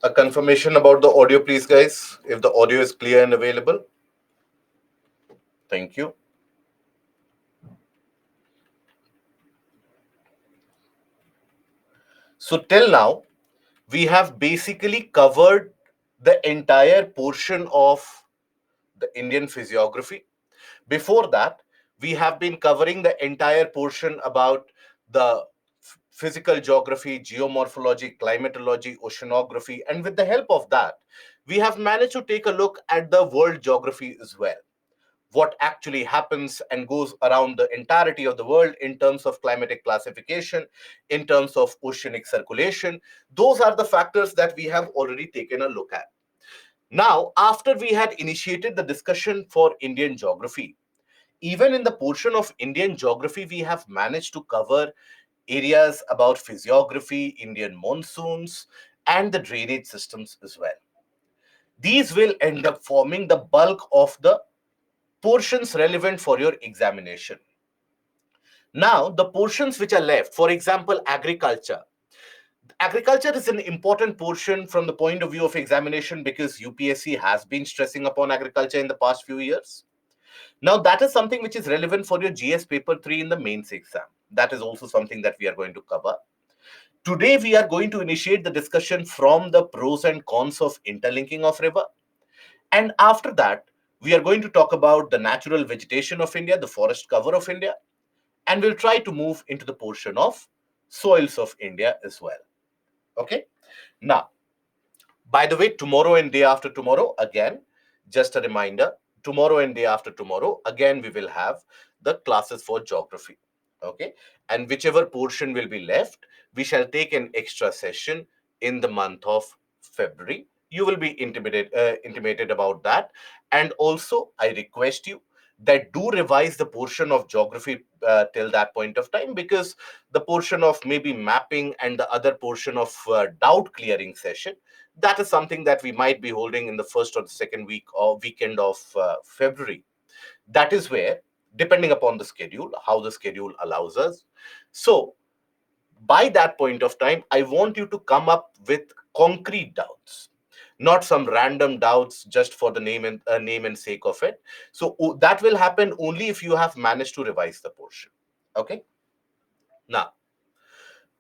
A confirmation about the audio, please, guys. If the audio is clear and available. Thank you. So till now, we have basically covered the entire portion of the Indian physiography. Before that, we have been covering the entire portion about the physical geography, geomorphology, climatology, oceanography, and with the help of that, we have managed to take a look at the world geography as well. What actually happens and goes around the entirety of the world in terms of climatic classification, in terms of oceanic circulation. Those are the factors that we have already taken a look at. Now, after we had initiated the discussion for Indian geography, even in the portion of Indian geography, we have managed to cover areas about physiography, Indian monsoons, and the drainage systems as well. These will end up forming the bulk of the portions relevant for your examination. Now, the portions which are left, for example, agriculture. Agriculture is an important portion from the point of view of examination because UPSC has been stressing upon agriculture in the past few years. Now, that is something which is relevant for your GS paper 3 in the mains exam. That is also something that we are going to cover. Today, we are going to initiate the discussion from the pros and cons of interlinking of river. And after that, we are going to talk about the natural vegetation of India, the forest cover of India, and we'll try to move into the portion of soils of India as well. Okay. Now, by the way, tomorrow and day after tomorrow, again, just a reminder, tomorrow and day after tomorrow, again, we will have the classes for geography. Okay. And whichever portion will be left, we shall take an extra session in the month of February. You will be intimated about that. And also, I request you that do revise the portion of geography till that point of time, because the portion of maybe mapping and the other portion of doubt clearing session, that is something that we might be holding in the first or the second week or weekend of February. That is where, depending upon the schedule, how the schedule allows us. So, by that point of time, I want you to come up with concrete doubts, not some random doubts just for the name and sake of it. So that will happen only if you have managed to revise the portion. Okay. Now,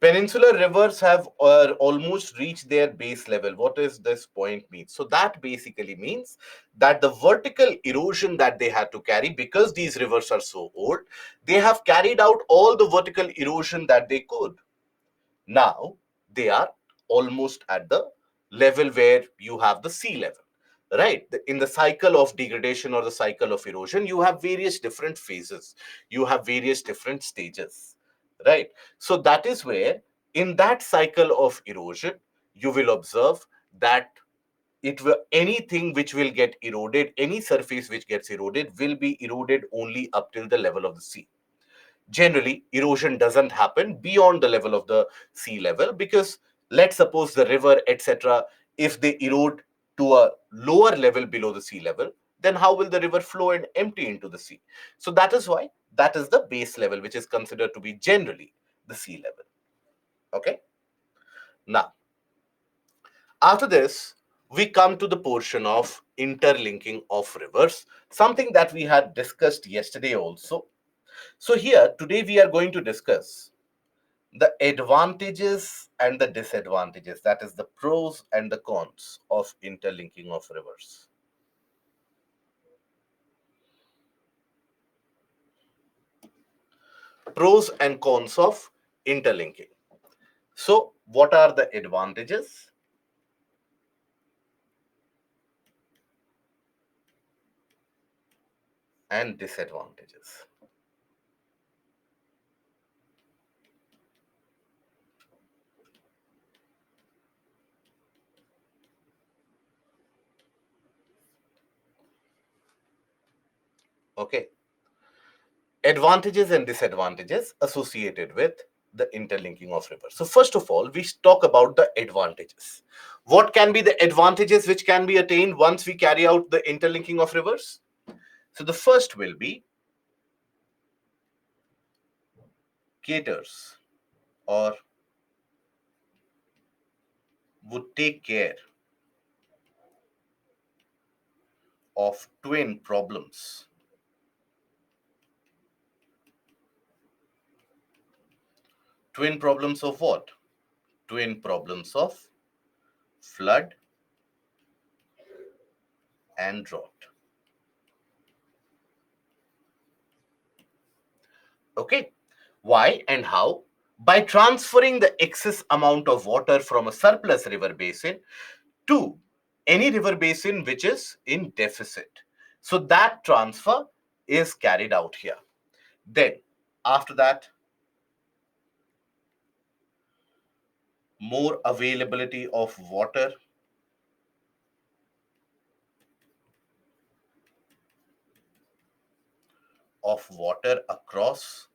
peninsular rivers have almost reached their base level. What does this point mean? So that basically means that the vertical erosion that they had to carry, because these rivers are so old, they have carried out all the vertical erosion that they could. Now they are almost at the level where you have the sea level, right? In the cycle of degradation or the cycle of erosion, you have various different phases, you have various different stages, right? So that is where, in that cycle of erosion, you will observe that it will, anything which will get eroded, any surface which gets eroded, will be eroded only up till the level of the sea. Generally, erosion doesn't happen beyond the level of the sea level, because let's suppose the river, etc., if they erode to a lower level below the sea level, then how will the river flow and empty into the sea? So that is why that is the base level, which is considered to be generally the sea level. Okay. Now, after this, we come to the portion of interlinking of rivers, something that we had discussed yesterday also. So here, today we are going to discuss the advantages and the disadvantages, that is the pros and the cons of interlinking of rivers. Pros and cons of interlinking. So what are the advantages and disadvantages? Okay. Advantages and disadvantages associated with the interlinking of rivers. So first of all, we talk about the advantages. What can be the advantages which can be attained once we carry out the interlinking of rivers? So the first will be caters or would take care of twin problems. Twin problems of what? Twin problems of flood and drought. Okay. Why and how? By transferring the excess amount of water from a surplus river basin to any river basin which is in deficit. So that transfer is carried out here. Then, after that, more availability of water across.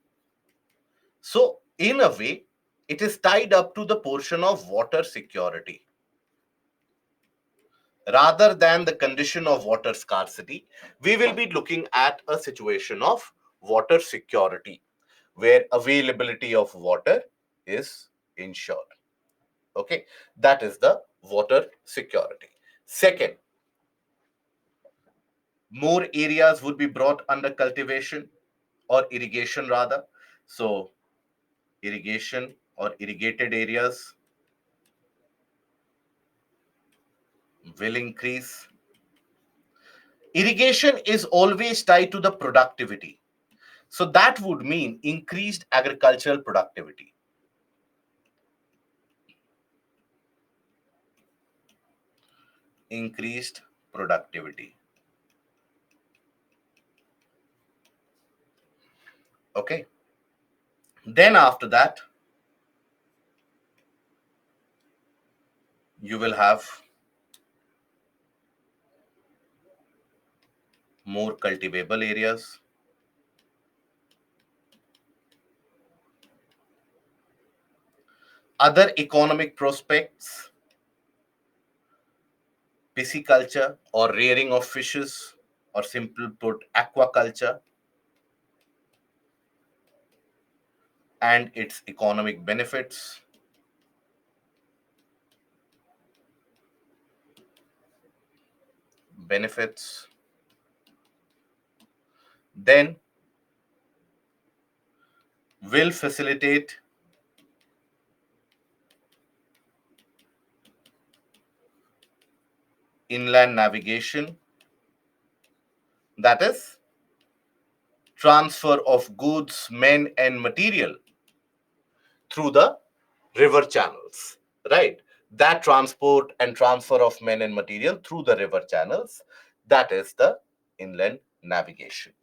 So, in a way, it is tied up to the portion of water security rather than the condition of water scarcity. We will be looking at a situation of water security where availability of water is ensured. Okay, that is the water security. Second, more areas would be brought under cultivation or irrigation rather. So, irrigation or irrigated areas will increase. Irrigation is always tied to the productivity. So that would mean increased agricultural productivity. Increased productivity. Okay. Then after that, you will have more cultivable areas. Other economic prospects, pisciculture or rearing of fishes, or simple put, aquaculture, and its economic benefits. Benefits. Then will facilitate inland navigation, that is transfer of goods, men, and material through the river channels, right? That transport and transfer of men and material through the river channels, that is the inland navigation.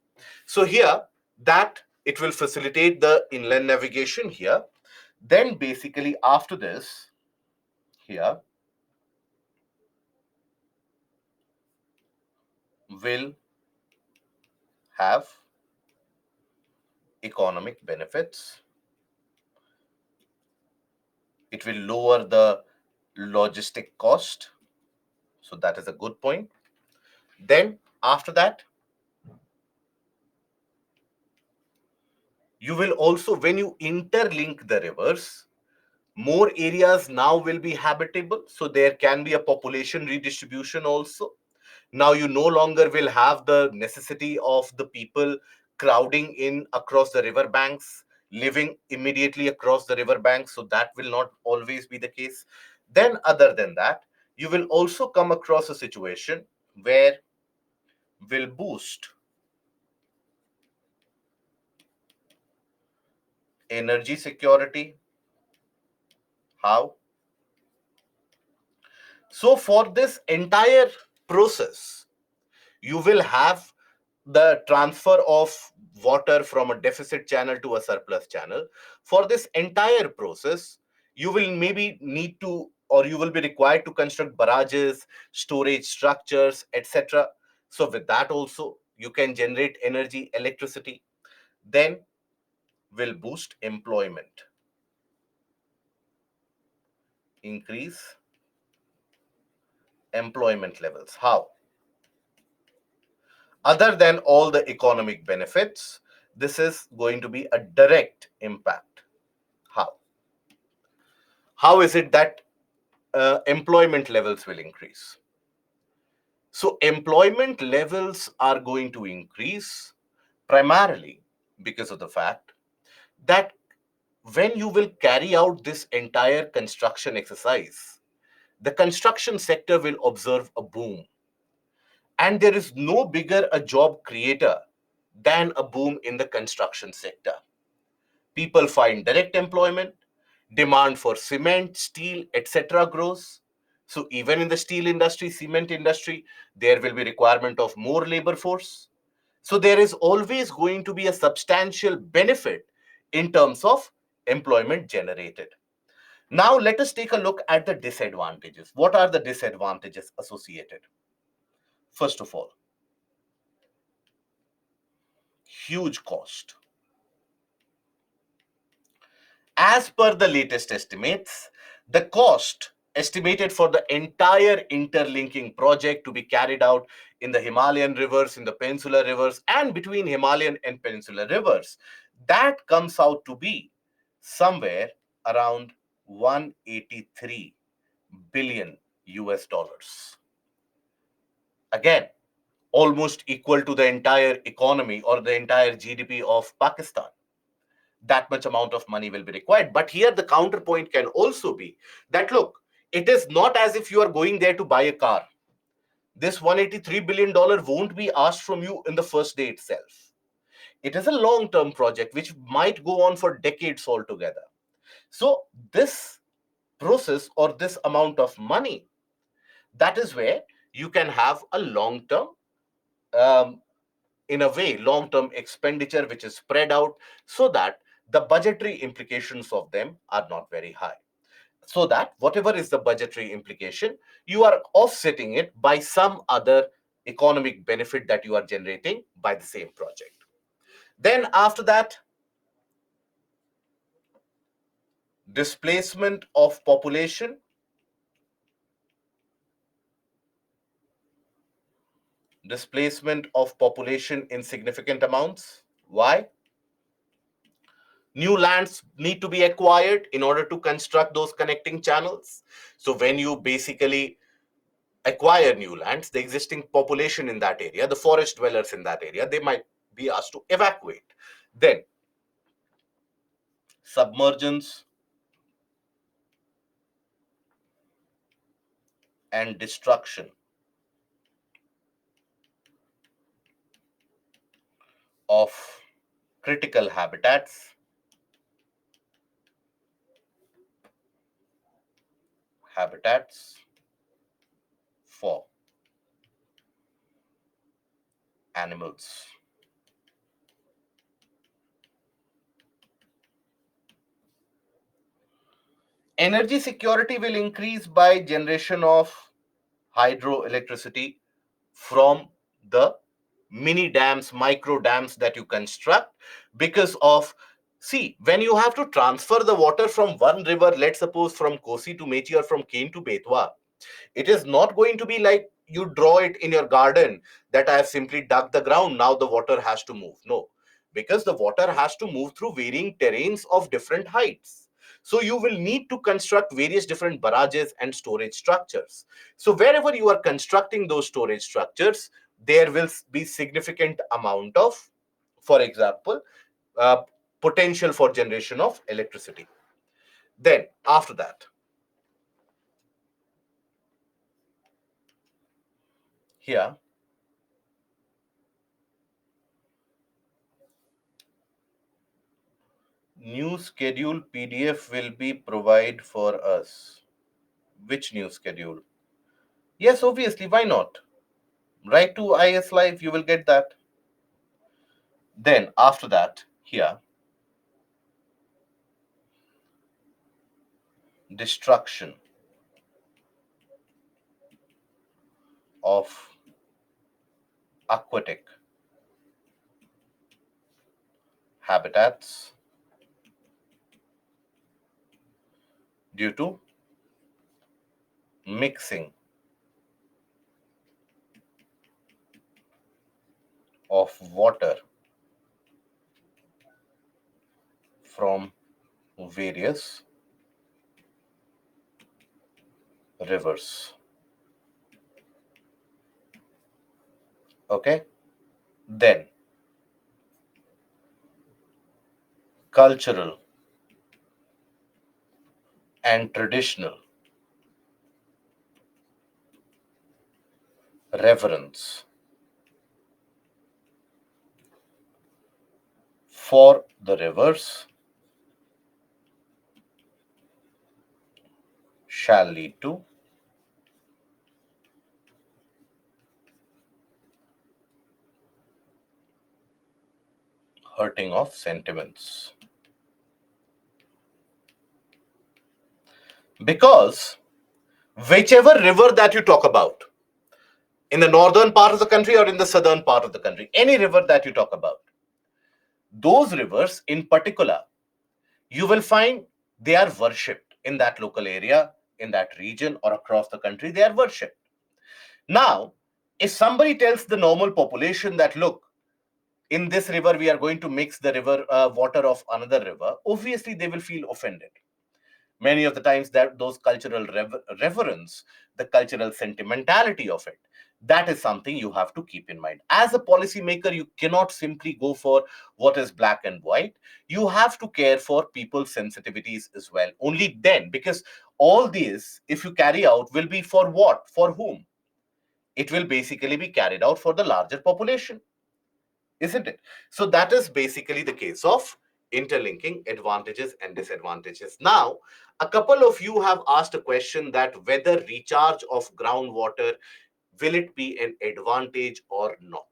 So here, that it will facilitate the inland navigation here. Then basically after this, here will have economic benefits. It will lower the logistic cost. So that is a good point. Then after that, you will also, when you interlink the rivers, more areas now will be habitable. So there can be a population redistribution also. Now you no longer will have the necessity of the people crowding in across the river banks, living immediately across the river banks. So that will not always be the case. Then other than that, you will also come across a situation where will boost energy security. How? So for this entire process, you will have the transfer of water from a deficit channel to a surplus channel. For this entire process, you will maybe need to, or you will be required to construct barrages, storage structures, etc. So with that also, you can generate energy, electricity. Then will boost employment, increase employment levels. How? Other than all the economic benefits, this is going to be a direct impact. How? How is it that employment levels will increase? So employment levels are going to increase primarily because of the fact that when you will carry out this entire construction exercise, the construction sector will observe a boom. And there is no bigger a job creator than a boom in the construction sector. People find direct employment, demand for cement, steel, etc. grows. So even in the steel industry, cement industry, there will be requirement of more labor force. So there is always going to be a substantial benefit in terms of employment generated. Now let us take a look at the disadvantages. What are the disadvantages associated? First of all, huge cost. As per the latest estimates, the cost estimated for the entire interlinking project to be carried out in the Himalayan rivers, in the peninsular rivers, and between Himalayan and peninsular rivers, that comes out to be somewhere around 183 billion US dollars. Again, almost equal to the entire economy or the entire GDP of Pakistan. That much amount of money will be required. But here the counterpoint can also be that, look, it is not as if you are going there to buy a car. This $183 billion won't be asked from you in the first day itself. It is a long-term project which might go on for decades altogether. So this process or this amount of money, that is where you can have a long-term, um, in a way, long-term expenditure which is spread out so that the budgetary implications of them are not very high. So that whatever is the budgetary implication, you are offsetting it by some other economic benefit that you are generating by the same project. Then after that, displacement of population. Displacement of population in significant amounts. Why? New lands need to be acquired in order to construct those connecting channels. So when you basically acquire new lands, the existing population in that area, the forest dwellers in that area, they might be asked to evacuate. Then submergence and destruction of critical habitats for animals. Energy security will increase by generation of hydroelectricity from the mini dams, micro dams that you construct because of, see, when you have to transfer the water from one river, let's suppose from Kosi to Mechi or from Kane to Betwa, it is not going to be like you draw it in your garden that I have simply dug the ground, now the water has to move. No, because the water has to move through varying terrains of different heights. So you will need to construct various different barrages and storage structures. So wherever you are constructing those storage structures, there will be significant amount of, for example, uh, potential for generation of electricity. Then after that, here, new schedule PDF will be provided for us. Which new schedule? Yes, obviously, why not? Write to IS Live, you will get that. Then after that, here, destruction of aquatic habitats due to mixing of water from various rivers. Okay. Then cultural and traditional reverence for the rivers shall lead to hurting of sentiments. Because whichever river that you talk about, in the northern part of the country or in the southern part of the country, any river that you talk about, those rivers in particular, you will find they are worshipped in that local area, in that region, or across the country, they are worshipped. Now, if somebody tells the normal population that, look, in this river, we are going to mix the river water of another river, obviously they will feel offended. Many of the times that those cultural reverence, the cultural sentimentality of it, that is something you have to keep in mind. As a policymaker, you cannot simply go for what is black and white. You have to care for people's sensitivities as well. Only then, because all these, if you carry out, will be for what? For whom? It will basically be carried out for the larger population, isn't it? So that is basically the case of interlinking advantages and disadvantages. Now, a couple of you have asked a question that whether recharge of groundwater, will it be an advantage or not?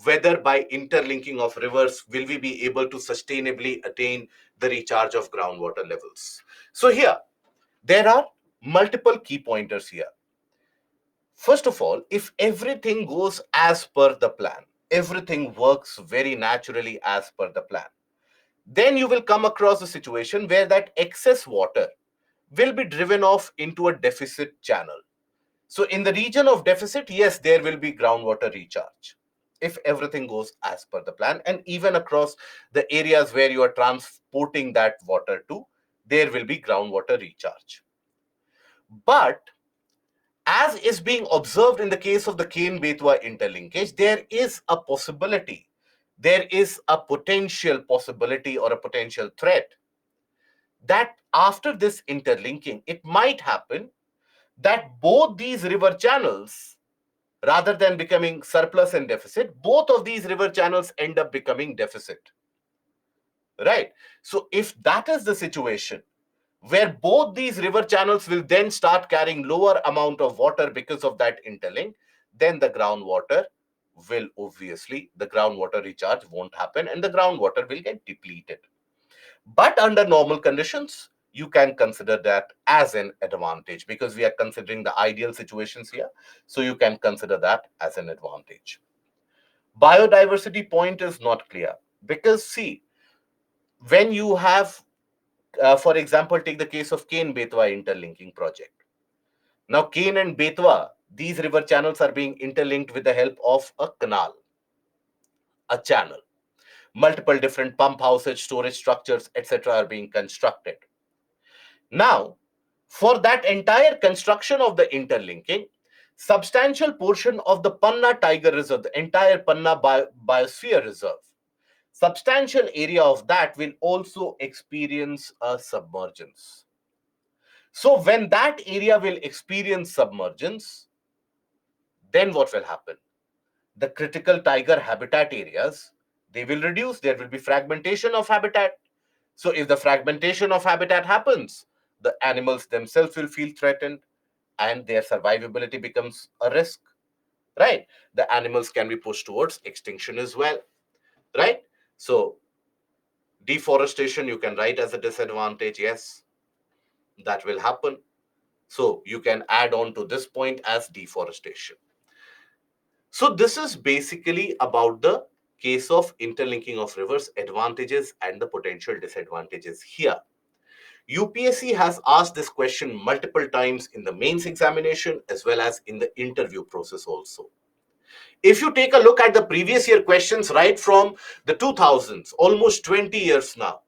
Whether by interlinking of rivers, will we be able to sustainably attain the recharge of groundwater levels? So here, there are multiple key pointers here. First of all, if everything goes as per the plan, everything works very naturally as per the plan, then you will come across a situation where that excess water will be driven off into a deficit channel. So, in the region of deficit, yes, there will be groundwater recharge if everything goes as per the plan, and even across the areas where you are transporting that water to, there will be groundwater recharge. But as is being observed in the case of the Kane-Betwa interlinkage, there is a possibility, there is a potential possibility or a potential threat that after this interlinking, it might happen that both these river channels, rather than becoming surplus and deficit, both of these river channels end up becoming deficit, right? So if that is the situation, where both these river channels will then start carrying lower amount of water because of that interlink, then the groundwater will obviously, the groundwater recharge won't happen and the groundwater will get depleted. But under normal conditions, you can consider that as an advantage because we are considering the ideal situations here. So you can consider that as an advantage. Biodiversity point is not clear because see, when you have for example, take the case of Kane-Betwa interlinking project. Now, Kane and Betwa, these river channels are being interlinked with the help of a canal, a channel. Multiple different pump houses, storage structures, etc. are being constructed. Now, for that entire construction of the interlinking, substantial portion of the Panna Tiger Reserve, the entire Panna Biosphere Reserve, substantial area of that will also experience a submergence. So when that area will experience submergence, then what will happen? The critical tiger habitat areas, they will reduce. There will be fragmentation of habitat. So if the fragmentation of habitat happens, the animals themselves will feel threatened and their survivability becomes a risk, right? The animals can be pushed towards extinction as well, right? So deforestation, you can write as a disadvantage. Yes, that will happen. So you can add on to this point as deforestation. So this is basically about the case of interlinking of rivers, advantages and the potential disadvantages here. UPSC has asked this question multiple times in the mains examination as well as in the interview process also. If you take a look at the previous year questions right from the 2000s, almost 20 years now,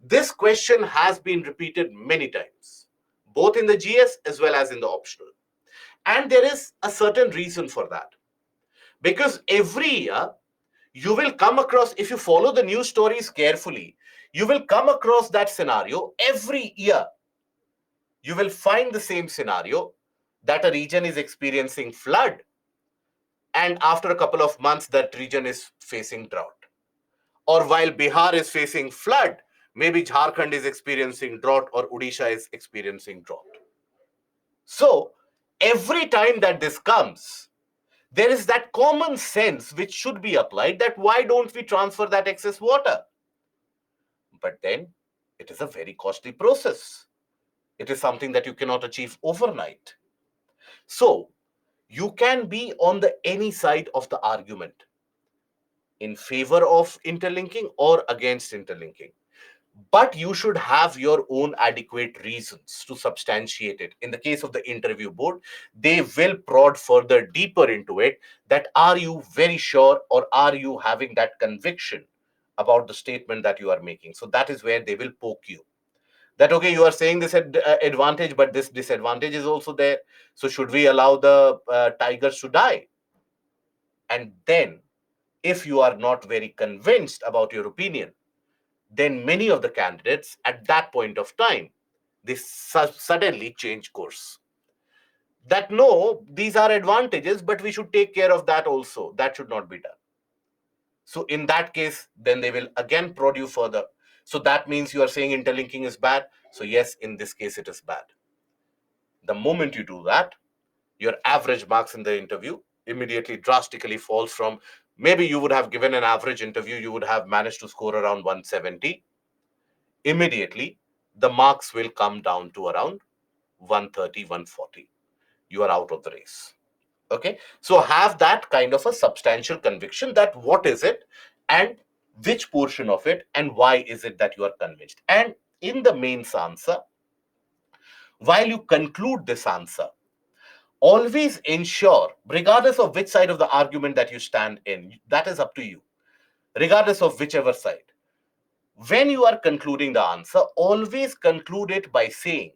this question has been repeated many times, both in the GS as well as in the optional. And there is a certain reason for that. Because every year you will come across, if you follow the news stories carefully, you will come across that scenario every year. You will find the same scenario, that a region is experiencing flood, and after a couple of months that region is facing drought. Or while Bihar is facing flood, maybe Jharkhand is experiencing drought or Odisha is experiencing drought. So every time that this comes, there is that common sense which should be applied, that why don't we transfer that excess water? But then it is a very costly process. It is something that you cannot achieve overnight. So you can be on the any side of the argument, in favor of interlinking or against interlinking. But you should have your own adequate reasons to substantiate it. In the case of the interview board, they will prod further deeper into it, that are you very sure, or are you having that conviction about the statement that you are making? So that is where they will poke you. That, okay, you are saying this advantage, but this disadvantage is also there. So should we allow the tigers to die? And then, if you are not very convinced about your opinion, then many of the candidates at that point of time, they suddenly change course. That no, these are advantages, but we should take care of that also. That should not be done. So in that case, then they will again prod you further. So that means you are saying interlinking is bad. So yes, in this case, it is bad. The moment you do that, your average marks in the interview immediately drastically falls from, maybe you would have given an average interview, you would have managed to score around 170. Immediately, the marks will come down to around 130, 140. You are out of the race. Okay. So have that kind of a substantial conviction, that what is it and which portion of it and why is it that you are convinced. And in the mains answer, while you conclude this answer, always ensure, regardless of which side of the argument that you stand in, that is up to you, regardless of whichever side, when you are concluding the answer, always conclude it by saying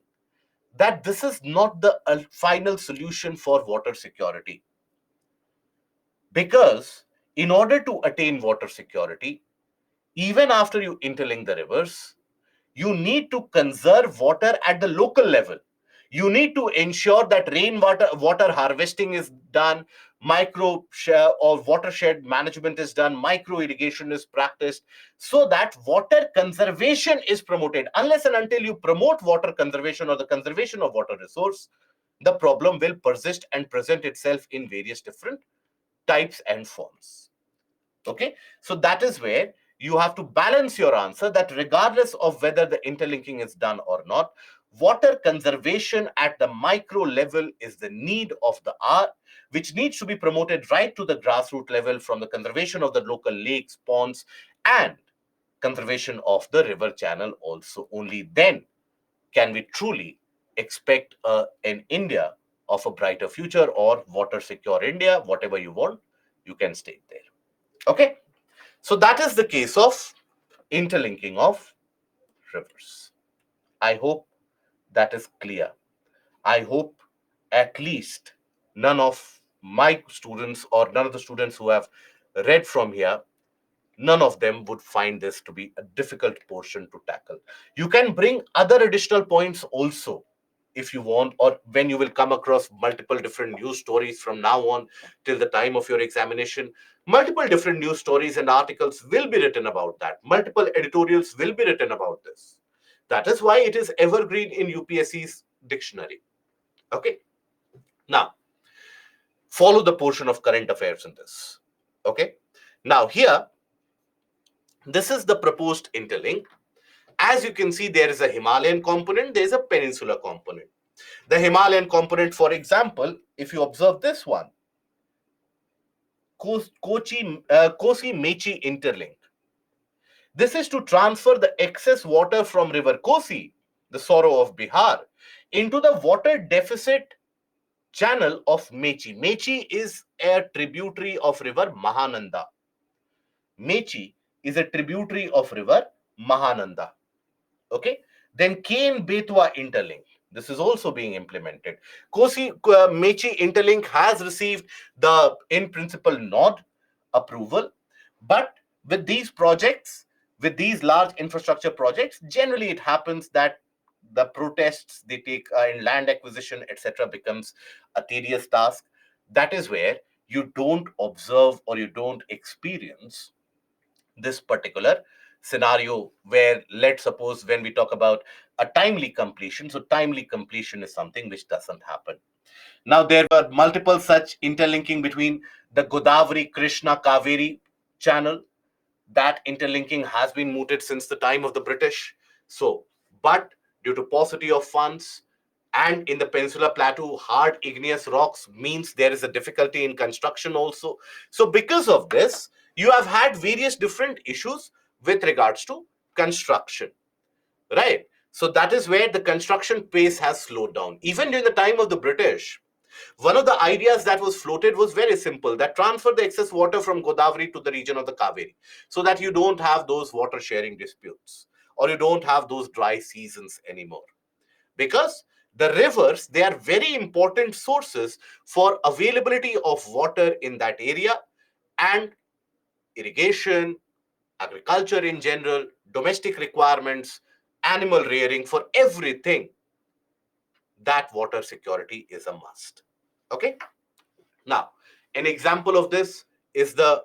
that this is not the final solution for water security. Because in order to attain water security, even after you interlink the rivers, you need to conserve water at the local level. You need to ensure that water harvesting is done, micro share or watershed management is done, micro irrigation is practiced, so that water conservation is promoted. Unless and until you promote water conservation or the conservation of water resource, the problem will persist and present itself in various different types and forms. Okay, so that is where you have to balance your answer, that regardless of whether the interlinking is done or not, water conservation at the micro level is the need of the hour, which needs to be promoted right to the grassroots level, from the conservation of the local lakes, ponds, and conservation of the river channel also. Only then can we truly expect an India of a brighter future, or water secure India, whatever you want, you can state there. Okay. So that is the case of interlinking of rivers. I hope that is clear. I hope at least none of my students, or none of the students who have read from here, none of them would find this to be a difficult portion to tackle. You can bring other additional points also if you want, or when you will come across multiple different news stories from now on till the time of your examination. Multiple different news stories and articles will be written about that. Multiple editorials will be written about this. That is why it is evergreen in UPSC's dictionary. Okay. Now, follow the portion of current affairs in this. Okay. Now, here, this is the proposed interlink. As you can see, there is a Himalayan component, there is a peninsular component. The Himalayan component, for example, if you observe this one, Kosi-Mechi interlink. This is to transfer the excess water from river Kosi, the sorrow of Bihar, into the water deficit channel of Mechi. Mechi is a tributary of river Mahananda. Mechi is a tributary of river Mahananda. Okay. Then Kane Betwa interlink. This is also being implemented. Kosi Mechi Interlink has received the in principle nod approval, but with these projects, with these large infrastructure projects, generally it happens that the protests they take in land acquisition, etc., becomes a tedious task. That is where you don't observe or you don't experience this particular scenario where, let's suppose, when we talk about a timely completion, so timely completion is something which doesn't happen. Now there were multiple such interlinking between the Godavari Krishna Kaveri channel. That interlinking has been mooted since the time of the British. So, but due to paucity of funds and in the Peninsula Plateau, hard igneous rocks means there is a difficulty in construction also. So, because of this, you have had various different issues with regards to construction, right? So, that is where the construction pace has slowed down. Even during the time of the British, one of the ideas that was floated was very simple, that transfer the excess water from Godavari to the region of the Kaveri so that you don't have those water sharing disputes or you don't have those dry seasons anymore. Because the rivers, they are very important sources for availability of water in that area and irrigation, agriculture in general, domestic requirements, animal rearing, for everything. That water security is a must. Okay. Now, an example of this is the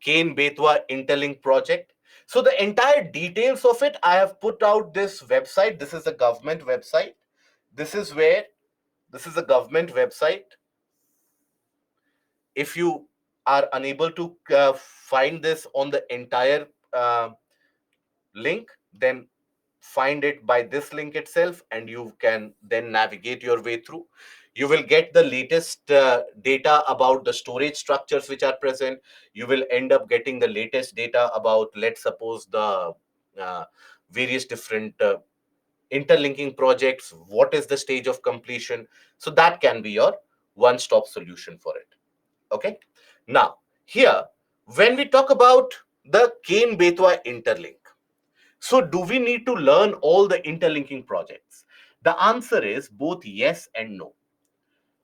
Kane Betwa Interlink project. So, the entire details of it, I have put out this website. This is a government website. This is where, this is a government website. If you are unable to find this on the entire link, then find it by this link itself and you can then navigate your way through. You will get the latest data about the storage structures which are present. You will end up getting the latest data about, let's suppose, the uh, various different interlinking projects, what is the stage of completion. So that can be your one-stop solution for it. Okay. Now, here, when we talk about the Kane Betwa interlink, so, do we need to learn all the interlinking projects? The answer is both yes and no.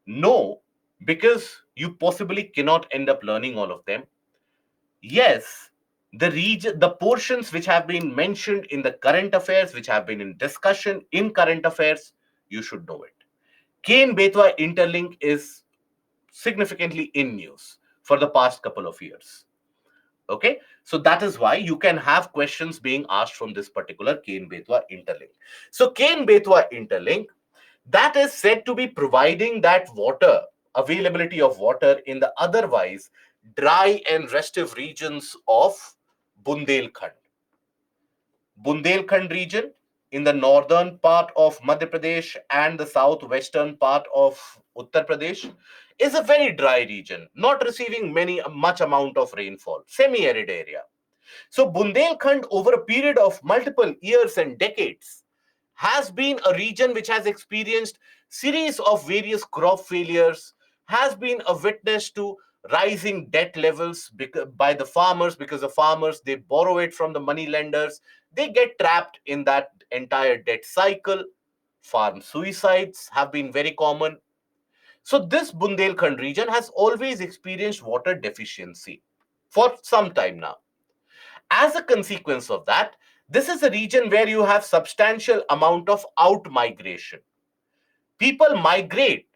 No, because you possibly cannot end up learning all of them. Yes, the region, the portions which have been mentioned in the current affairs, which have been in discussion in current affairs, you should know it. Kane Betwa interlink is significantly in news for the past couple of years. Okay, so that is why you can have questions being asked from this particular Kane Betwa interlink. So Kane Betwa interlink, that is said to be providing that water, availability of water in the otherwise dry and restive regions of Bundelkhand. Bundelkhand region in the northern part of Madhya Pradesh and the southwestern part of Uttar Pradesh is a very dry region, not receiving much amount of rainfall, semi-arid area. So Bundelkhand, over a period of multiple years and decades, has been a region which has experienced series of various crop failures, has been a witness to rising debt levels by the farmers, because the farmers, they borrow it from the money lenders, they get trapped in that entire debt cycle. Farm suicides have been very common. So this Bundelkhand region has always experienced water deficiency for some time now. As a consequence of that, this is a region where you have substantial amount of out migration. People migrate.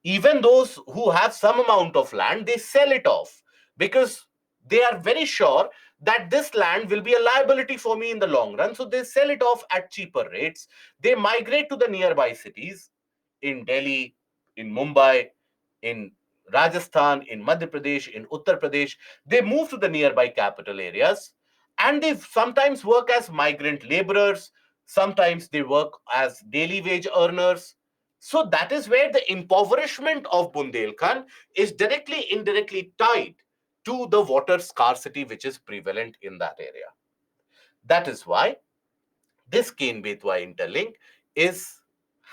Even those who have some amount of land, they sell it off because they are very sure that this land will be a liability for me in the long run. So they sell it off at cheaper rates. They migrate to the nearby cities in Delhi, in Mumbai, in Rajasthan, in Madhya Pradesh, in Uttar Pradesh. They move to the nearby capital areas and they sometimes work as migrant laborers, sometimes they work as daily wage earners. So that is where the impoverishment of Bundelkhand is directly, indirectly tied to the water scarcity which is prevalent in that area. That is why this Kane Betwa interlink is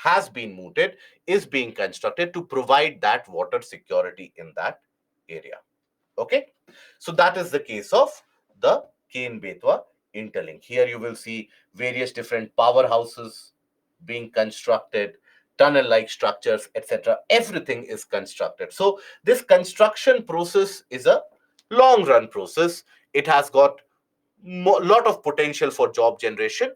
has been mooted, is being constructed to provide that water security in that area. Okay, so that is the case of the Kane Betwa interlink. Here you will see various different powerhouses being constructed. tunnel like structures, etc. Everything is constructed. So this construction process is a long run process. It has got lot of potential for job generation,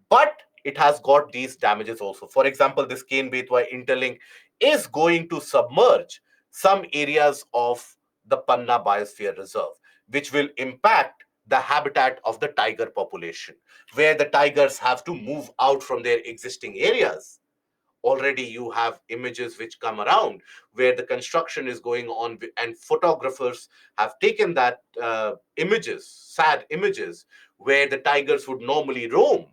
but it has got these damages also. For example, this Kane Betwa interlink is going to submerge some areas of the Panna Biosphere Reserve, which will impact the habitat of the tiger population, where the tigers have to move out from their existing areas. Already you have images which come around where the construction is going on, and photographers have taken that images, sad images, where the tigers would normally roam.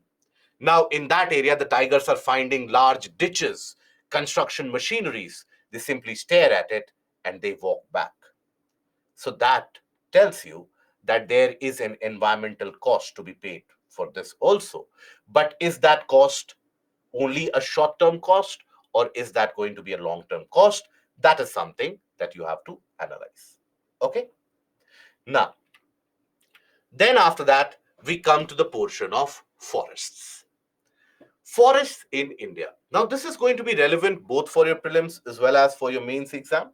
Now, in that area, the tigers are finding large ditches, construction machineries. They simply stare at it and they walk back. So that tells you that there is an environmental cost to be paid for this also. But is that cost only a short term cost, or is that going to be a long term cost? That is something that you have to analyze. Okay. Now, then after that, we come to the portion of forests. Forests in India. Now, this is going to be relevant both for your prelims as well as for your mains exam.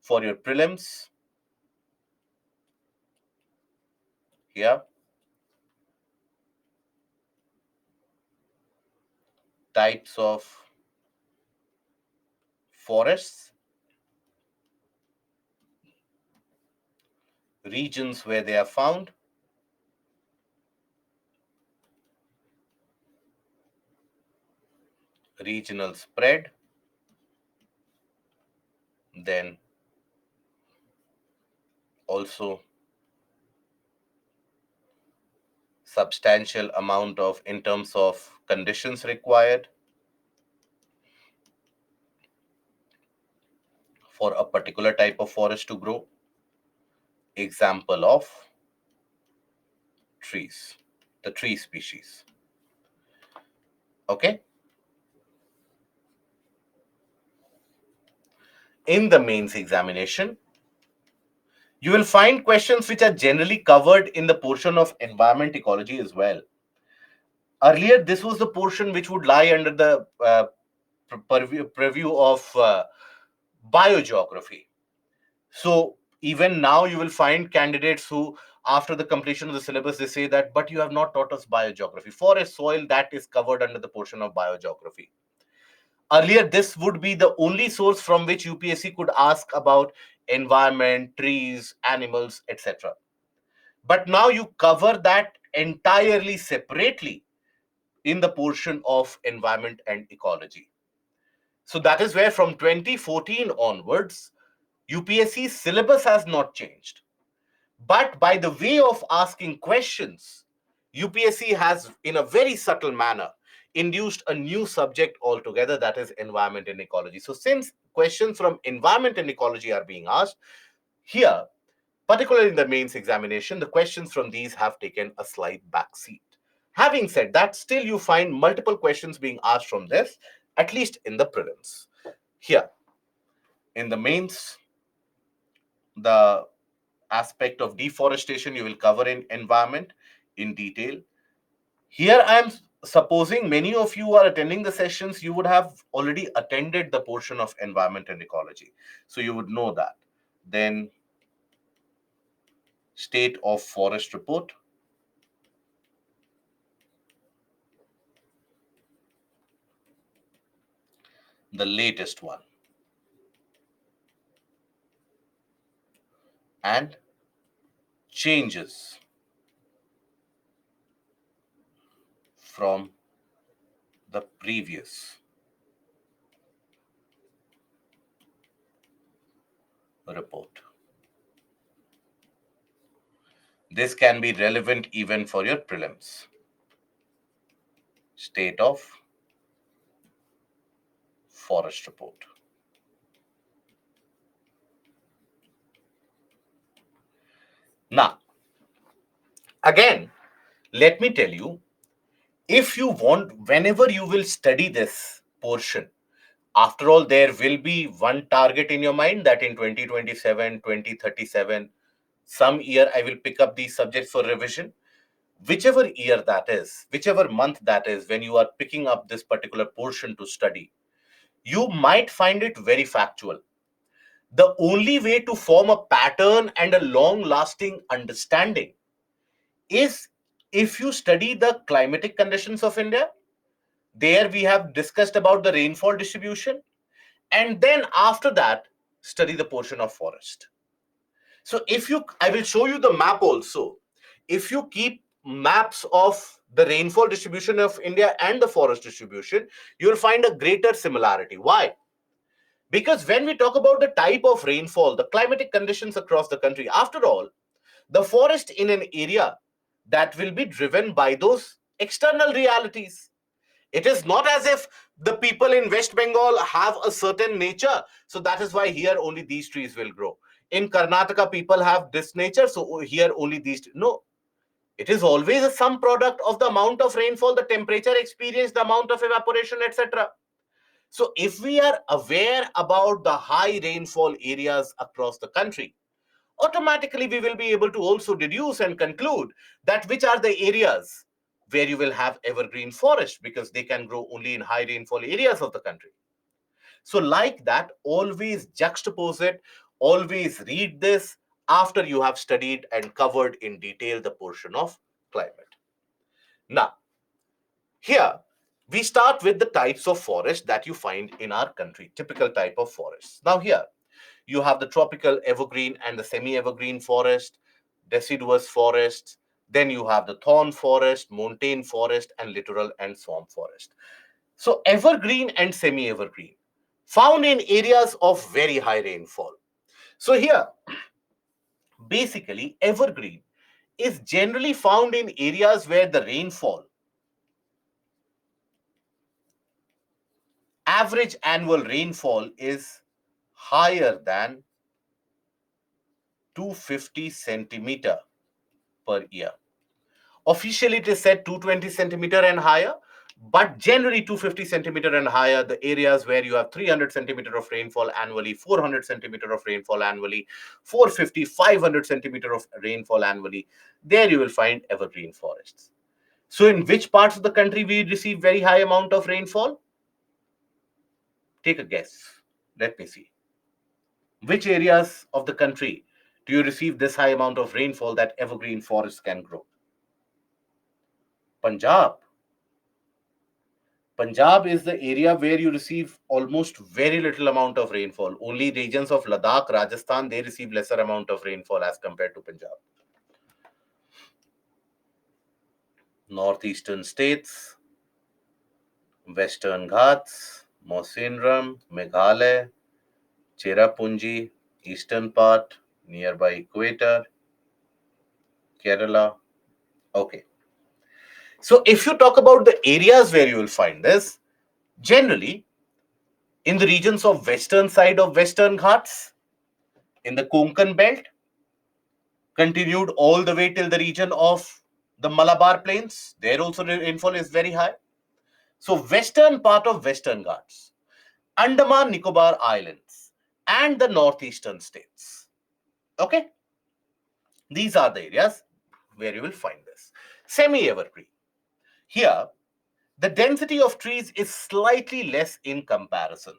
For your prelims, here, types of forests, regions where they are found, regional spread, then also substantial amount of in terms of conditions required for a particular type of forest to grow. Example of trees, the tree species. Okay. In the mains examination, you will find questions which are generally covered in the portion of environment ecology as well. Earlier, this was the portion which would lie under the purview of biogeography. So even now, you will find candidates who, after the completion of the syllabus, they say that, but you have not taught us biogeography. Forest, soil, that is covered under the portion of biogeography. Earlier, this would be the only source from which UPSC could ask about environment, trees, animals, etc. But now you cover that entirely separately in the portion of environment and ecology. So that is where from 2014 onwards, UPSC's syllabus has not changed. But by the way of asking questions, UPSC has, in a very subtle manner, induced a new subject altogether, that is environment and ecology. So since questions from environment and ecology are being asked here, particularly in the mains examination, the questions from these have taken a slight backseat. Having said that, still you find multiple questions being asked from this, at least in the prelims. Here, in the mains, the aspect of deforestation you will cover in environment in detail. Here I am supposing many of you are attending the sessions, you would have already attended the portion of environment and ecology. So you would know that. Then state of forest report. The latest one. And changes from the previous report. This can be relevant even for your prelims. State of forest report. Now, again, let me tell you, if you want, whenever you will study this portion, after all, there will be one target in your mind that in 2027, 2037, some year I will pick up these subjects for revision. Whichever year that is, whichever month that is, when you are picking up this particular portion to study, you might find it very factual. The only way to form a pattern and a long lasting understanding is if you study the climatic conditions of India. There we have discussed about the rainfall distribution, and then after that, study the portion of forest. So I will show you the map also. If you keep maps of the rainfall distribution of India and the forest distribution, you will find a greater similarity. Why? Because when we talk about the type of rainfall, the climatic conditions across the country, after all, the forest in an area that will be driven by those external realities. It is not as if the people in West Bengal have a certain nature, so that is why here only these trees will grow. In Karnataka, people have this nature, so here only these. No, it is always a sum product of the amount of rainfall, the temperature experienced, the amount of evaporation, etc. So, if we are aware about the high rainfall areas across the country, automatically we will be able to also deduce and conclude that which are the areas where you will have evergreen forest, because they can grow only in high rainfall areas of the country. So like that, always juxtapose it, always read this after you have studied and covered in detail the portion of climate. Now, here we start with the types of forest that you find in our country, typical type of forests. Now here you have the tropical evergreen and the semi-evergreen forest, deciduous forests. Then you have the thorn forest, montane forest, and littoral and swamp forest. So evergreen and semi-evergreen, found in areas of very high rainfall. So here, basically, evergreen is generally found in areas where the rainfall, average annual rainfall, is higher than 250 centimeter per year. Officially, it is said 220 centimeter and higher, but generally 250 centimeter and higher, the areas where you have 300 centimeter of rainfall annually, 400 centimeter of rainfall annually, 450, 500 centimeter of rainfall annually, there you will find evergreen forests. So in which parts of the country we receive very high amount of rainfall? Take a guess. Let me see. Which areas of the country do you receive this high amount of rainfall that evergreen forests can grow? Punjab. Punjab is the area where you receive almost very little amount of rainfall. Only regions of Ladakh, Rajasthan, they receive lesser amount of rainfall as compared to Punjab. Northeastern states, Western Ghats, Mawsynram, Meghalaya, Cherrapunji, eastern part, nearby equator, Kerala. Okay. So if you talk about the areas where you will find this, generally in the regions of western side of Western Ghats, in the Konkan belt, continued all the way till the region of the Malabar Plains. There also the rainfall is very high. So western part of Western Ghats, Andaman Nicobar Islands, and the northeastern states. Okay, these are the areas where you will find this. Semi-evergreen. Here, the density of trees is slightly less in comparison.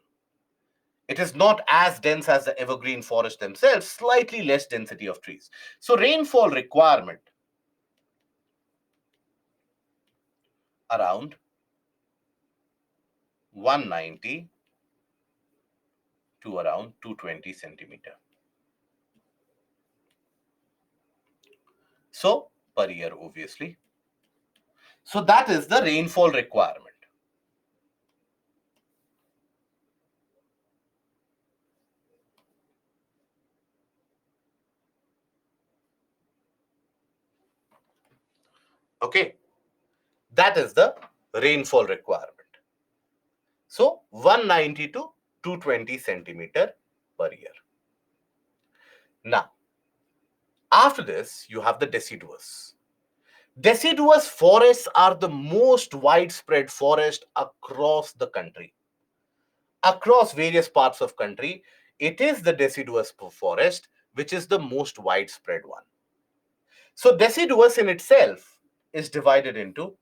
It is not as dense as the evergreen forest themselves, slightly less density of trees. So rainfall requirement around 190 to around 220 centimeter. So per year, obviously. So that is the rainfall requirement. Okay, that is the rainfall requirement. So 190 to 220 centimeter per year. Now, after this, you have the deciduous. Deciduous forests are the most widespread forest across the country. Across various parts of country, it is the deciduous forest which is the most widespread one. So deciduous in itself is divided into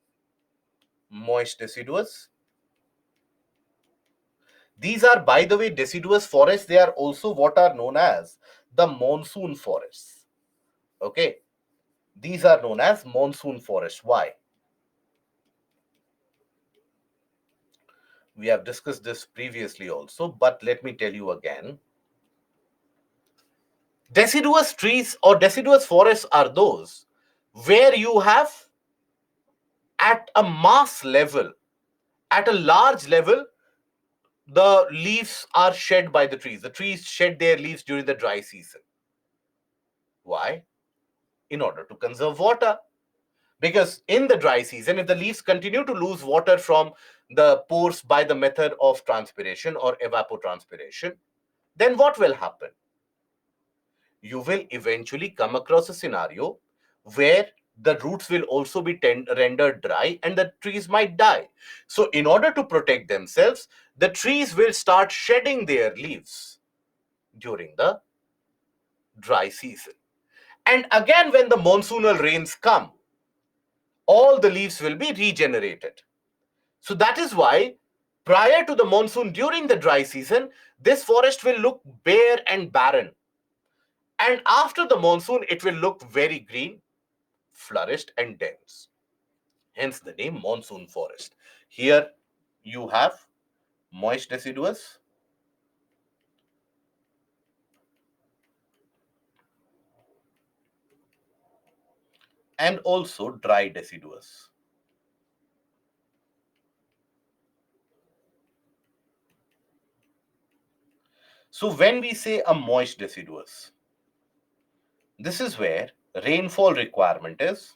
moist deciduous, These are, by the way, deciduous forests. They are also what are known as the monsoon forests. Okay, these are known as monsoon forests. Why? We have discussed this previously also, but let me tell you again. Deciduous trees or deciduous forests are those where you have, at a mass level, at a large level, the leaves are shed by the trees. The trees shed their leaves during the dry season. Why? In order to conserve water. Because in the dry season, if the leaves continue to lose water from the pores by the method of transpiration or evapotranspiration, then what will happen? You will eventually come across a scenario where the roots will also be rendered dry and the trees might die. So, in order to protect themselves, the trees will start shedding their leaves during the dry season. And again, when the monsoonal rains come, all the leaves will be regenerated. So that is why prior to the monsoon, during the dry season, this forest will look bare and barren. And after the monsoon, it will look very green, flourished, and dense. Hence the name monsoon forest. Here you have moist deciduous and also dry deciduous. So when we say a moist deciduous, this is where rainfall requirement is.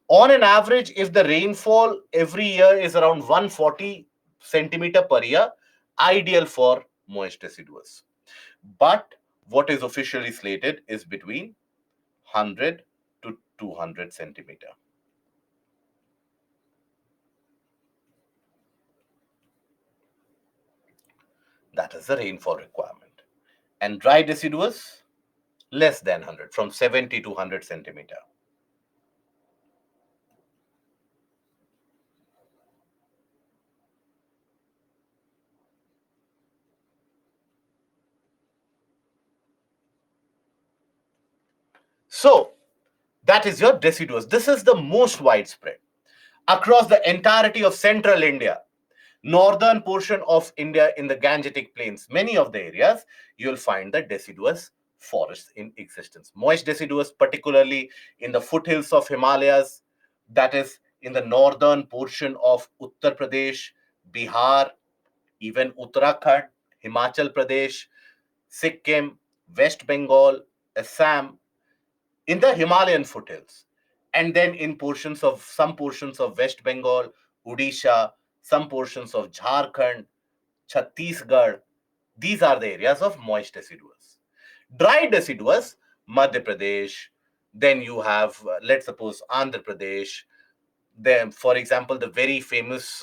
On an average, if the rainfall every year is around 140 centimeter per year, ideal for moist deciduous. But what is officially slated is between 100 to 200 centimeter. That is the rainfall requirement. And dry deciduous, less than 100, from 70 to 100 centimeter. So that is your deciduous. This is the most widespread across the entirety of central India, northern portion of India in the Gangetic Plains. Many of the areas you'll find the deciduous forests in existence. Moist deciduous, particularly in the foothills of Himalayas, that is in the northern portion of Uttar Pradesh, Bihar, even Uttarakhand, Himachal Pradesh, Sikkim, West Bengal, Assam, in the Himalayan foothills, and then in some portions of West Bengal, Odisha, some portions of Jharkhand, Chhattisgarh. These are the areas of moist deciduous. Dry deciduous, Madhya Pradesh. Then you have, let's suppose, Andhra Pradesh. Then, for example, the very famous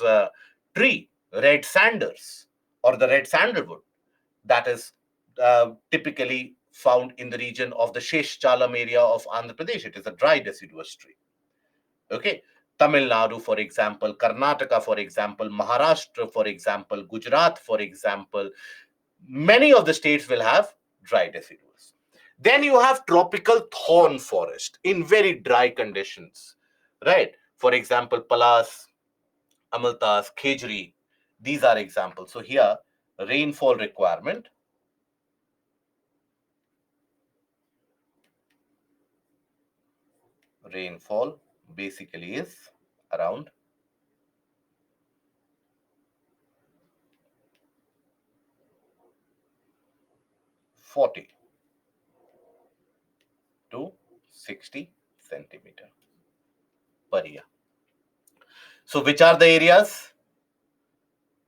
tree, red sanders or the red sandalwood, that is typically found in the region of the Sheshchalam area of Andhra Pradesh. It is a dry deciduous tree. Okay. Tamil Nadu, for example, Karnataka, for example, Maharashtra, for example, Gujarat, for example, many of the states will have dry deciduous. Then you have tropical thorn forest in very dry conditions, right? For example, Palas, Amaltas, Khejri, these are examples. So here, rainfall requirement, rainfall basically is around 40 to 60 centimeter per year. So which are the areas?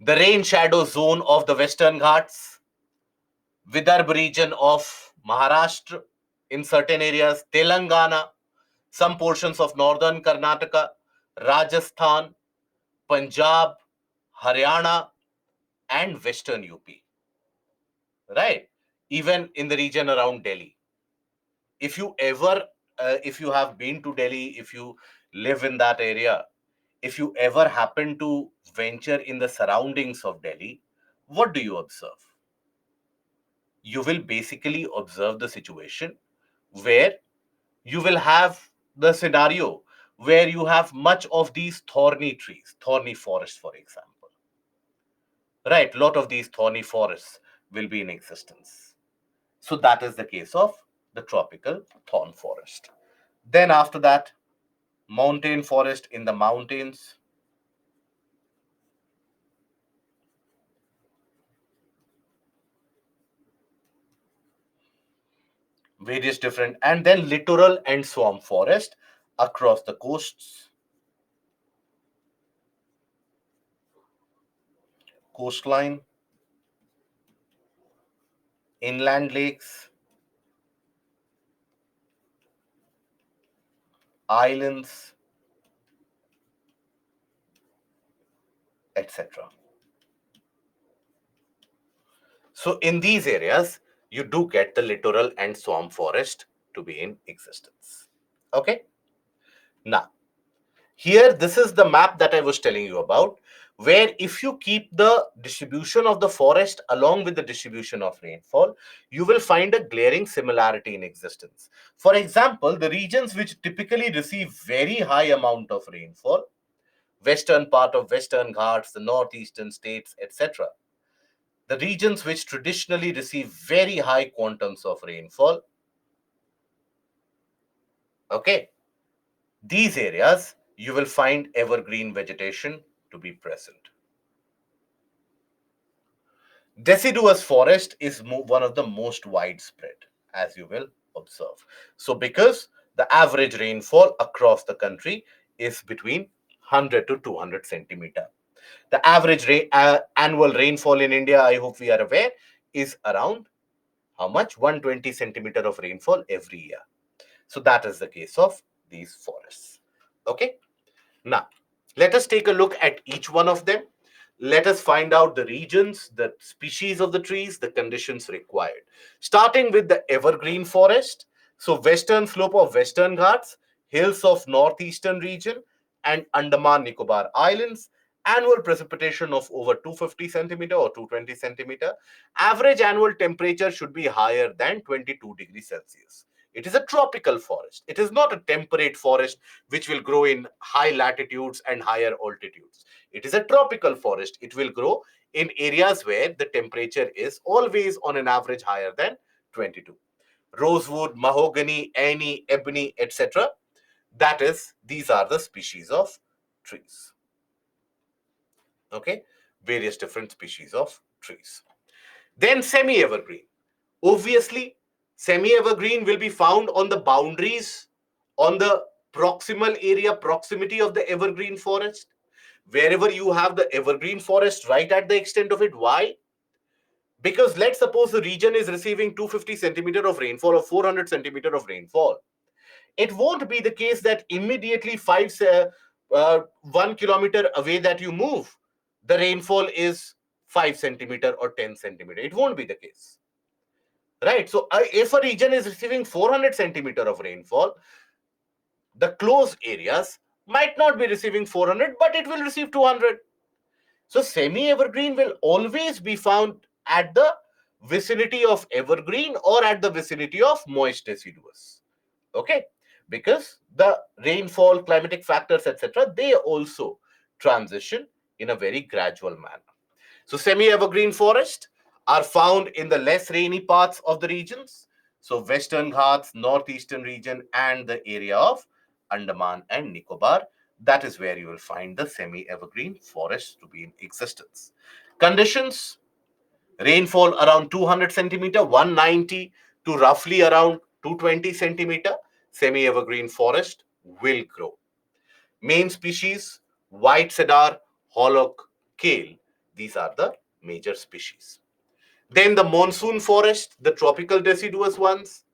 The rain shadow zone of the Western Ghats, Vidarbha region of Maharashtra, in certain areas, Telangana, some portions of northern Karnataka, Rajasthan, Punjab, Haryana, and western UP, right? Even in the region around Delhi. If you ever, if you have been to Delhi, if you live in that area, if you ever happen to venture in the surroundings of Delhi, what do you observe? You will basically observe the situation where you will have the scenario where you have much of these thorny trees, thorny forests, for example. Right, lot of these thorny forests will be in existence. So that is the case of the tropical thorn forest. Then after that, mountain forest in the mountains, various different, and then littoral and swamp forest across the coasts, coastline, inland lakes, islands, etc. So in these areas, you do get the littoral and swamp forest to be in existence. Okay. Now, here, this is the map that I was telling you about, where if you keep the distribution of the forest along with the distribution of rainfall, you will find a glaring similarity in existence. For example, the regions which typically receive very high amount of rainfall, western part of Western Ghats, the northeastern states, etc. The regions which traditionally receive very high quantums of rainfall, okay, these areas you will find evergreen vegetation to be present. Deciduous forest is one of the most widespread, as you will observe. So, because the average rainfall across the country is between 100 to 200 centimeter. The average annual rainfall in India, I hope we are aware, is around how much? 120 centimeter of rainfall every year. So, that is the case of these forests. Okay. Now, let us take a look at each one of them. Let us find out the regions, the species of the trees, the conditions required. Starting with the evergreen forest. So, western slope of Western Ghats, hills of northeastern region, and Andaman Nicobar Islands. Annual precipitation of over 250 centimeter or 220 centimeter. Average annual temperature should be higher than 22 degrees Celsius. It is a tropical forest. It is not a temperate forest which will grow in high latitudes and higher altitudes. It is a tropical forest. It will grow in areas where the temperature is always on an average higher than 22. Rosewood, mahogany, any, ebony, etc. That is, these are the species of trees. Okay, various different species of trees. Then semi-evergreen. Obviously, semi-evergreen will be found on the boundaries, on the proximal area, proximity of the evergreen forest. Wherever you have the evergreen forest right at the extent of it. Why? Because let's suppose the region is receiving 250 centimeter of rainfall or 400 centimeter of rainfall. It won't be the case that immediately 1 kilometer away that you move, the rainfall is 5 centimeter or 10 centimeter. It won't be the case. Right. So if a region is receiving 400 centimeter of rainfall, the close areas might not be receiving 400, but it will receive 200. So semi-evergreen will always be found at the vicinity of evergreen or at the vicinity of moist deciduous. Okay, because the rainfall, climatic factors, etc., they also transition in a very gradual manner. So semi-evergreen forests are found in the less rainy parts of the regions. So Western Ghats, Northeastern region, and the area of Andaman and Nicobar. That is where you will find the semi-evergreen forests to be in existence. Conditions: rainfall around 200 centimeter, 190 to roughly around 220 centimeter. Semi-evergreen forest will grow. Main species: white cedar, hollock, kale. These are the major species. Then the monsoon forest, the tropical deciduous ones.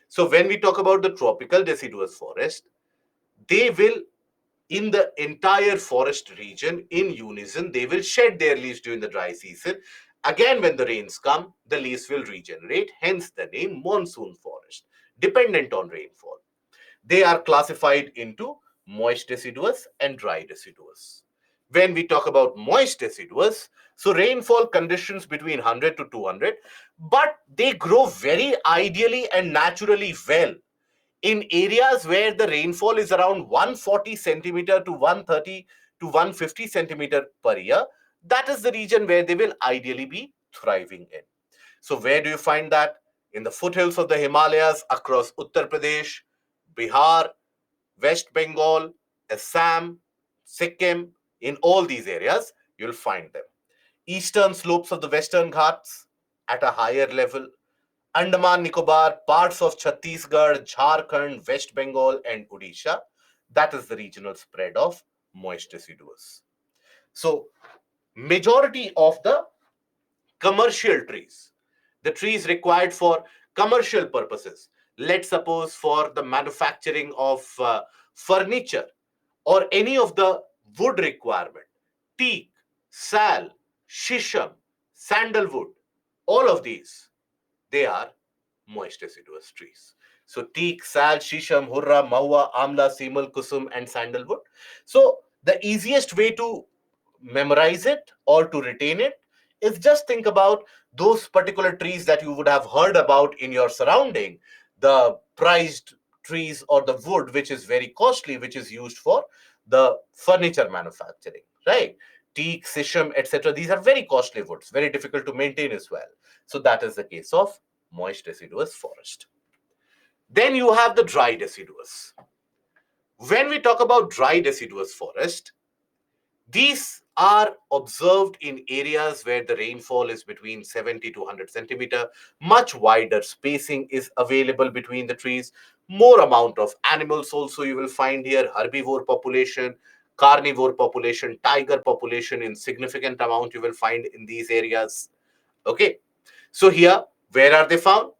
So when we talk about the tropical deciduous forest, they will, in the entire forest region, in unison, they will shed their leaves during the dry season. Again, when the rains come, the leaves will regenerate, hence the name monsoon forest, dependent on rainfall. They are classified into moist deciduous and dry deciduous. When we talk about moist deciduous, So rainfall conditions between 100 to 200, but they grow very ideally and naturally well in areas where the rainfall is around 140 centimeter to 130 to 150 centimeter per year. That is the region where they will ideally be thriving in. So where do you find that? In the foothills of the Himalayas across Uttar Pradesh, Bihar, West Bengal, Assam, Sikkim, in all these areas, you'll find them. Eastern slopes of the Western Ghats at a higher level, Andaman Nicobar, parts of Chhattisgarh, Jharkhand, West Bengal, and Odisha. That is the regional spread of moist deciduous. So, majority of the commercial trees, the trees required for commercial purposes, let's suppose for the manufacturing of furniture or any of the wood requirement, teak, sal, shisham, sandalwood, all of these, they are moist deciduous trees. So teak, sal, shisham, hurra, mahua, amla, simal, kusum, and sandalwood. So the easiest way to memorize it or to retain it is just think about those particular trees that you would have heard about in your surrounding, the prized trees or the wood which is very costly, which is used for the furniture manufacturing, right? Teak, shisham, etc. These are very costly woods, very difficult to maintain as well. So that is the case of moist deciduous forest. Then you have the dry deciduous. When we talk about dry deciduous forest, these are observed in areas where the rainfall is between 70 to 100 centimeter. Much wider spacing is available between the trees. More amount of animals also you will find here. Herbivore population, carnivore population, tiger population in significant amount you will find in these areas. Okay. So here, where are they found?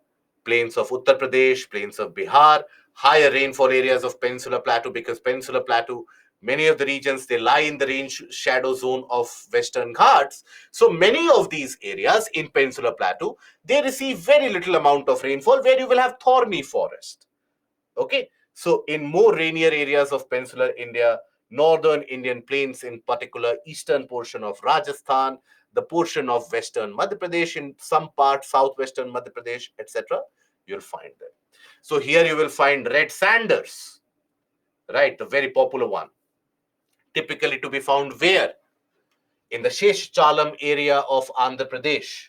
Plains of Uttar Pradesh, plains of Bihar, higher rainfall areas of Peninsular Plateau, because Peninsular Plateau, many of the regions, they lie in the rain shadow zone of Western Ghats. So many of these areas in Peninsular Plateau, they receive very little amount of rainfall where you will have thorny forest. Okay. So in more rainier areas of peninsular India, northern Indian plains in particular, eastern portion of Rajasthan, the portion of western Madhya Pradesh, in some part, southwestern Madhya Pradesh, etc., you'll find them. So here you will find red sanders, right? The very popular one. Typically to be found where? In the Sheshchalam area of Andhra Pradesh.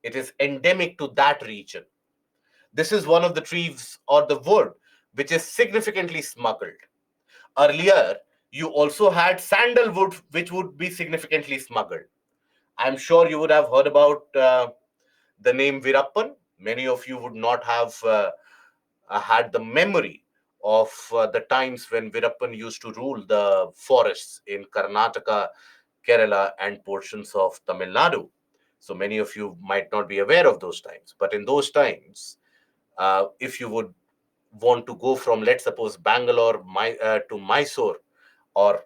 It is endemic to that region. This is one of the trees or the wood which is significantly smuggled. Earlier, you also had sandalwood, which would be significantly smuggled. I'm sure you would have heard about the name Virappan. Many of you would not have had the memory of the times when Virappan used to rule the forests in Karnataka, Kerala, and portions of Tamil Nadu. So many of you might not be aware of those times. But in those times, if you would want to go from, let's suppose, Bangalore to Mysore, or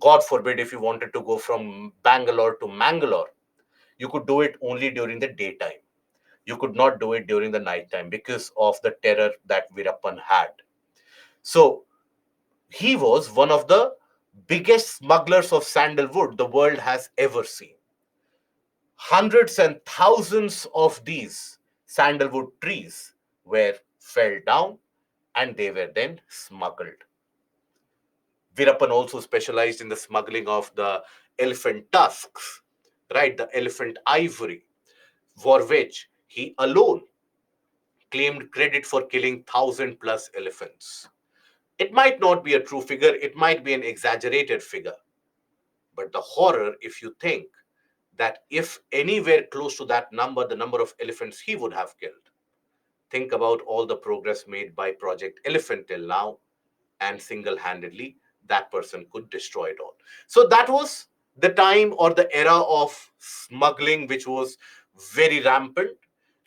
God forbid, if you wanted to go from Bangalore to Mangalore, you could do it only during the daytime. You could not do it during the nighttime because of the terror that Virappan had. So he was one of the biggest smugglers of sandalwood the world has ever seen. Hundreds and thousands of these sandalwood trees were felled down and they were then smuggled. Virappan also specialized in the smuggling of the elephant tusks, right? The elephant ivory, for which he alone claimed credit for killing 1,000 plus elephants. It might not be a true figure, it might be an exaggerated figure. But the horror, if you think that if anywhere close to that number, the number of elephants he would have killed, think about all the progress made by Project Elephant till now, and single-handedly that person could destroy it all. So that was the time or the era of smuggling, which was very rampant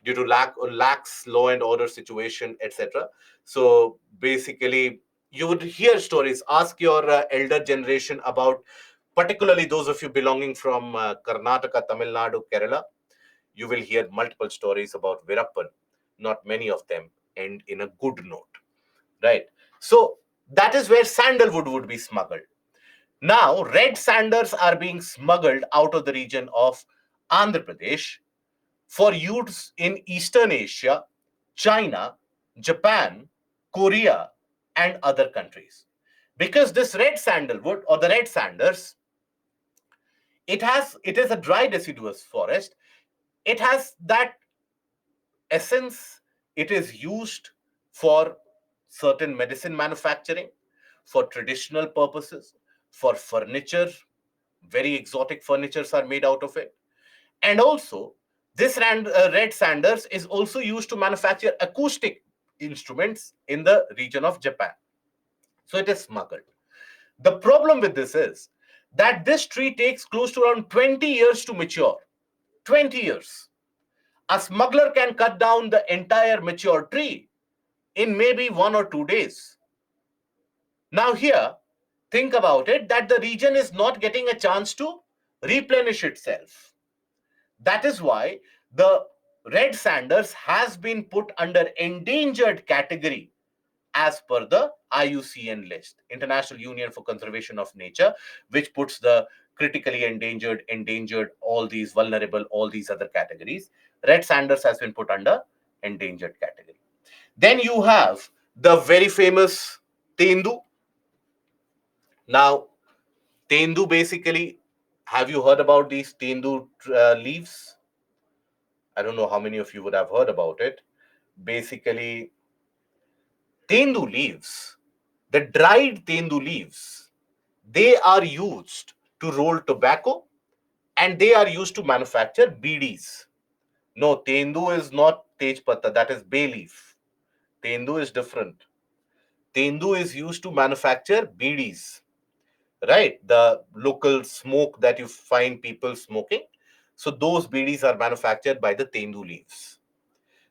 due to lax law and order situation, etc. So basically, you would hear stories. Ask your elder generation about, particularly those of you belonging from Karnataka, Tamil Nadu, Kerala. You will hear multiple stories about Virappan. Not many of them end in a good note, right? So that is where sandalwood would be smuggled. Now, red sanders are being smuggled out of the region of Andhra Pradesh for use in Eastern Asia, China, Japan, Korea, and other countries. Because this red sandalwood or the red sanders, it is a dry deciduous forest. It has that essence. It is used for certain medicine manufacturing, for traditional purposes, for furniture. Very exotic furnitures are made out of it. And also, this red sanders is also used to manufacture acoustic instruments in the region of Japan. So it is smuggled. The problem with this is that this tree takes close to around 20 years to mature. 20 years. A smuggler can cut down the entire mature tree in maybe 1 or 2 days. Now, here, think about it that the region is not getting a chance to replenish itself. That is why the red sanders has been put under endangered category as per the IUCN list, International Union for Conservation of Nature, which puts the critically endangered, all these vulnerable, all these other categories. Red sanders has been put under endangered category. Then you have the very famous tendu. Now, tendu basically, have you heard about these tendu leaves? I don't know how many of you would have heard about it. Basically, tendu leaves, the dried tendu leaves, they are used to roll tobacco and they are used to manufacture BDs. No, tendu is not tejpata, that is bay leaf. Tendu is different. Tendu is used to manufacture BDs, right? The local smoke that you find people smoking. So those BDs are manufactured by the tendu leaves.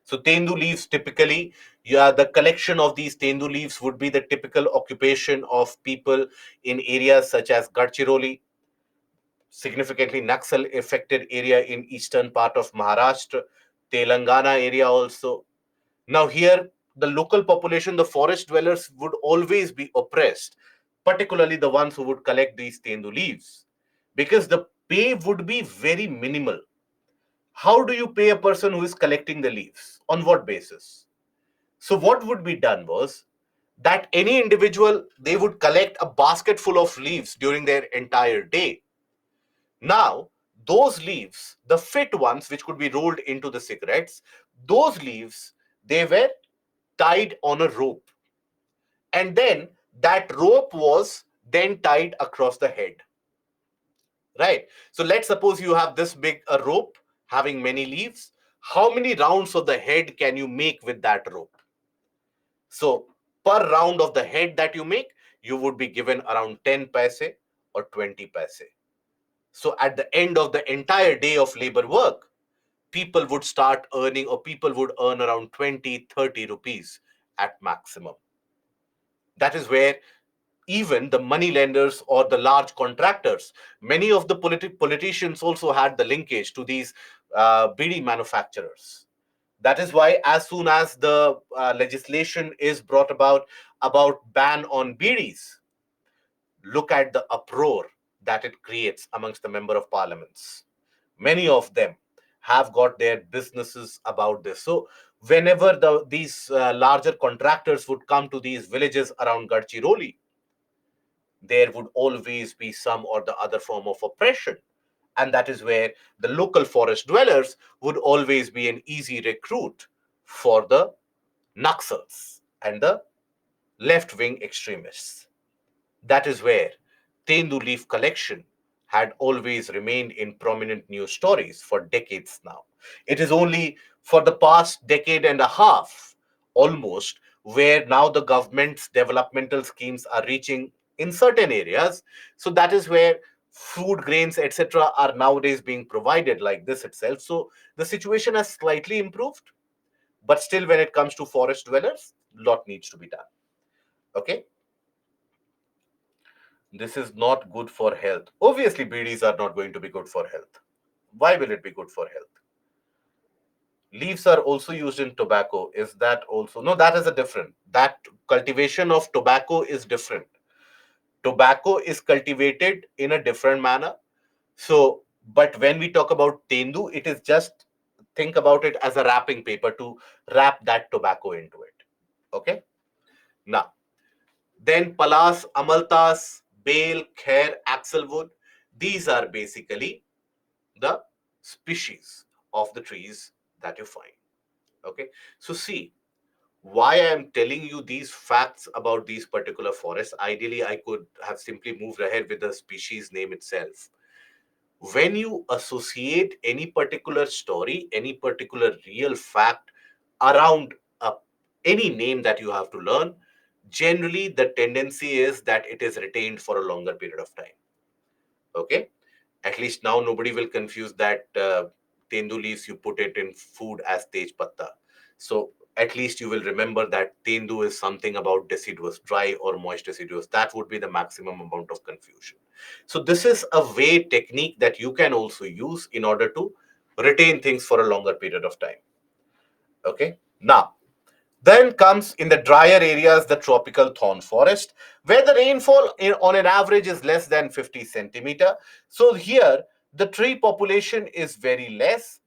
So tendu leaves typically, yeah, the collection of these tendu leaves would be the typical occupation of people in areas such as Gadchiroli, significantly Naxal affected area in eastern part of Maharashtra, Telangana area also. Now here, the local population, the forest dwellers would always be oppressed, particularly the ones who would collect these tendu leaves, because the pay would be very minimal. How do you pay a person who is collecting the leaves? On what basis? So what would be done was that any individual, they would collect a basket full of leaves during their entire day. Now, those leaves, the fit ones which could be rolled into the cigarettes, those leaves, they were tied on a rope. And then that rope was then tied across the head. Right? So let's suppose you have this big a rope having many leaves. How many rounds of the head can you make with that rope? So per round of the head that you make, you would be given around 10 paise or 20 paise. So at the end of the entire day of labor work, people would start earning, or people would earn around 20, 30 rupees at maximum. That is where even the money lenders or the large contractors, many of the politicians also had the linkage to these BD manufacturers. That is why, as soon as the legislation is brought about ban on BDs, look at the uproar that it creates amongst the member of parliaments. Many of them have got their businesses about this. So whenever these larger contractors would come to these villages around Gadchiroli, there would always be some or the other form of oppression. And that is where the local forest dwellers would always be an easy recruit for the Naxals and the left wing extremists. That is where Tendu leaf collection had always remained in prominent news stories for decades now. It is only for the past decade and a half, almost, where now the government's developmental schemes are reaching in certain areas. So that is where food grains, etc., are nowadays being provided like this itself. So the situation has slightly improved, but still, when it comes to forest dwellers, lot needs to be done. Okay. This is not good for health. Obviously, BDs are not going to be good for health. Why will it be good for health? Leaves are also used in tobacco. Is that also? No, that is a different. That cultivation of tobacco is different. Tobacco is cultivated in a different manner. So, but when we talk about tendu, it is just, think about it as a wrapping paper to wrap that tobacco into it. Okay. Now, then Palas, Amaltas, Bale, Khair, Axlewood. These are basically the species of the trees that you find. Okay. So, see, why I am telling you these facts about these particular forests. Ideally, I could have simply moved ahead with the species name itself. When you associate any particular story, any particular real fact around a, any name that you have to learn, generally the tendency is that it is retained for a longer period of time. Okay. At least now nobody will confuse that tendu leaves, you put it in food as tej patta. So at least you will remember that tendu is something about deciduous, dry or moist deciduous. That would be the maximum amount of confusion. So this is a way technique that you can also use in order to retain things for a longer period of time. Okay. Now, then comes in the drier areas, the tropical thorn forest, where the rainfall on an average is less than 50 centimeter. So here, the tree population is very less.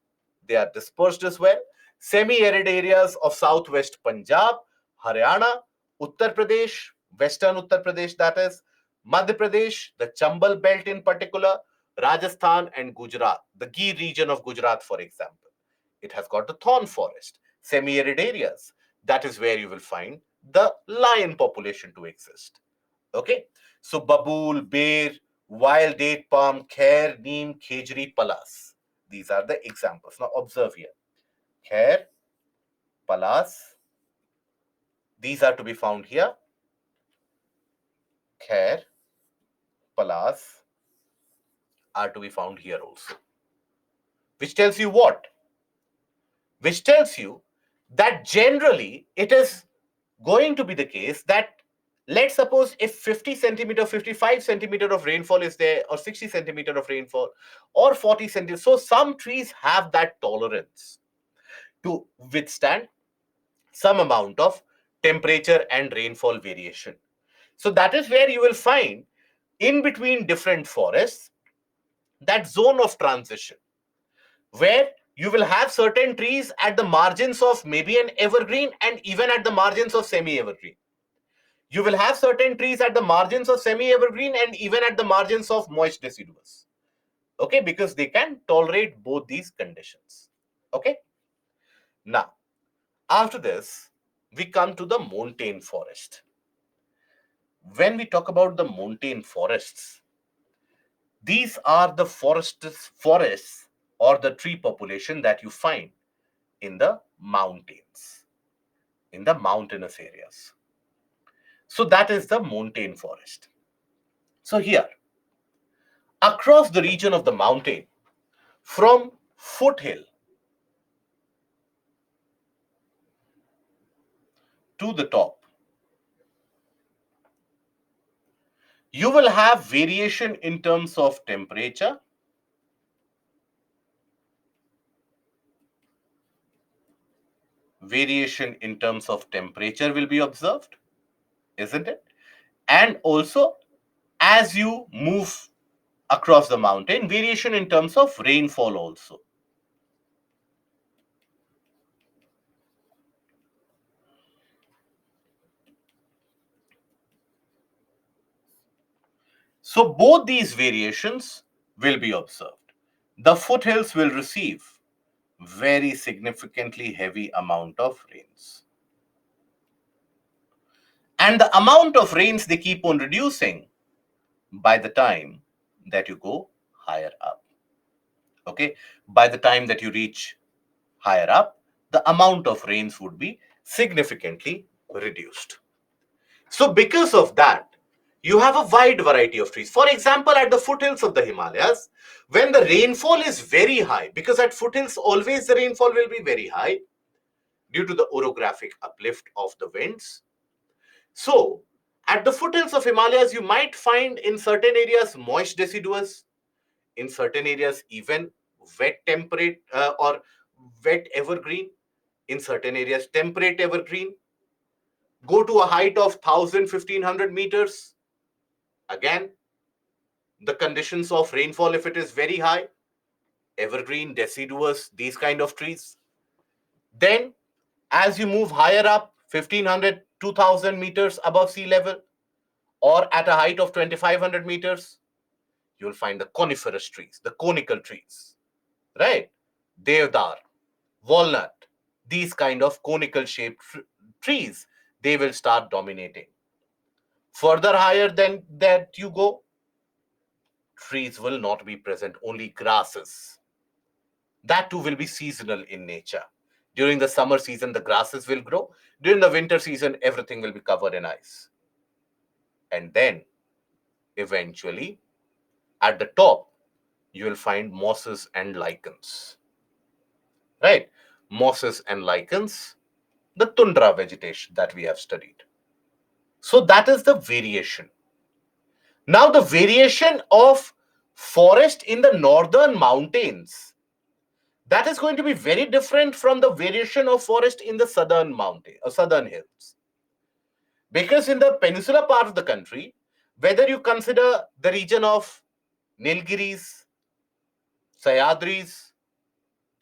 They are dispersed as well. Semi-arid areas of southwest Punjab, Haryana, Uttar Pradesh, western Uttar Pradesh, that is, Madhya Pradesh, the Chambal belt in particular, Rajasthan and Gujarat, the Gir region of Gujarat, for example. It has got the thorn forest, semi-arid areas. That is where you will find the lion population to exist. Okay. So babool, bear, wild date palm, khair, neem, khejri, palas. These are the examples. Now observe here. Khair, palas. These are to be found here. Khair, palas are to be found here also. Which tells you what? Which tells you that generally it is going to be the case that, let's suppose if 50 centimeter, 55 centimeter of rainfall is there, or 60 centimeter of rainfall, or 40 centimeter. So some trees have that tolerance to withstand some amount of temperature and rainfall variation. So that is where you will find in between different forests that zone of transition, where you will have certain trees at the margins of maybe an evergreen and even at the margins of semi-evergreen. You will have certain trees at the margins of semi-evergreen and even at the margins of moist deciduous. Okay, because they can tolerate both these conditions. Okay. Now, after this, we come to the montane forest. When we talk about the montane forests, these are the forests or the tree population that you find in the mountains, in the mountainous areas. So that is the montane forest. So here, across the region of the mountain, from foothill to the top, you will have variation in terms of temperature, will be observed, isn't it? And also, as you move across the mountain, variation in terms of rainfall also. So both these variations will be observed. The foothills will receive very significantly heavy amount of rains. And the amount of rains they keep on reducing by the time that you go higher up. Okay, by the time that you reach higher up, the amount of rains would be significantly reduced. So because of that, you have a wide variety of trees. For example, at the foothills of the Himalayas, when the rainfall is very high, because at foothills always the rainfall will be very high due to the orographic uplift of the winds. So at the foothills of Himalayas, you might find in certain areas moist deciduous, in certain areas even wet temperate or wet evergreen, in certain areas temperate evergreen, go to a height of 1,000, 1,500 meters. Again, the conditions of rainfall, if it is very high, evergreen, deciduous, these kind of trees. Then, as you move higher up, 1500, 2000 meters above sea level, or at a height of 2500 meters, you'll find the coniferous trees, the conical trees, right? Deodar, walnut, these kind of conical shaped trees, they will start dominating. Further higher than that you go, trees will not be present, only grasses. That too will be seasonal in nature. During the summer season, the grasses will grow. During the winter season, everything will be covered in ice. And then, eventually, at the top, you will find mosses and lichens. Right? Mosses and lichens, the tundra vegetation that we have studied. So that is the variation. Now, the variation of forest in the northern mountains, that is going to be very different from the variation of forest in the southern mountain or southern hills. Because in the peninsular part of the country, whether you consider the region of Nilgiris, Sayadris,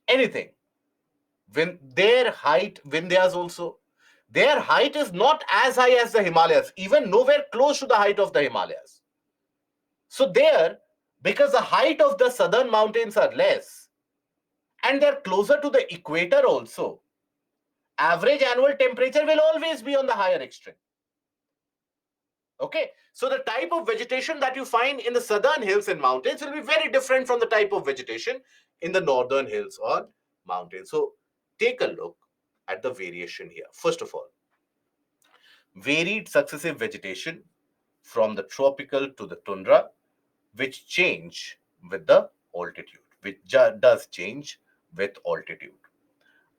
anything, when their height, Vindhyas also, their height is not as high as the Himalayas, even nowhere close to the height of the Himalayas. So there, because the height of the southern mountains are less, and they're closer to the equator also, average annual temperature will always be on the higher extreme. Okay, so the type of vegetation that you find in the southern hills and mountains will be very different from the type of vegetation in the northern hills or mountains. So take a look at the variation here. First of all, varied successive vegetation from the tropical to the tundra, which change with the altitude, which does change with altitude.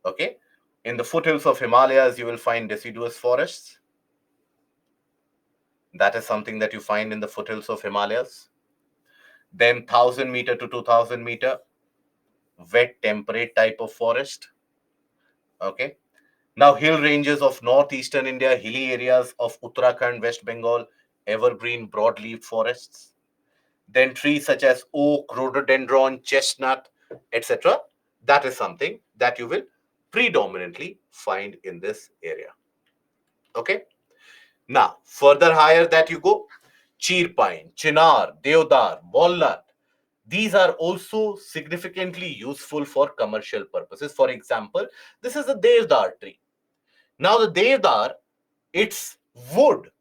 Okay, in the foothills of Himalayas, you will find deciduous forests. That is something that you find in the foothills of Himalayas. Then 1000 meter to 2000 meter, wet temperate type of forest. Okay. Now hill ranges of northeastern India, hilly areas of Uttarakhand, West Bengal, evergreen broadleaf forests. Then trees such as oak, rhododendron, chestnut, etc. That is something that you will predominantly find in this area. Okay. Now, further higher that you go, cheer pine, chinar, deodar, walnut, these are also significantly useful for commercial purposes. For example, this is a deodar tree. Now, the deodar, its wood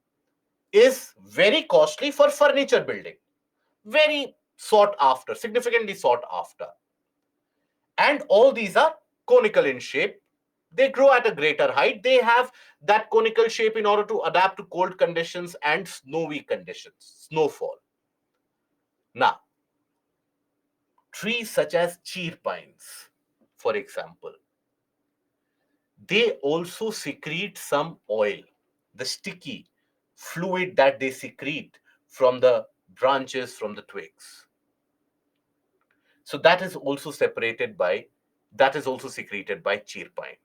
is very costly for furniture building, very sought after, significantly sought after. And all these are conical in shape. They grow at a greater height. They have that conical shape in order to adapt to cold conditions and snowy conditions, snowfall. Now, trees such as cheer pines, for example, they also secrete some oil, the sticky fluid that they secrete from the branches, from the twigs. So that is also secreted by cheer pine.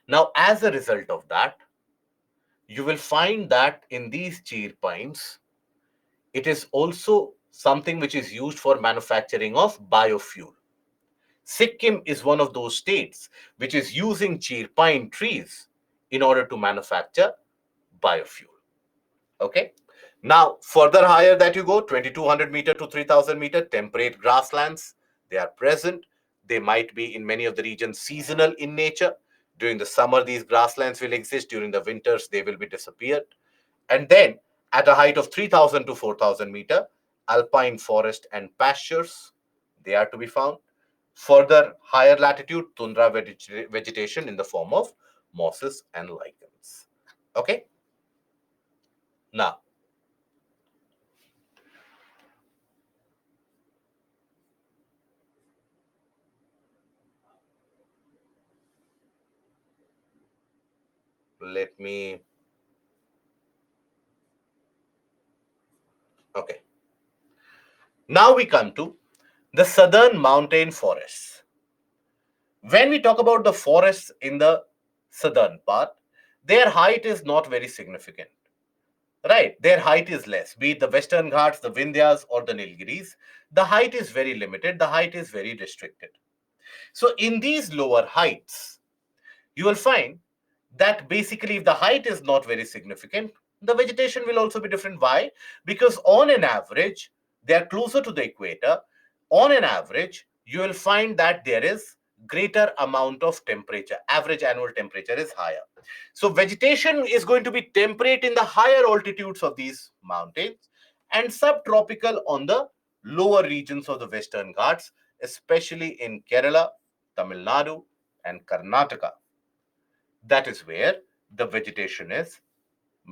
Now, as a result of that, you will find that in these cheer pines, it is also something which is used for manufacturing of biofuel. Sikkim is one of those states which is using cheer pine trees in order to manufacture biofuel. Okay. Now, further higher that you go, 2200 meter to 3000 meter, temperate grasslands, they are present. They might be in many of the regions seasonal in nature. During the summer, these grasslands will exist. During the winters, they will be disappeared. And then at a height of 3000 to 4000 meter, alpine forest and pastures, they are to be found. Further higher latitude, tundra vegetation in the form of mosses and lichens. Okay. Now, let me. Okay. Now we come to the southern mountain forests. When we talk about the forests in the southern part, their height is not very significant. right? Their height is less, be it the Western Ghats, the Vindhyas, or the Nilgiris. The height is very limited, the height is very restricted. So, in these lower heights, you will find that basically if the height is not very significant, the vegetation will also be different. Why? Because on an average, they are closer to the equator. On an average, you will find that there is greater amount of temperature. Average annual temperature is higher. So vegetation is going to be temperate in the higher altitudes of these mountains and subtropical on the lower regions of the Western Ghats, especially in Kerala, Tamil Nadu, and Karnataka. That is where the vegetation is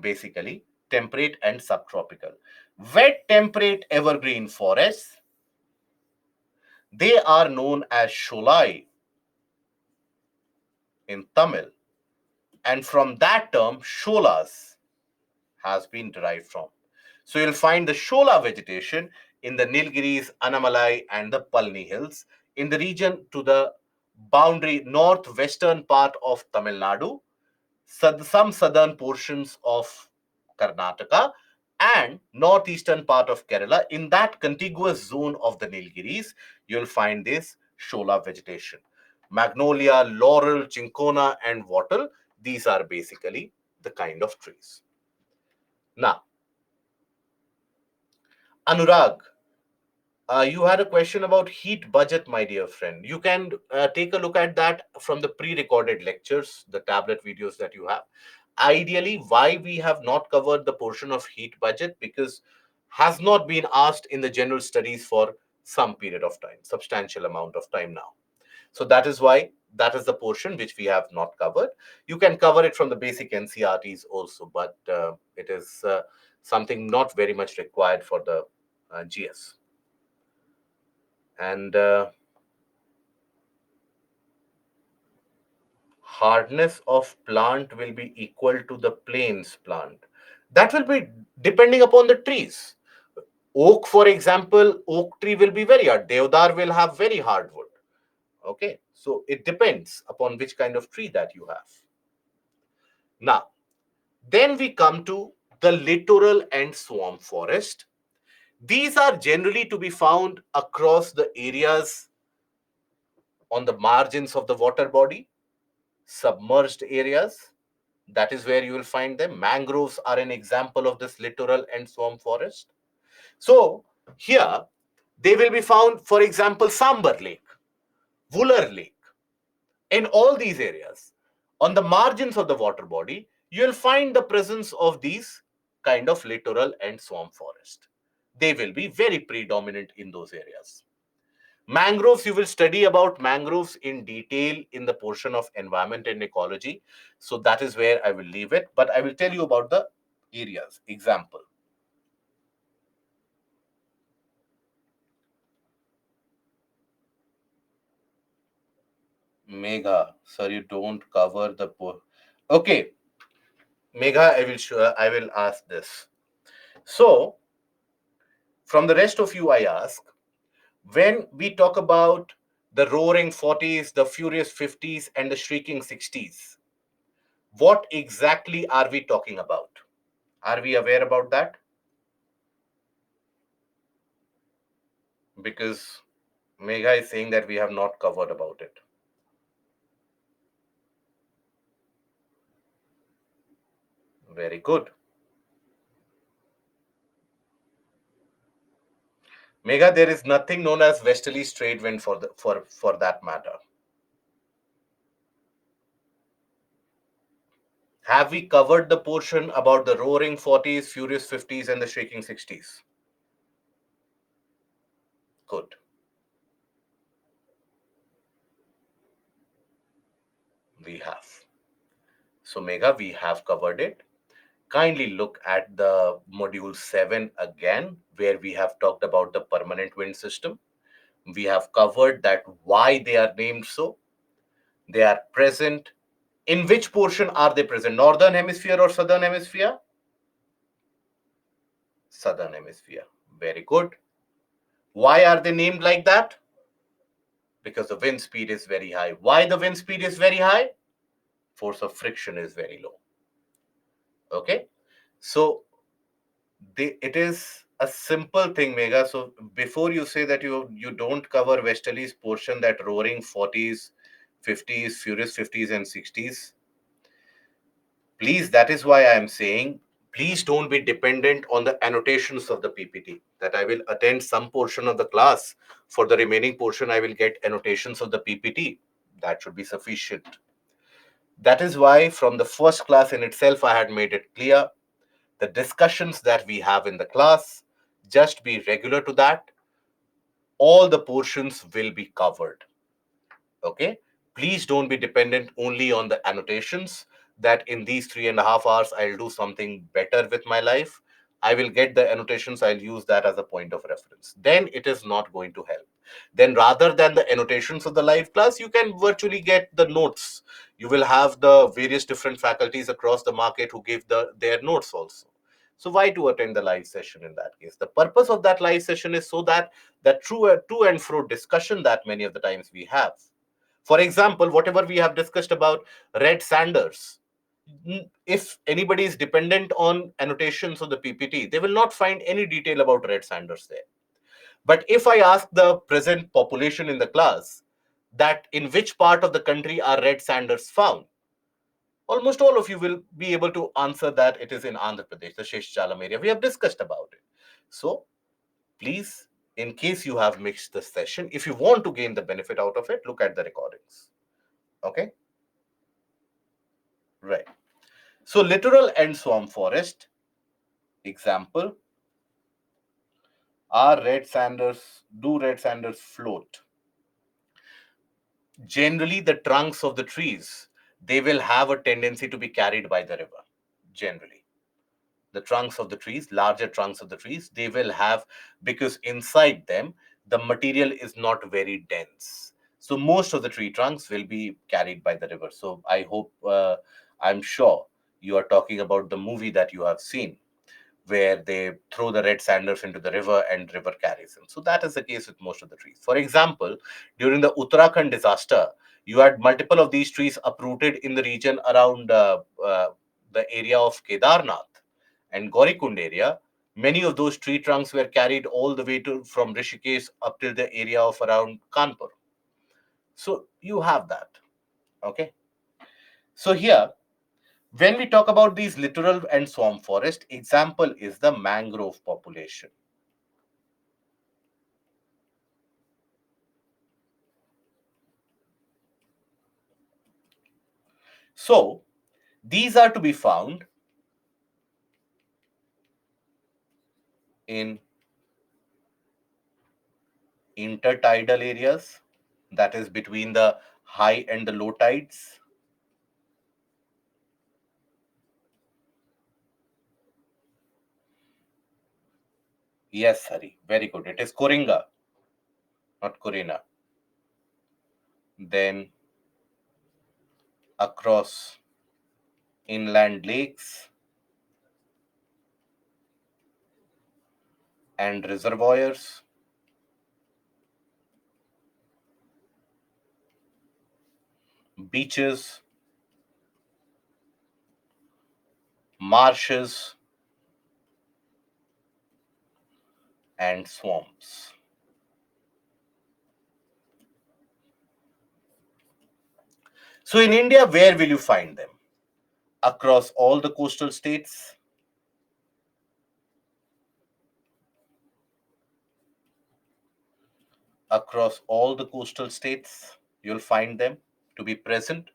basically temperate and subtropical. Wet temperate evergreen forests, they are known as sholai in Tamil, and from that term sholas has been derived from. So you'll find the shola vegetation in the Nilgiris, Anamalai, and the Palni hills in the region to the boundary northwestern part of Tamil Nadu, some southern portions of Karnataka, and northeastern part of Kerala. In that contiguous zone of the Nilgiris, you'll find this shola vegetation. Magnolia, laurel, chincona, and wattle, these are basically the kind of trees. Now, Anurag, you had a question about heat budget, my dear friend. You can take a look at that from the pre-recorded lectures, the tablet videos that you have. Ideally, why we have not covered the portion of heat budget, because has not been asked in the general studies for some period of time, substantial amount of time now. So that is why that is the portion which we have not covered. You can cover it from the basic NCRTs also, but it is something not very much required for the GS. And hardness of plant will be equal to the plains plant. That will be depending upon the trees. Oak, for example, oak tree will be very hard. Deodar will have very hard wood. Okay, so it depends upon which kind of tree that you have. Now, then we come to the littoral and swamp forest. These are generally to be found across the areas on the margins of the water body, submerged areas. That is where you will find them. Mangroves are an example of this littoral and swamp forest. So here they will be found, for example, Sambar Lake, Wooler Lake. In all these areas, on the margins of the water body, you will find the presence of these kind of littoral and swamp forest. They will be very predominant in those areas. Mangroves, you will study about mangroves in detail in the portion of environment and ecology. So that is where I will leave it. But I will tell you about the areas. Example. Megha, sir, you don't cover the okay. Megha, I will ask this. So from the rest of you, I ask, when we talk about the roaring 40s, the furious 50s, and the shrieking 60s, what exactly are we talking about? Are we aware about that? Because Megha is saying that we have not covered about it. Very good. Megha, there is nothing known as westerly straight wind for that matter. Have we covered the portion about the roaring 40s, furious 50s, and the shrieking 60s? Good. We have. So, Megha, we have covered it. Kindly look at the module 7 again, where we have talked about the permanent wind system. We have covered that why they are named so. They are present. In which portion are they present? Northern hemisphere or southern hemisphere? Southern hemisphere. Very good. Why are they named like that? Because the wind speed is very high. Why the wind speed is very high? Force of friction is very low. Okay. So It is a simple thing, Mega. So before you say that you don't cover Westerly's portion, that roaring 40s, 50s, furious 50s and 60s, please, that is why I am saying, please don't be dependent on the annotations of the PPT. That I will attend some portion of the class. For the remaining portion, I will get annotations of the PPT. That should be sufficient. That is why from the first class in itself, I had made it clear the discussions that we have in the class, just be regular to that. All the portions will be covered. Okay, please don't be dependent only on the annotations, that in these 3.5 hours I'll do something better with my life. I will get the annotations, I'll use that as a point of reference. Then it is not going to help. Then rather than the annotations of the live class, you can virtually get the notes. You will have the various different faculties across the market who give their notes also. So why to attend the live session in that case? The purpose of that live session is so that that true to and fro discussion that many of the times we have. For example, whatever we have discussed about red Sanders, if anybody is dependent on annotations of the PPT, they will not find any detail about red Sanders there. But if I ask the present population in the class that in which part of the country are red Sanders found, almost all of you will be able to answer that it is in Andhra Pradesh, the Sheshchalam area. We have discussed about it. So please, in case you have mixed the session, if you want to gain the benefit out of it, look at the recordings. Okay? Right. So littoral and swamp forest, example, do red sanders float? Generally, the trunks of the trees, they will have a tendency to be carried by the river. Generally, the trunks of the trees, larger trunks of the trees, they will have, because inside them, the material is not very dense. So most of the tree trunks will be carried by the river. So I hope, I'm sure you are talking about the movie that you have seen, where they throw the red sanders into the river and river carries them. So that is the case with most of the trees. For example, during the Uttarakhand disaster, you had multiple of these trees uprooted in the region around the area of Kedarnath and Gaurikund area. Many of those tree trunks were carried all the way to from Rishikesh up till the area of around Kanpur. So you have that. Okay. So here, when we talk about these littoral and swamp forest, example is the mangrove population. So these are to be found in intertidal areas, that is between the high and the low tides. Yes, Hari, very good. It is Koringa, not Corina. Then across inland lakes and reservoirs, beaches, marshes, and swamps. So in India, where will you find them? Across all the coastal states, across all the coastal states, you'll find them to be present,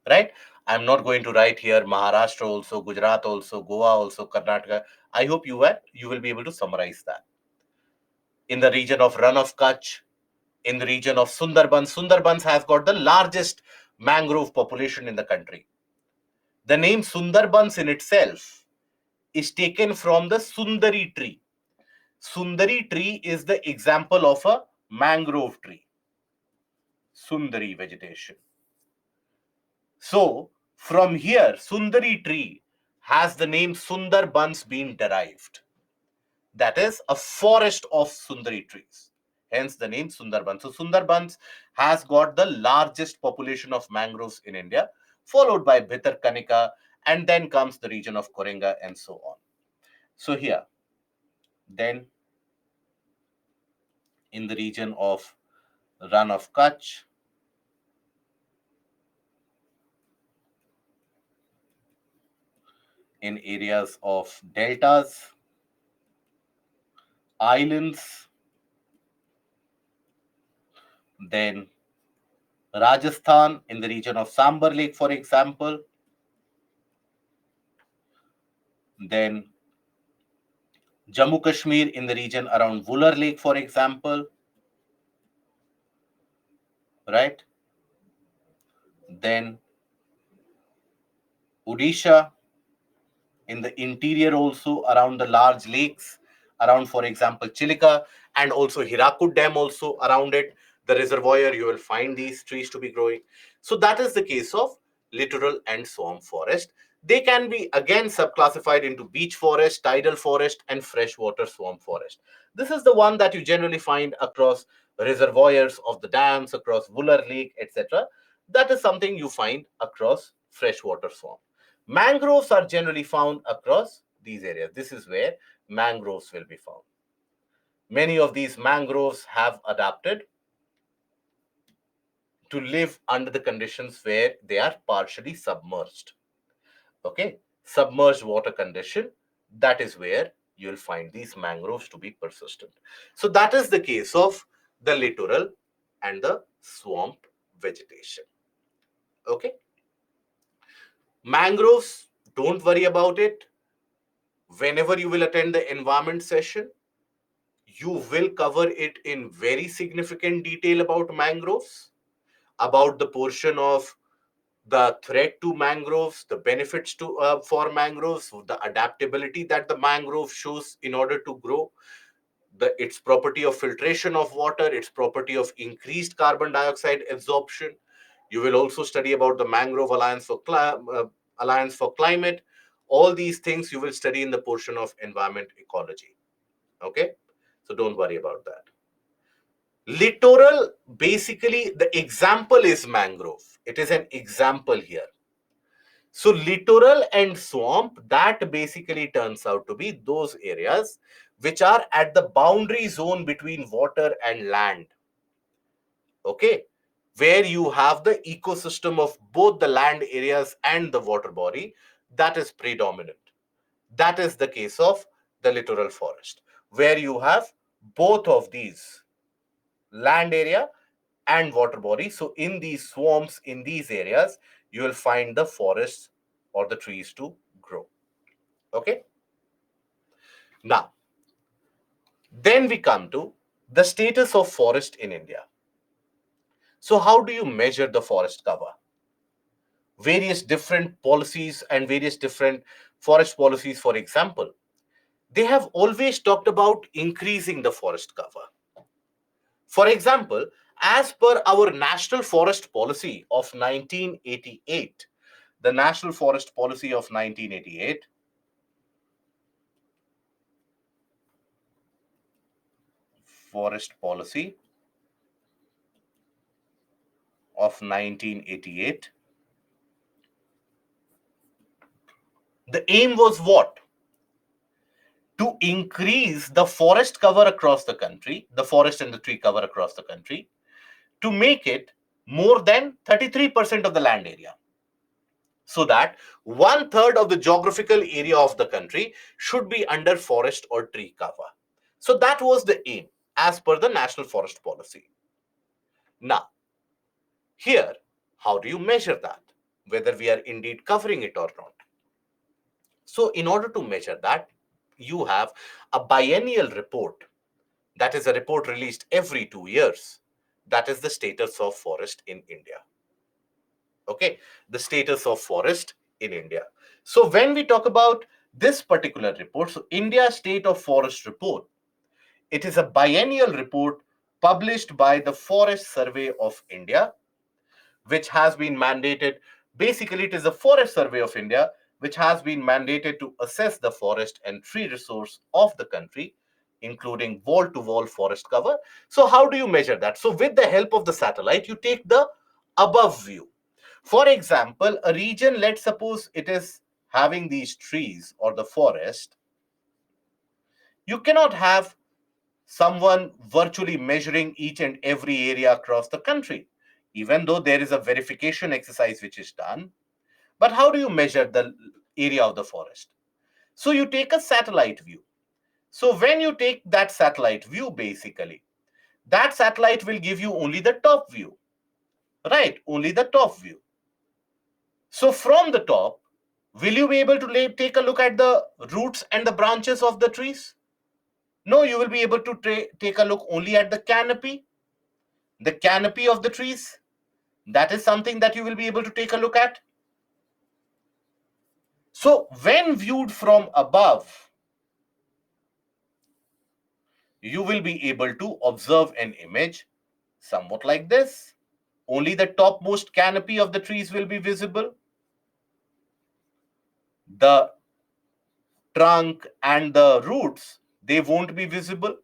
right? I'm not going to write here Maharashtra also, Gujarat also, Goa also, Karnataka. I hope you will be able to summarize that. In the region of Run of Kutch, in the region of Sundarbans, Sundarbans has got the largest mangrove population in the country. The name Sundarbans in itself is taken from the Sundari tree. Sundari tree is the example of a mangrove tree. Sundari vegetation. So, from here, Sundari tree has the name Sundarbans been derived. That is a forest of Sundari trees. Hence the name Sundarbans. So, Sundarbans has got the largest population of mangroves in India, followed by Bhitarkanika, and then comes the region of Korenga and so on. So here, then in the region of Run of Kutch, in areas of deltas, islands, then Rajasthan in the region of Sambar Lake, for example, then Jammu Kashmir in the region around Vular Lake, for example, right? Then Odisha in the interior also around the large lakes, around, for example, Chilika, and also Hirakud Dam also around it, the reservoir, you will find these trees to be growing. So that is the case of littoral and swamp forest. They can be again subclassified into beach forest, tidal forest, and freshwater swamp forest. This is the one that you generally find across reservoirs of the dams, across Vular Lake, etc. That is something you find across freshwater swamp. Mangroves are generally found across these areas. This is where mangroves will be found. Many of these mangroves have adapted to live under the conditions where they are partially submerged. Okay, submerged water condition, that is where you'll find these mangroves to be persistent. So that is the case of the littoral and the swamp vegetation. Okay, mangroves, don't worry about it. Whenever you will attend the environment session, you will cover it in very significant detail about mangroves, about the portion of the threat to mangroves, the benefits to for mangroves, the adaptability that the mangrove shows in order to grow, its property of filtration of water, its property of increased carbon dioxide absorption. You will also study about the mangrove alliance for climate. All these things you will study in the portion of environment ecology. Okay, so don't worry about that. Littoral, basically, the example is mangrove. It is an example here. So, littoral and swamp, that basically turns out to be those areas which are at the boundary zone between water and land. Okay, where you have the ecosystem of both the land areas and the water body that is predominant. That is the case of the littoral forest, where you have both of these, land area and water body. So in these swamps, in these areas, you will find the forests or the trees to grow. Okay. Now, then we come to the status of forest in India. So how do you measure the forest cover? Various different policies and various different forest policies, for example, they have always talked about increasing the forest cover. For example, as per our National Forest Policy of 1988, the National Forest Policy of 1988, Forest Policy of 1988, the aim was what? To increase the forest cover across the country, the forest and the tree cover across the country, to make it more than 33% of the land area, so that one third of the geographical area of the country should be under forest or tree cover. So that was the aim as per the National Forest Policy. Now, here, how do you measure that? Whether we are indeed covering it or not. So, in order to measure that, you have a biennial report. That is a report released every 2 years. That is the status of forest in India. Okay, the status of forest in India. So when we talk about this particular report, so India State of Forest Report, it is a biennial report published by the Forest Survey of India, which has been mandated. Basically, it is the Forest Survey of India, which has been mandated to assess the forest and tree resource of the country, including wall to wall forest cover. So how do you measure that? So with the help of the satellite, you take the above view. For example, a region, let's suppose it is having these trees or the forest You cannot have someone virtually measuring each and every area across the country, even though there is a verification exercise which is done. But how do you measure the area of the forest? So you take a satellite view. So when you take that satellite view, basically, that satellite will give you only the top view, right? Only the top view. So from the top, will you be able to take a look at the roots and the branches of the trees? No, you will be able to take a look only at the canopy of the trees. That is something that you will be able to take a look at. So when viewed from above, you will be able to observe an image somewhat like this. Only the topmost canopy of the trees will be visible. The trunk and the roots, they won't be visible.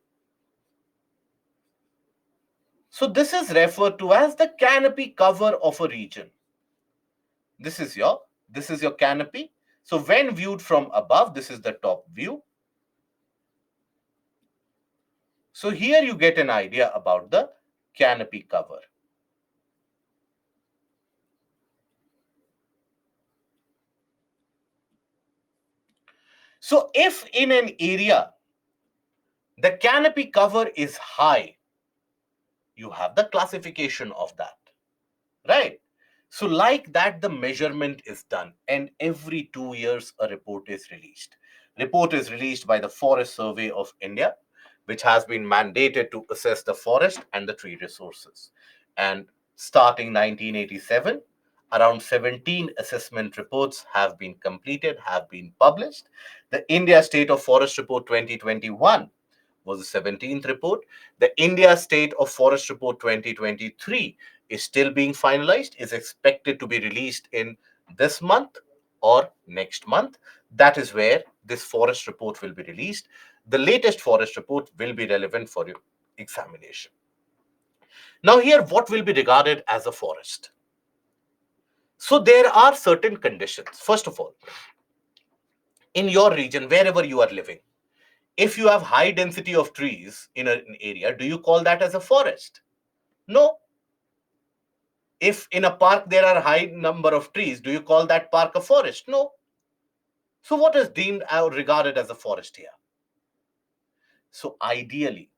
So this is referred to as the canopy cover of a region. This is your canopy. So when viewed from above, this is the top view. So here you get an idea about the canopy cover. So if in an area the canopy cover is high, you have the classification of that, right? So like that, the measurement is done, and every 2 years a report is released. Report is released by the Forest Survey of India, which has been mandated to assess the forest and the tree resources. And starting 1987, around 17 assessment reports have been completed, have been published. The India State of Forest Report 2021 was the 17th report. The India State of Forest Report 2023 is still being finalized, is expected to be released in this month or next month. That is where this forest report will be released. The latest forest report will be relevant for your examination. Now, here, what will be regarded as a forest? So, there are certain conditions. First of all, in your region, wherever you are living, if you have high density of trees in an area, do you call that as a forest? No. If in a park there are high number of trees, do you call that park a forest? No. So what is deemed or regarded as a forest here? So ideally,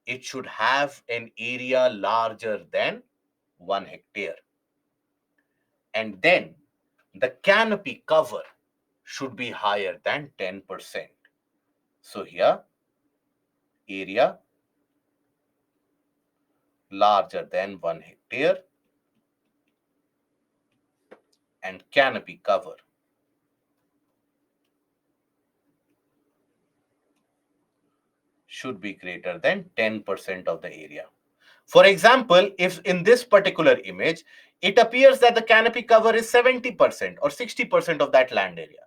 it should have an area larger than 1 hectare. And then the canopy cover should be higher than 10%. So here, area larger than 1 hectare and canopy cover should be greater than 10% of the area. For example, if in this particular image, it appears that the canopy cover is 70% or 60% of that land area,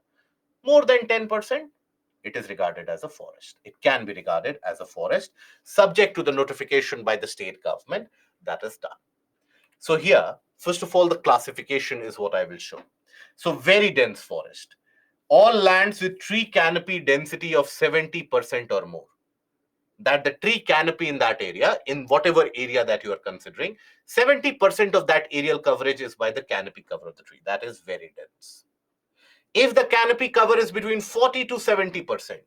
more than 10%, it is regarded as a forest. It can be regarded as a forest, subject to the notification by the state government that is done. So here, first of all, the classification is what I will show. So very dense forest. All lands with tree canopy density of 70% or more, that the tree canopy in that area, in whatever area that you are considering, 70% of that aerial coverage is by the canopy cover of the tree. That is very dense. If the canopy cover is between 40 to 70%,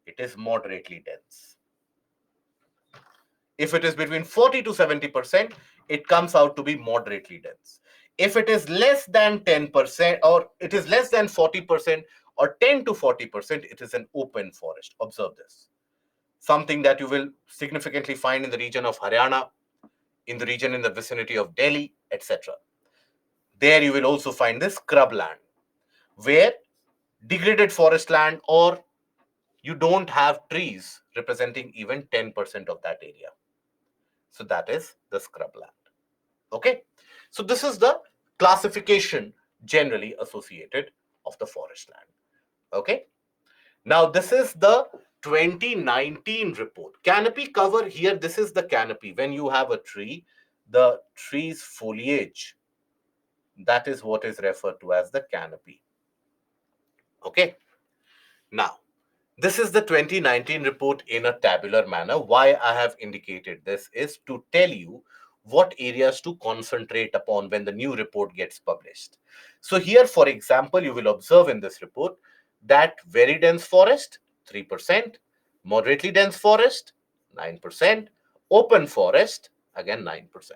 it is moderately dense. If it is between 40 to 70%, it comes out to be moderately dense. If it is less than 10% or it is less than 40% or 10 to 40%, it is an open forest. Observe this. Something that you will significantly find in the region of Haryana, in the region in the vicinity of Delhi, etc. There you will also find this scrub land, where degraded forest land or you don't have trees representing even 10% of that area. So that is the scrub land. Okay. So this is the classification generally associated of the forest land. Okay. Now, this is the 2019 report. Canopy cover here, this is the canopy. When you have a tree, the tree's foliage, that is what is referred to as the canopy. Okay. Now, This is the 2019 report in a tabular manner. Why I have indicated this is to tell you what areas to concentrate upon when the new report gets published. So here, for example, you will observe in this report that very dense forest, 3%, moderately dense forest, 9%, open forest, again 9%.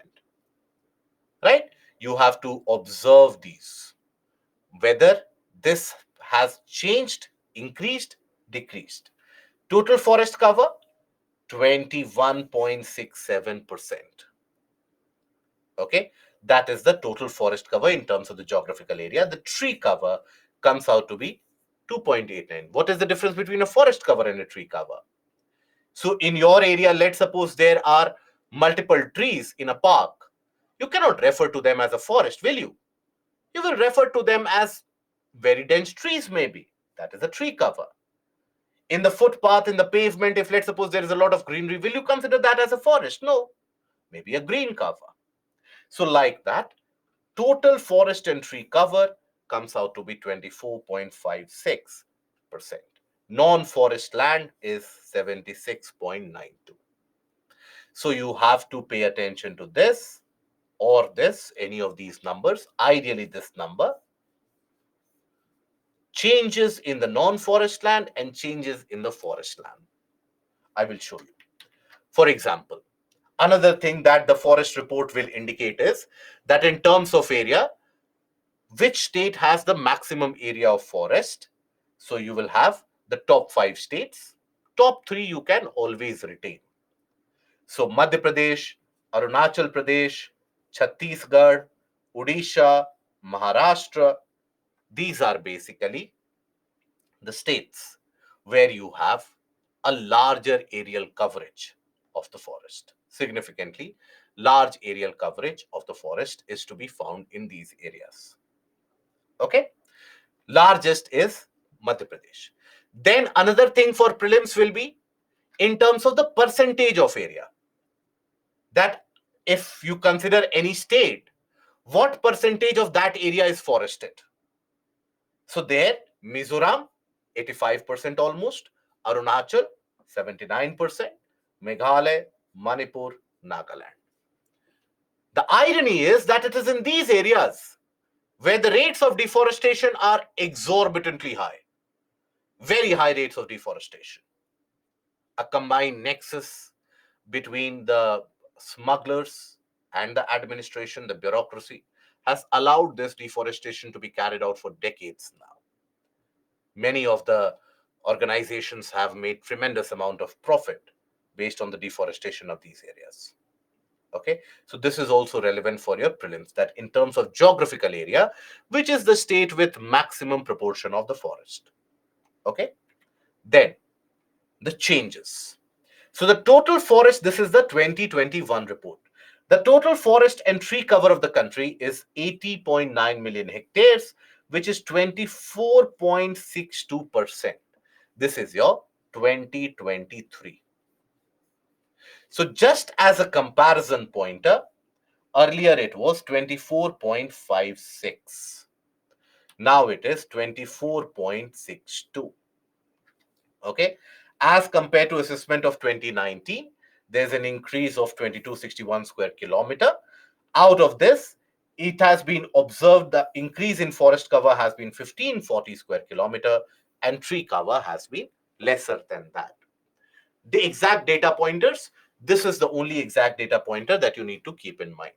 Right? You have to observe these, whether this has changed, increased, decreased. Total forest cover, 21.67%. Okay, that is the total forest cover in terms of the geographical area. The tree cover comes out to be 2.89. What is the difference between a forest cover and a tree cover? So in your area, let's suppose there are multiple trees in a park. You cannot refer to them as a forest, will you? You will refer to them as very dense trees, maybe. That is a tree cover. In the footpath, in the pavement, if let's suppose there is a lot of greenery, will you consider that as a forest? No, maybe a green cover. So like that, total forest and tree cover comes out to be 24.56%. Non-forest land is 76.92. So you have to pay attention to this or this, any of these numbers, ideally this number, changes in the non-forest land and changes in the forest land. I will show you. For example, another thing that the forest report will indicate is that in terms of area, which state has the maximum area of forest. So you will have the top 5 states. Top 3 you can always retain. So Madhya Pradesh, Arunachal Pradesh, Chhattisgarh, Odisha, Maharashtra, these are basically the states where you have a larger aerial coverage of the forest. Significantly, large aerial coverage of the forest is to be found in these areas. Okay, largest is Madhya Pradesh. Then another thing for prelims will be in terms of the percentage of area, that if you consider any state, what percentage of that area is forested. So there, Mizoram, 85% almost, Arunachal, 79%, Meghalaya, Manipur, Nagaland. The irony is that it is in these areas where the rates of deforestation are exorbitantly high, very high rates of deforestation. A combined nexus between the smugglers and the administration, the bureaucracy, has allowed this deforestation to be carried out for decades now. Many of the organizations have made tremendous amount of profit based on the deforestation of these areas. Okay, so this is also relevant for your prelims, that in terms of geographical area, which is the state with maximum proportion of the forest. Okay, then the changes. So the total forest, this is the 2021 report. The total forest and tree cover of the country is 80.9 million hectares, which is 24.62%. This is your 2023. So just as a comparison pointer, earlier it was 24.56. Now it is 24.62. Okay, as compared to assessment of 2019, there's an increase of 2261 square kilometer. Out of this, it has been observed the increase in forest cover has been 1540 square kilometer and tree cover has been lesser than that. The exact data pointers, this is the only exact data pointer that you need to keep in mind.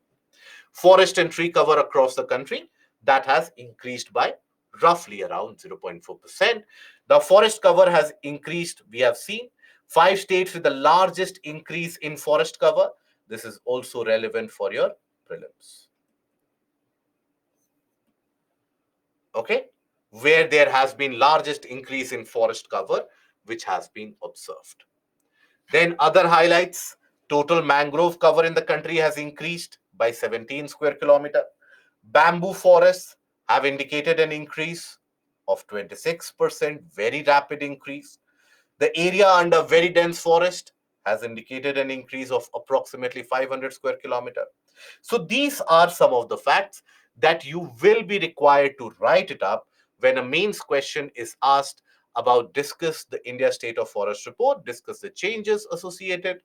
Forest and tree cover across the country, that has increased by roughly around 0.4%. The forest cover has increased, we have seen 5 states with the largest increase in forest cover. This is also relevant for your prelims. Okay, where there has been largest increase in forest cover, which has been observed. Then other highlights, total mangrove cover in the country has increased by 17 square kilometer. Bamboo forests have indicated an increase of 26%, very rapid increase. The area under very dense forest has indicated an increase of approximately 500 square kilometer. So these are some of the facts that you will be required to write it up when a mains question is asked about discuss the India State of Forest report, discuss the changes associated.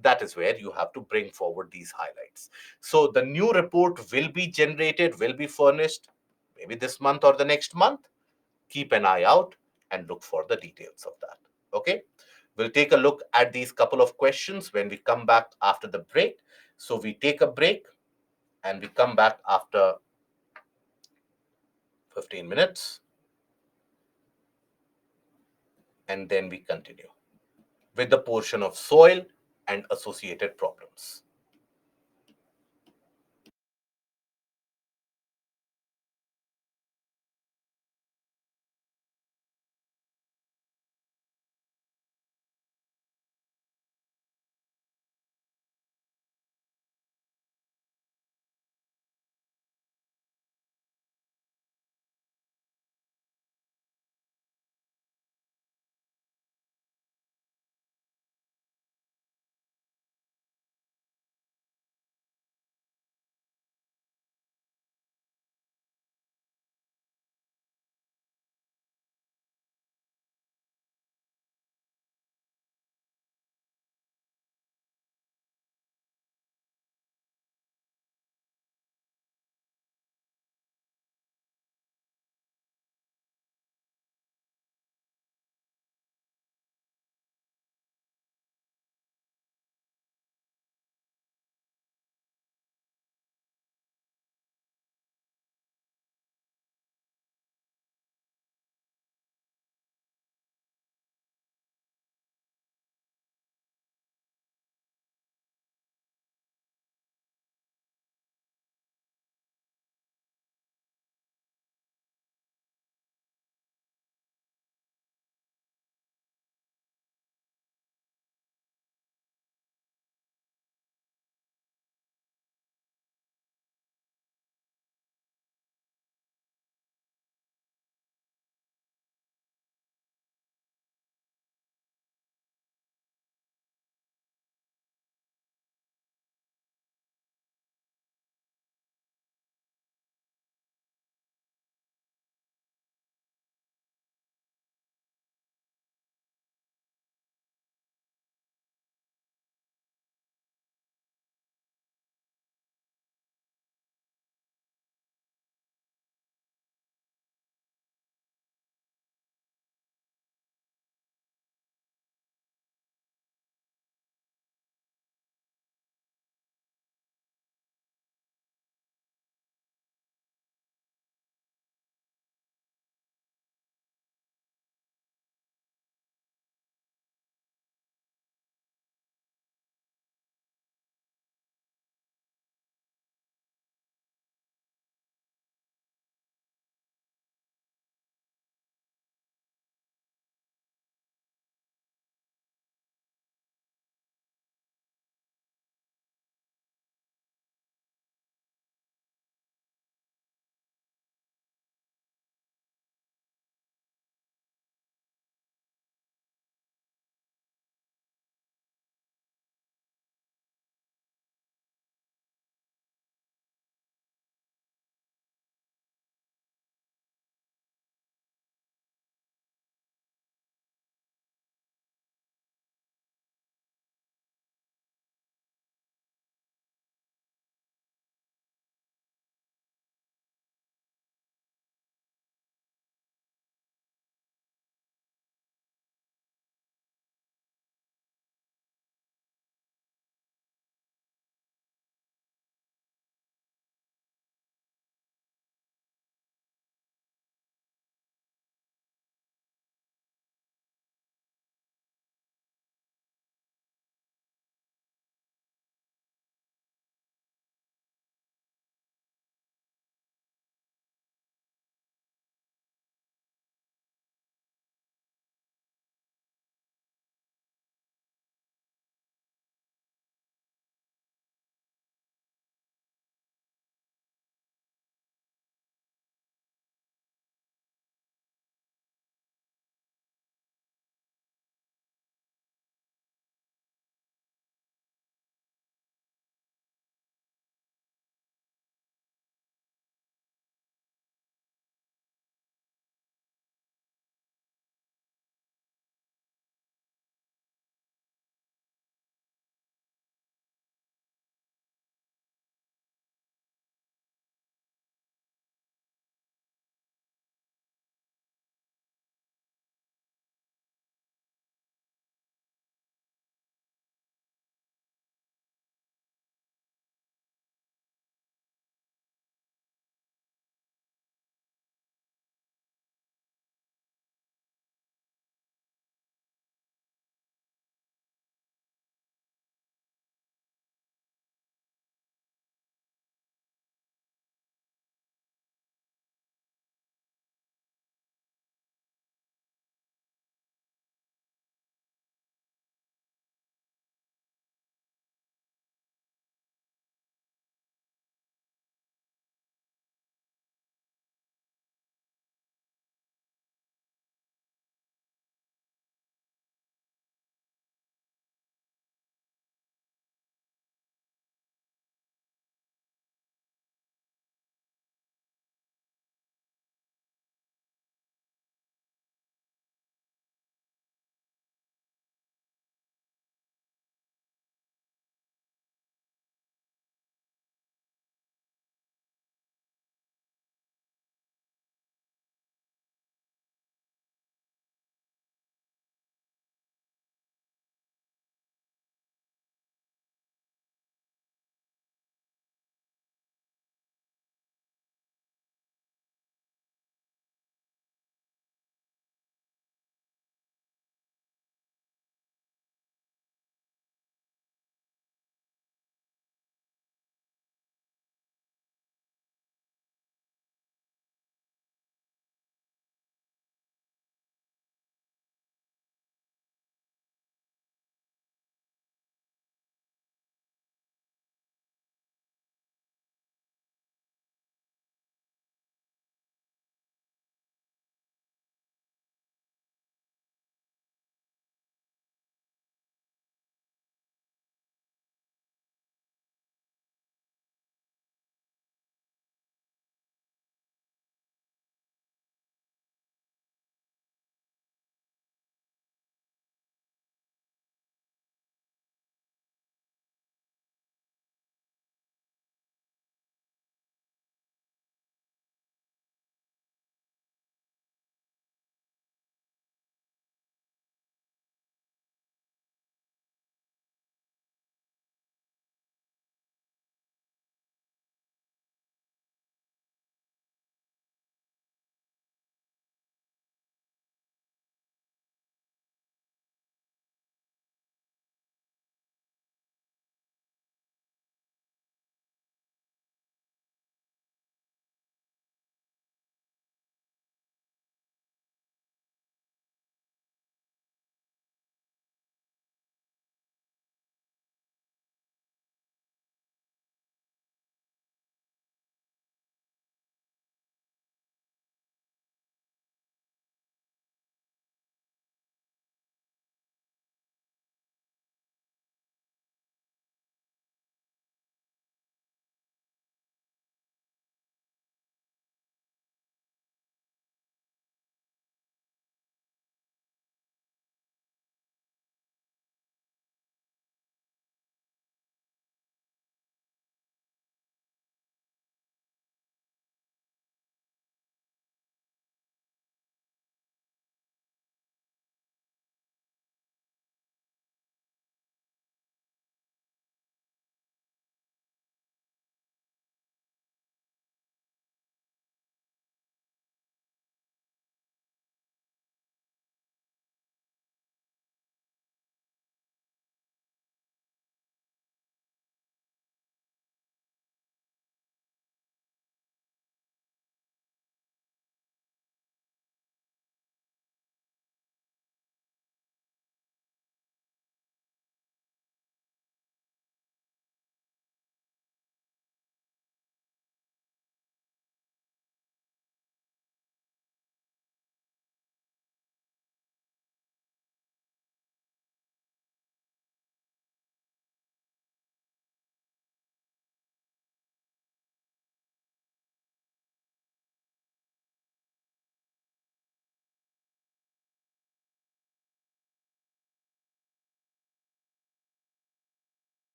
That is where you have to bring forward these highlights. So the new report will be generated, will be furnished maybe this month or the next month. Keep an eye out and look for the details of that. Okay. We'll take a look at these couple of questions when we come back after the break. So we take a break and we come back after 15 minutes and then we continue with the portion of soil and associated problems.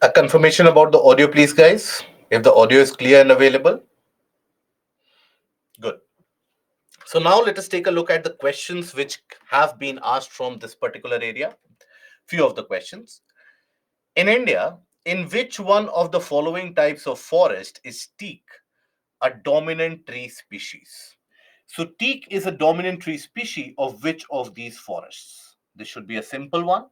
A confirmation about the audio, please, guys. If the audio is clear and available, good. So now let us take a look at the questions which have been asked from this particular area. Few of the questions. In India, in which one of the following types of forest is teak a dominant tree species? So teak is a dominant tree species of which of these forests? This should be a simple one.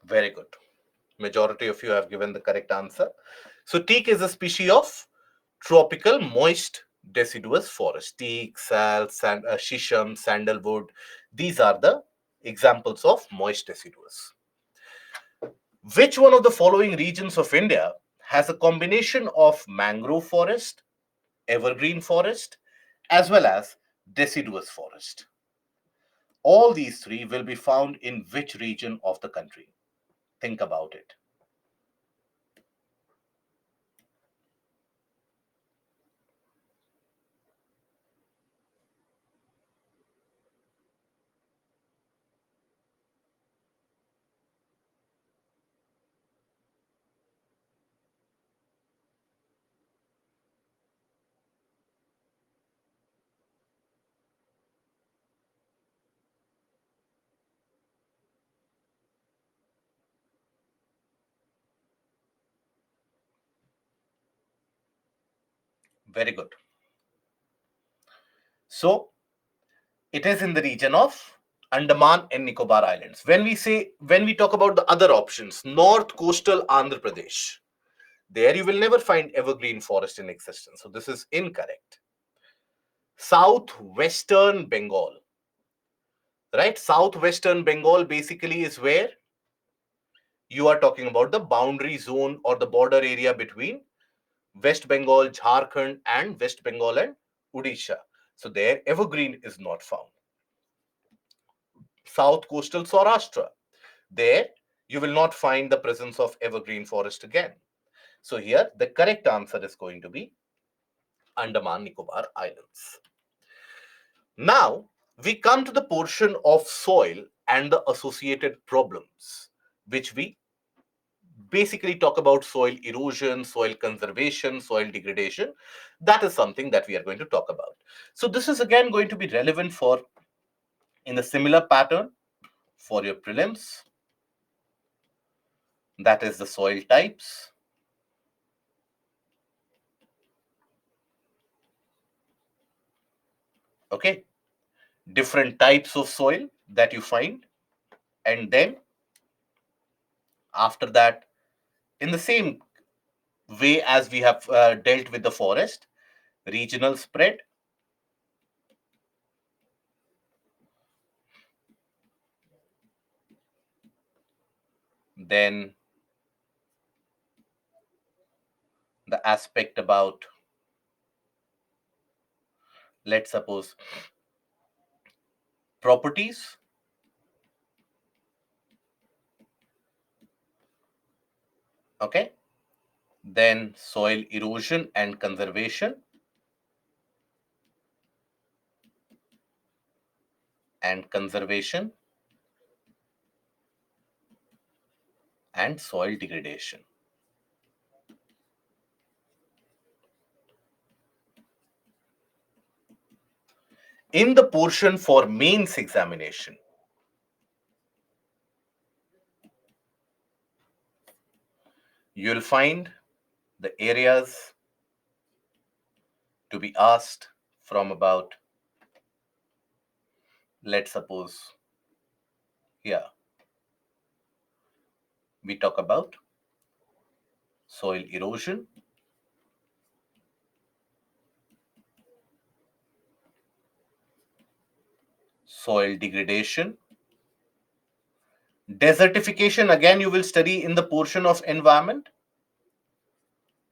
Very good. Majority of you have given the correct answer. So teak is a species of tropical moist deciduous forest. Teak, sal, shisham, sandalwood. These are the examples of moist deciduous. Which one of the following regions of India has a combination of mangrove forest, evergreen forest, as well as deciduous forest? All these three will be found in which region of the country? Think about it. Very good. So it is in the region of Andaman and Nicobar Islands. When we talk about the other options, North Coastal Andhra Pradesh, there you will never find evergreen forest in existence. So this is incorrect. Southwestern Bengal, right? Southwestern Bengal basically is where you are talking about the boundary zone or the border area between West Bengal, Jharkhand, and West Bengal and Odisha. So there, evergreen is not found. South coastal Saurashtra, there you will not find the presence of evergreen forest again. So here, the correct answer is going to be Andaman Nicobar Islands. Now, we come to the portion of soil and the associated problems, which we basically talk about soil erosion, soil conservation, soil degradation. That is something that we are going to talk about. So this is again going to be relevant for in a similar pattern for your prelims. That is the soil types. Okay, different types of soil that you find, and then after that, in the same way as we have dealt with the forest, regional spread, then the aspect about, let's suppose, properties, okay, then soil erosion and conservation, and conservation and soil degradation. In the portion for mains examination, you'll find the areas to be asked from about, let's suppose, here we talk about soil erosion, soil degradation, Desertification, again, you will study in the portion of environment,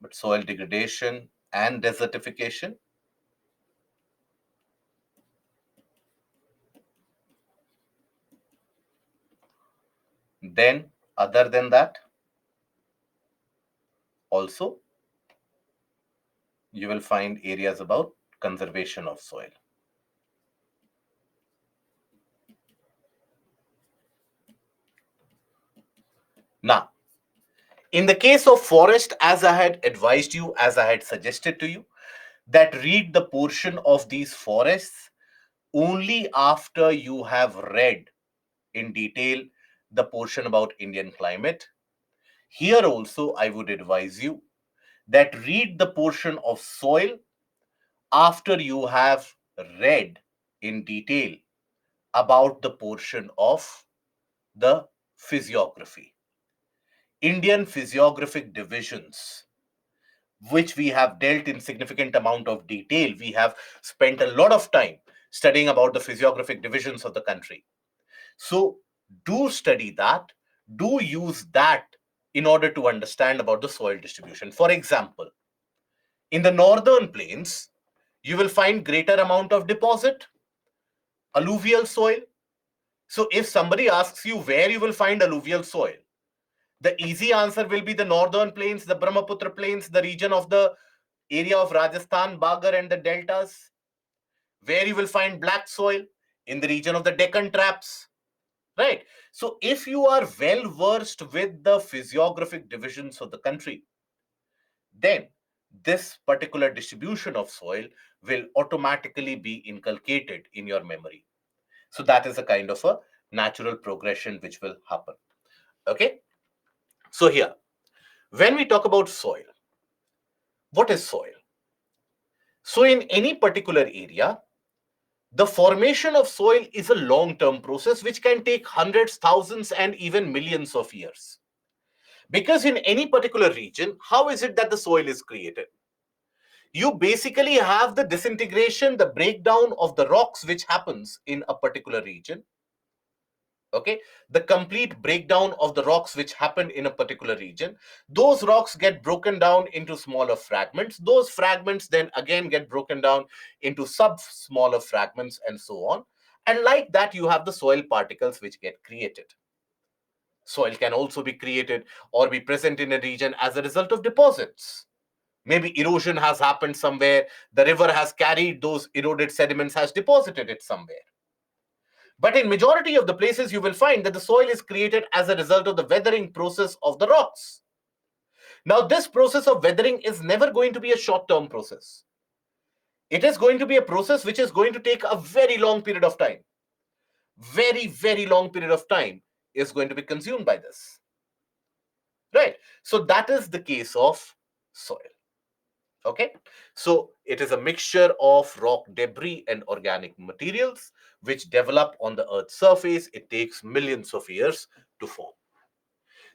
but soil degradation and desertification. Then, other than that, also, you will find areas about conservation of soil. Now, in the case of forest, as I had advised you, as I had suggested to you, that read the portion of these forests only after you have read in detail the portion about Indian climate. Here also, I would advise you that read the portion of soil after you have read in detail about the portion of the physiography. Indian physiographic divisions, which we have dealt in significant amount of detail. We have spent a lot of time studying about the physiographic divisions of the country. So do study that, do use that in order to understand about the soil distribution. For example, in the northern plains, you will find greater amount of deposit, alluvial soil. So if somebody asks you where you will find alluvial soil, the easy answer will be the northern plains, the Brahmaputra plains, the region of the area of Rajasthan, Bagar and the deltas. Where you will find black soil, in the region of the Deccan Traps, right? So if you are well versed with the physiographic divisions of the country, then this particular distribution of soil will automatically be inculcated in your memory. So that is a kind of a natural progression which will happen. Okay. So here, when we talk about soil, what is soil? So in any particular area, the formation of soil is a long-term process which can take hundreds, thousands, and even millions of years. Because in any particular region, how is it that the soil is created? You basically have the disintegration, the breakdown of the rocks which happens in a particular region. Okay, the complete breakdown of the rocks which happen in a particular region. Those rocks get broken down into smaller fragments. Those fragments then again get broken down into smaller fragments and so on. And like that, you have the soil particles which get created. Soil can also be created or be present in a region as a result of deposits. Maybe erosion has happened somewhere, the river has carried those eroded sediments, has deposited it somewhere. But in majority of the places, you will find that the soil is created as a result of the weathering process of the rocks. Now, this process of weathering is never going to be a short-term process. It is going to be a process which is going to take a very long period of time. Very, very long period of time is going to be consumed by this. Right? So that is the case of soil. Okay, so it is a mixture of rock debris and organic materials which develop on the Earth's surface. It takes millions of years to form.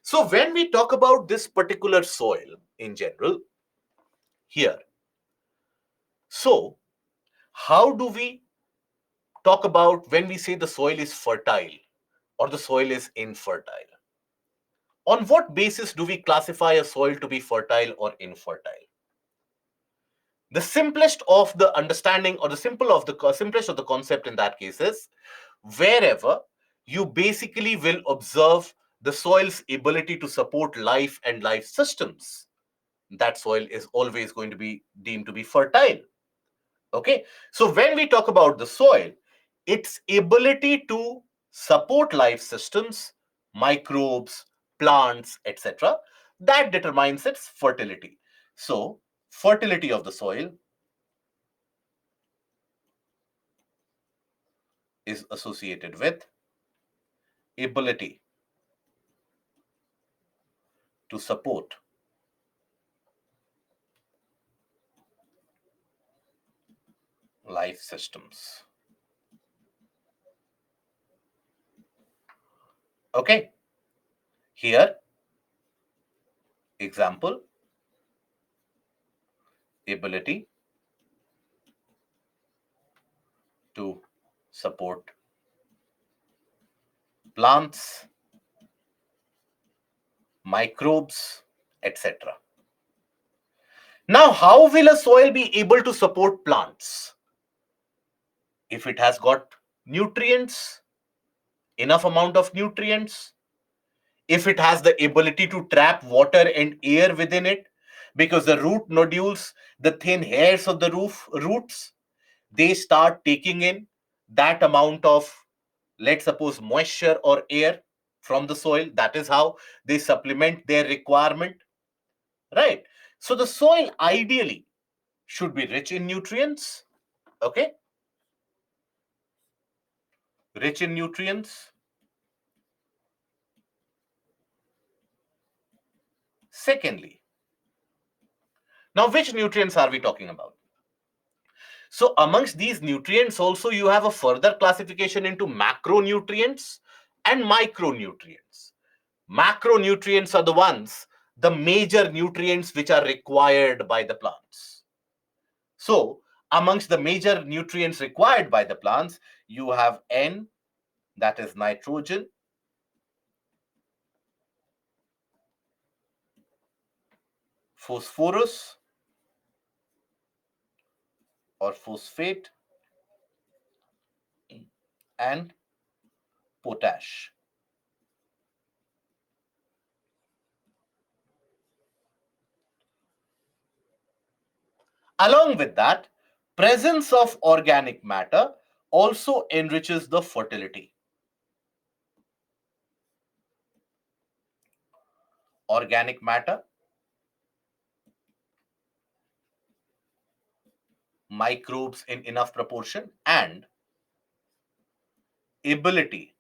So when we talk about this particular soil in general, here, so how do we talk about when we say the soil is fertile or the soil is infertile? On what basis do we classify a soil to be fertile or infertile? The simplest of the understanding or the simplest of the concept in that case is wherever you basically will observe the soil's ability to support life and life systems, that soil is always going to be deemed to be fertile. Okay, so when we talk about the soil, its ability to support life systems, microbes, plants, etc., that determines its fertility. So fertility of the soil is associated with ability to support life systems. Okay, here, example, ability to support plants, microbes, etc. Now, how will a soil be able to support plants? If it has got nutrients, enough amount of nutrients, if it has the ability to trap water and air within it, because the root nodules, the thin hairs of the roots, they start taking in that amount of, let's suppose, moisture or air from the soil. That is how they supplement their requirement, right? So the soil ideally should be rich in nutrients, okay? Rich in nutrients. Secondly, now which nutrients are we talking about? So amongst these nutrients also you have a further classification into macronutrients and micronutrients. Macronutrients are the ones, the major nutrients which are required by the plants. So amongst the major nutrients required by the plants, you have N, that is nitrogen, phosphorus or phosphate, and potash. Along with that, presence of organic matter also enriches the fertility. Organic matter, microbes in enough proportion, and ability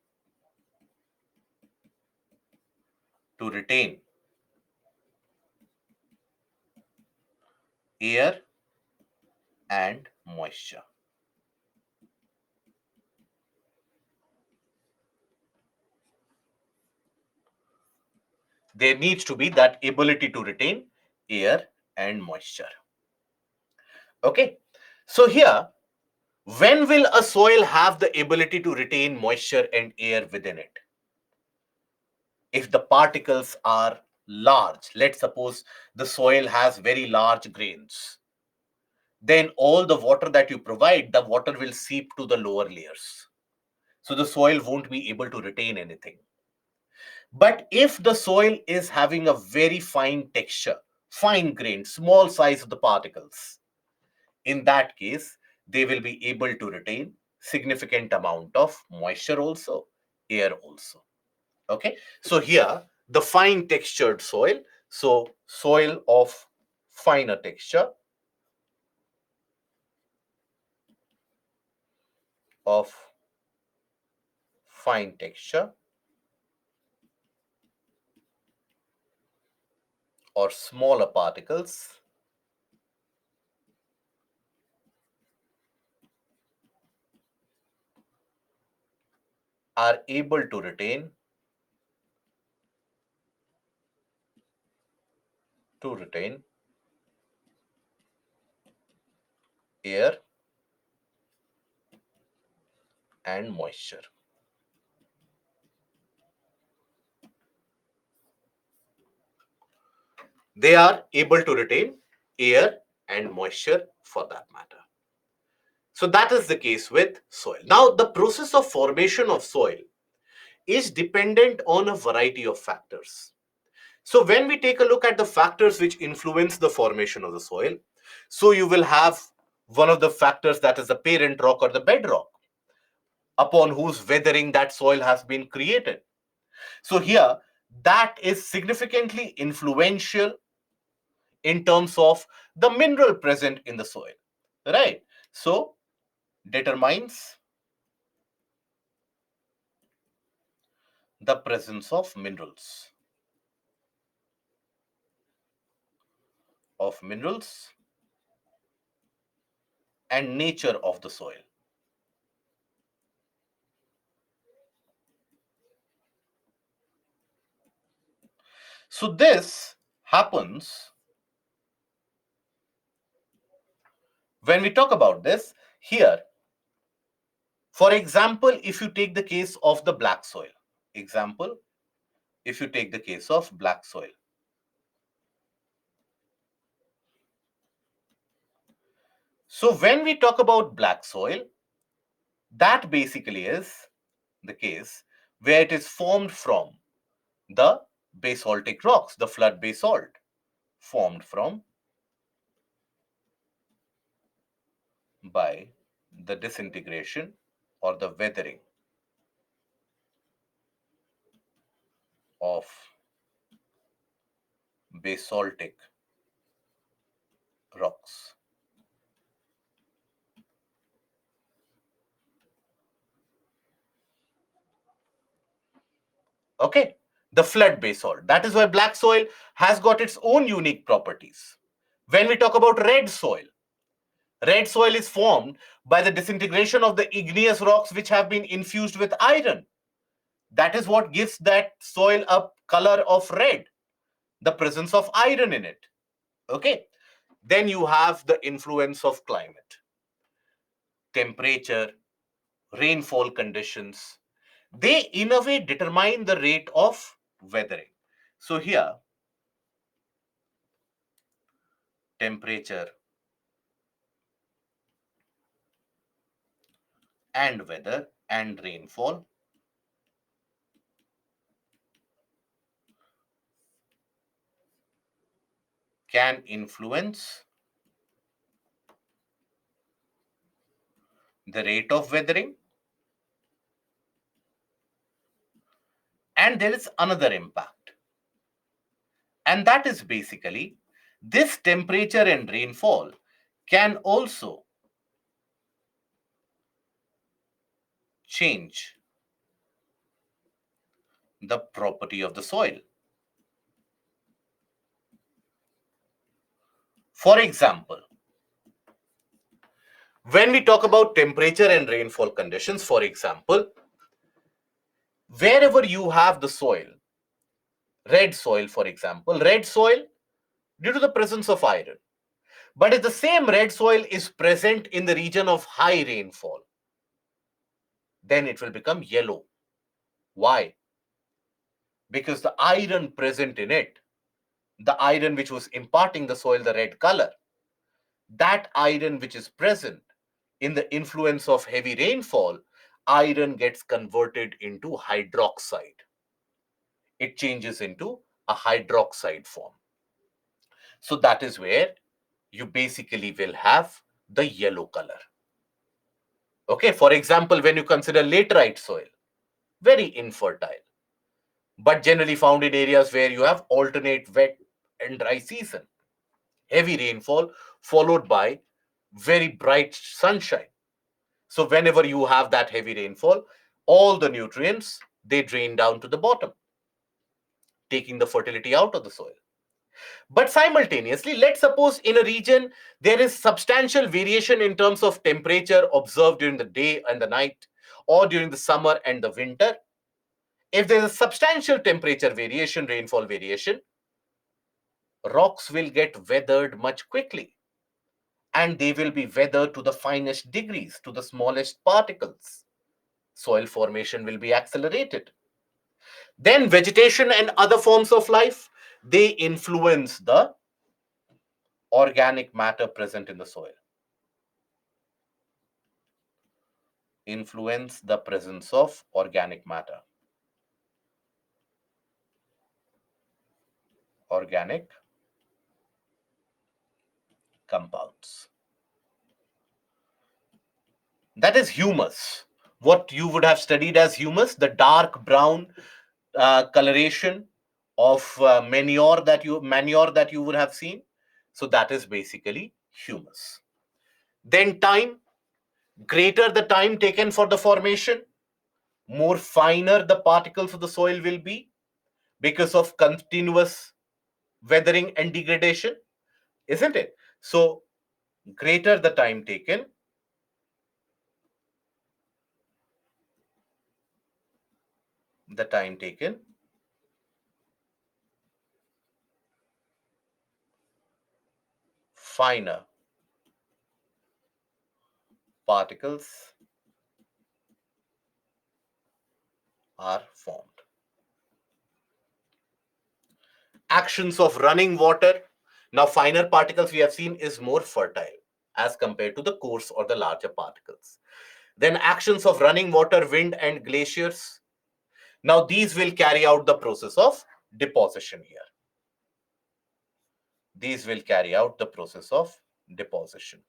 to retain air and moisture. There needs to be that ability to retain air and moisture. Okay, so here, when will a soil have the ability to retain moisture and air within it? If the particles are large, let's suppose the soil has very large grains, then all the water that you provide, the water will seep to the lower layers. So the soil won't be able to retain anything. But if the soil is having a very fine texture, fine grain, small size of the particles, in that case, they will be able to retain significant amount of moisture also, air also. Okay, so here the fine textured soil, so soil of finer texture, of fine texture or smaller particles are able to retain air and moisture. They are able to retain air and moisture for that matter. So that is the case with soil. Now, the process of formation of soil is dependent on a variety of factors. So when we take a look at the factors which influence the formation of the soil, so you will have one of the factors, that is the parent rock or the bedrock, upon whose weathering that soil has been created. So here, that is significantly influential in terms of the mineral present in the soil, right? So determines the presence of minerals and nature of the soil. So this happens when we talk about this here. For example, if you take the case of the black soil, example, if you take the case of black soil. So when we talk about black soil, that basically is the case where it is formed from the basaltic rocks, the flood basalt formed from by the disintegration or the weathering of basaltic rocks. Okay, the flood basalt. That is why black soil has got its own unique properties. When we talk about red soil is formed by the disintegration of the igneous rocks which have been infused with iron. That is what gives that soil a color of red, the presence of iron in it. Okay, then you have the influence of climate, temperature, rainfall conditions. They in a way determine the rate of weathering. So here, temperature and weather and rainfall can influence the rate of weathering. And there is another impact. And that is basically this temperature and rainfall can also change the property of the soil. For example, when we talk about temperature and rainfall conditions, for example, wherever you have the soil, red soil, for example, red soil due to the presence of iron. But if the same red soil is present in the region of high rainfall, then it will become yellow. Why? Because the iron present in it, the iron which was imparting the soil the red color, that iron which is present in the influence of heavy rainfall, iron gets converted into hydroxide. It changes into a hydroxide form. So that is where you basically will have the yellow color. Okay, for example, when you consider laterite soil, very infertile, but generally found in areas where you have alternate wet and dry season, heavy rainfall followed by very bright sunshine. So whenever you have that heavy rainfall, all the nutrients, they drain down to the bottom, taking the fertility out of the soil. But simultaneously, let's suppose in a region there is substantial variation in terms of temperature observed during the day and the night, or during the summer and the winter. If there is a substantial temperature variation, rainfall variation, rocks will get weathered much quickly, and they will be weathered to the finest degrees, to the smallest particles. Soil formation will be accelerated. Then vegetation and other forms of life, they influence the organic matter present in the soil. Influence the presence of organic matter. Organic compounds. That is humus. What you would have studied as humus, the dark brown coloration of manure that you would have seen. So that is basically humus. Then time, greater the time taken for the formation, more finer the particles of the soil will be because of continuous weathering and degradation, isn't it? So greater the time taken, the time taken, finer particles are formed. actions of running water. Now, finer particles we have seen is more fertile as compared to the coarse or the larger particles. Then actions of running water, wind, and glaciers. Now, these will carry out the process of deposition here. These will carry out the process of deposition.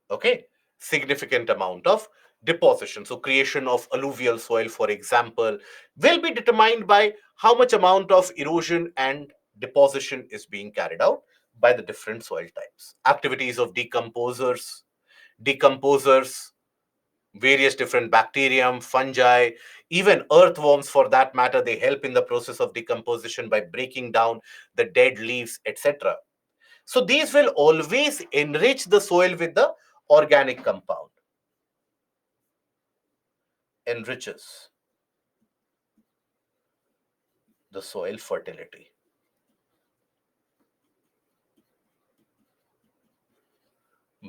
Okay, significant amount of deposition. So creation of alluvial soil, for example, will be determined by how much amount of erosion and deposition is being carried out by the different soil types. Activities of decomposers, various different bacterium, fungi, even earthworms for that matter, they help in the process of decomposition by breaking down the dead leaves, etc. So these will always enrich the soil with the organic compound, enriches the soil fertility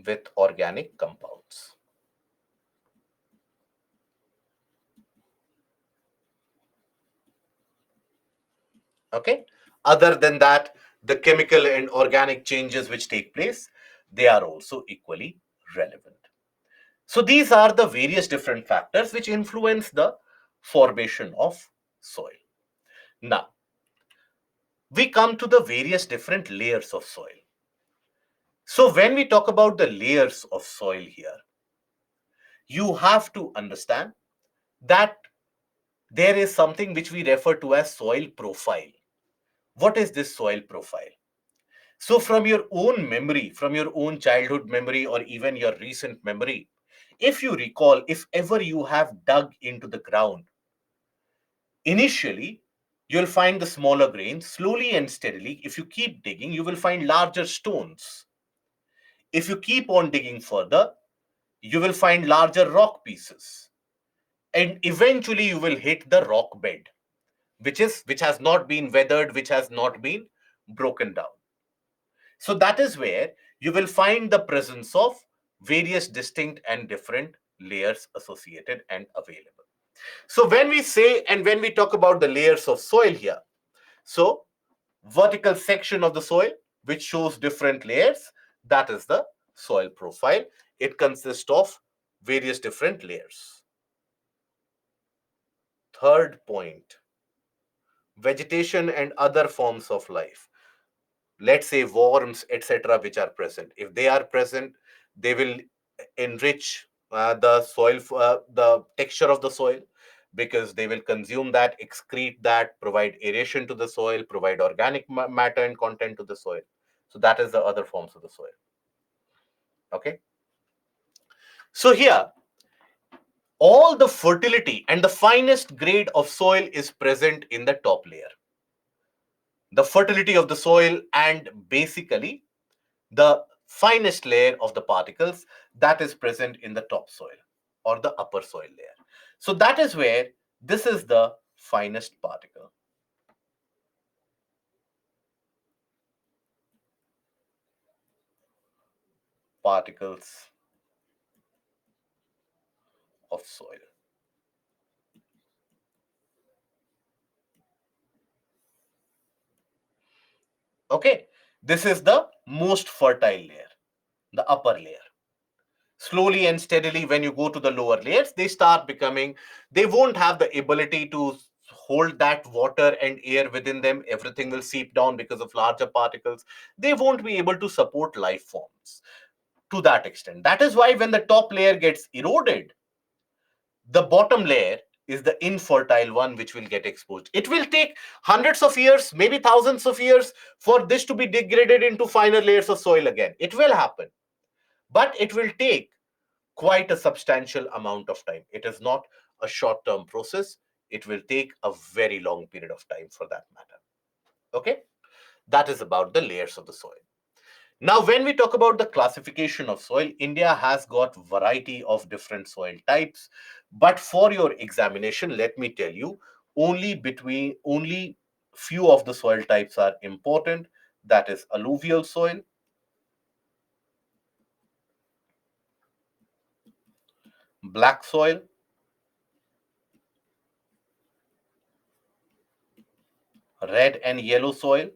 with organic compounds. Okay. Other than that, the chemical and organic changes which take place, they are also equally relevant. So these are the various different factors which influence the formation of soil. Now, we come to the various different layers of soil. So when we talk about the layers of soil here, you have to understand that there is something which we refer to as soil profile. What is this soil profile? So from your own memory, from your own childhood memory or even your recent memory, if you recall, if ever you have dug into the ground, initially you'll find the smaller grains. Slowly and steadily, if you keep digging, you will find larger stones. If you keep on digging further, you will find larger rock pieces. And eventually you will hit the rock bed, which has not been weathered, which has not been broken down. So that is where you will find the presence of various distinct and different layers associated and available. So when we say and when we talk about the layers of soil here, so vertical section of the soil which shows different layers, that is the soil profile. It consists of various different layers. Third point, vegetation and other forms of life. Let's say worms, etc., which are present. If they are present, they will enrich the soil, the texture of the soil, because they will consume that, excrete that, provide aeration to the soil, provide organic matter and content to the soil. So that is the other forms of the soil. Okay. So here, all the fertility and the finest grade of soil is present in the top layer. The fertility of the soil and basically the finest layer of the particles that is present in the topsoil or the upper soil layer. So that is where this is the finest particles of soil. Okay, this is the most fertile layer, the upper layer. Slowly and steadily, when you go to the lower layers, they start becoming, they won't have the ability to hold that water and air within them. Everything will seep down because of larger particles. They won't be able to support life forms to that extent. That is why when the top layer gets eroded, the bottom layer is the infertile one which will get exposed. It will take hundreds of years, maybe thousands of years for this to be degraded into finer layers of soil again. It will happen, but it will take quite a substantial amount of time. It is not a short term process. It will take a very long period of time for that matter. Okay, that is about the layers of the soil. Now, when we talk about the classification of soil, India has got variety of different soil types. But for your examination, let me tell you, only few of the soil types are important. That is alluvial soil, black soil, red and yellow soil,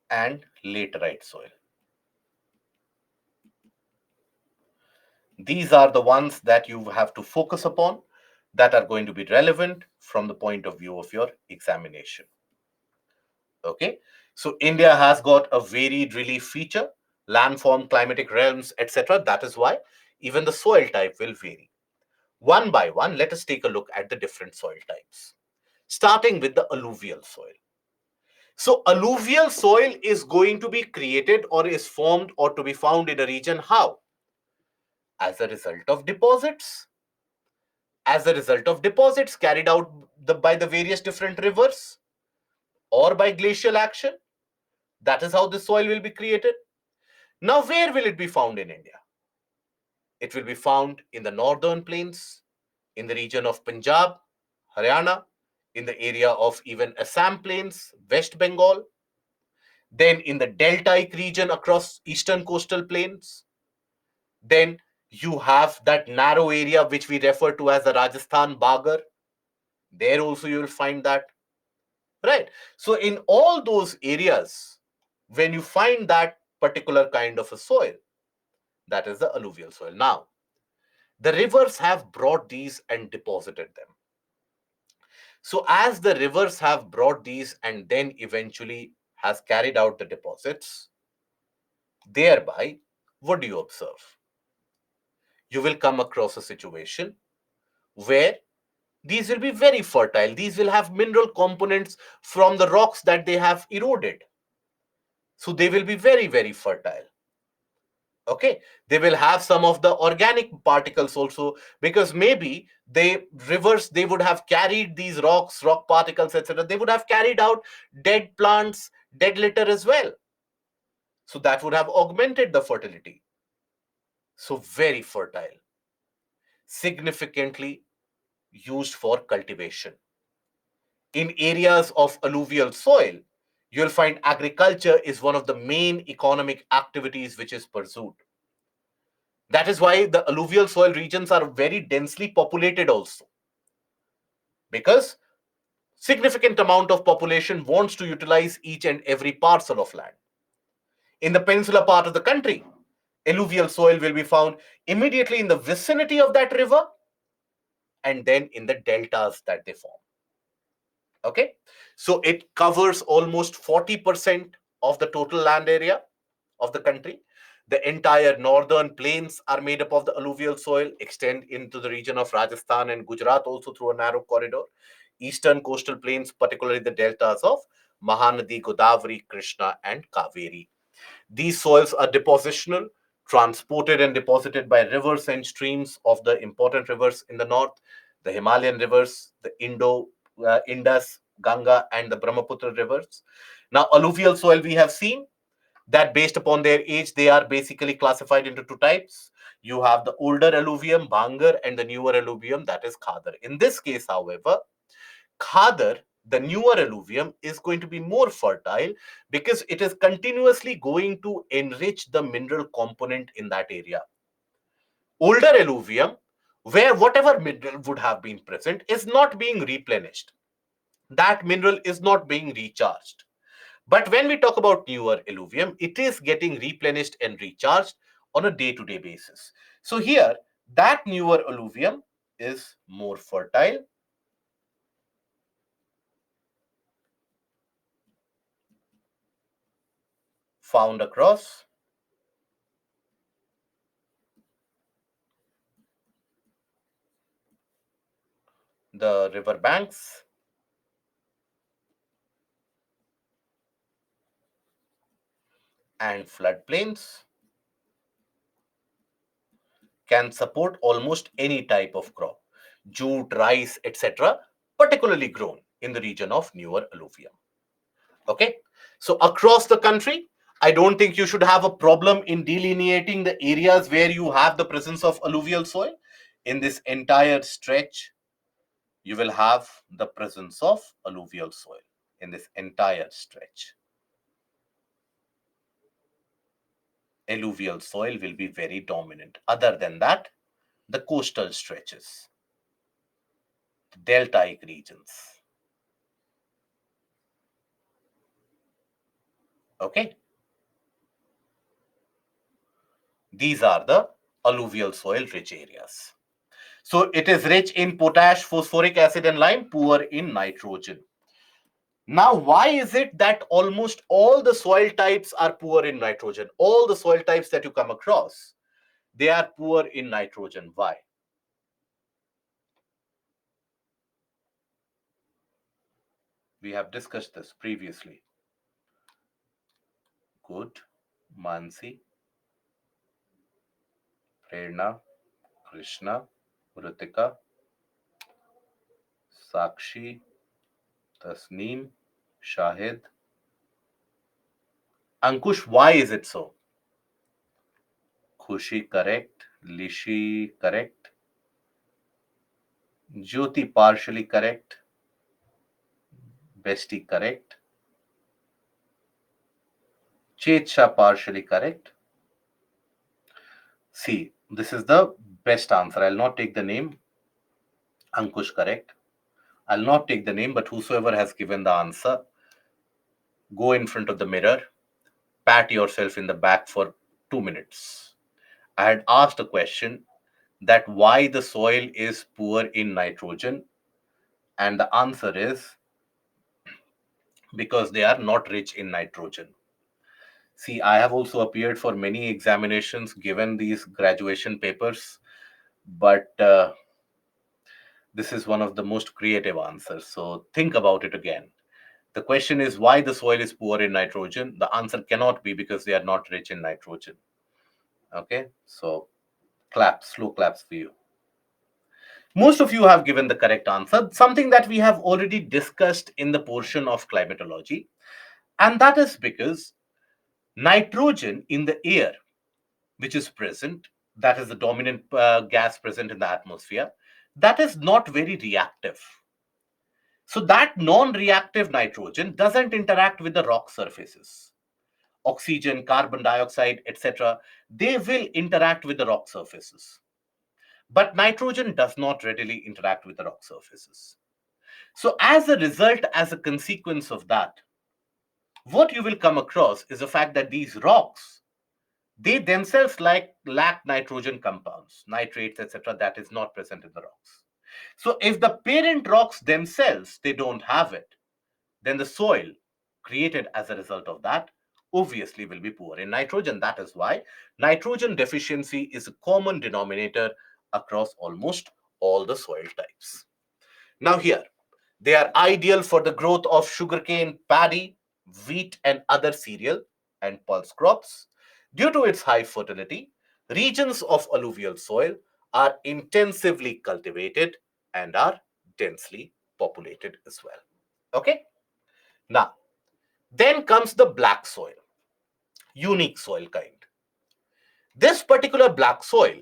and laterite soil. These are the ones that you have to focus upon, that are going to be relevant from the point of view of your examination. Okay, so India has got a varied relief feature, landform, climatic realms, etc. That is why even the soil type will vary. One by one, let us take a look at the different soil types, starting with the alluvial soil. So, alluvial soil is going to be created or is formed or to be found in a region how? As a result of deposits. As a result of deposits carried out by the various different rivers or by glacial action. That is how the soil will be created. Now, where will it be found in India? It will be found in the northern plains, in the region of Punjab, Haryana, in the area of even Assam plains, West Bengal, then in the deltaic region across eastern coastal plains. Then you have that narrow area which we refer to as the Rajasthan Bagar. There also you will find that. Right. So in all those areas, when you find that particular kind of a soil, that is the alluvial soil. Now, the rivers have brought these and deposited them. So as the rivers have brought these and then eventually has carried out the deposits, thereby, what do you observe? You will come across a situation where these will be very fertile. These will have mineral components from the rocks that they have eroded. So they will be very, very fertile. Okay, they will have some of the organic particles also, because maybe they rivers, they would have carried these rocks, rock particles, etc. They would have carried out dead plants, dead litter as well. So that would have augmented the fertility. So very fertile, significantly used for cultivation. In areas of alluvial soil, you'll find agriculture is one of the main economic activities which is pursued. That is why the alluvial soil regions are very densely populated also, because significant amount of population wants to utilize each and every parcel of land. In the peninsular part of the country, alluvial soil will be found immediately in the vicinity of that river and then in the deltas that they form. Okay, so it covers almost 40% of the total land area of the country. The entire northern plains are made up of the alluvial soil, extend into the region of Rajasthan and Gujarat also through a narrow corridor. Eastern coastal plains, particularly the deltas of Mahanadi, Godavari, Krishna, and Kaveri. These soils are depositional, transported and deposited by rivers and streams of the important rivers in the north, the Himalayan rivers, the Indus, Ganga, and the Brahmaputra rivers. Now, alluvial soil we have seen that based upon their age, they are basically classified into two types. You have the older alluvium, Bhangar, and the newer alluvium, that is Khadar. In this case, however, Khadar, the newer alluvium, is going to be more fertile because it is continuously going to enrich the mineral component in that area. Older alluvium, where whatever mineral would have been present, is not being replenished. That mineral is not being recharged. But when we talk about newer alluvium, it is getting replenished and recharged on a day-to-day basis. So here, that newer alluvium is more fertile, found across the river banks and floodplains, can support almost any type of crop, jute, rice, etc., particularly grown in the region of newer alluvium. Okay, so across the country, I don't think you should have a problem in delineating the areas where you have the presence of alluvial soil. In this entire stretch, you will have the presence of alluvial soil in this entire stretch. Alluvial soil will be very dominant. Other than that, the coastal stretches, the deltaic regions. Okay, these are the alluvial soil rich areas. So it is rich in potash, phosphoric acid, and lime, poor in nitrogen. Now, why is it that almost all the soil types are poor in nitrogen? All the soil types that you come across, they are poor in nitrogen. Why? We have discussed this previously. Good, Mansi, Prerna, Krishna, Ritika, Sakshi, Tasneem, Shahid. Ankush, why is it so? Khushi, correct. Lishi, correct. Jyoti, partially correct. Besti, correct. Chetsha, partially correct. See, this is the best answer. I'll not take the name. Ankush, correct. I'll not take the name, but whosoever has given the answer, go in front of the mirror, pat yourself in the back for 2 minutes. I had asked a question that why the soil is poor in nitrogen, and the answer is because they are not rich in nitrogen. See, I have also appeared for many examinations, given these graduation papers, but this is one of the most creative answers. So think about it again. The question is why the soil is poor in nitrogen. The answer cannot be because they are not rich in nitrogen. Okay, so claps, slow claps for you. Most of you have given the correct answer, something that we have already discussed in the portion of climatology. And that is because nitrogen in the air, which is present, that is the dominant gas present in the atmosphere, that is not very reactive. So that non-reactive nitrogen doesn't interact with the rock surfaces. Oxygen, carbon dioxide, etc., they will interact with the rock surfaces. But nitrogen does not readily interact with the rock surfaces. So as a result, as a consequence of that, what you will come across is the fact that these rocks, they themselves lack nitrogen compounds, nitrates, etc., that is not present in the rocks. So if the parent rocks themselves, they don't have it, then the soil created as a result of that obviously will be poor in nitrogen. That is why nitrogen deficiency is a common denominator across almost all the soil types. Now here, they are ideal for the growth of sugarcane, paddy, wheat, and other cereal and pulse crops. Due to its high fertility, regions of alluvial soil are intensively cultivated and are densely populated as well. Okay? Now, then comes the black soil, unique soil kind. This particular black soil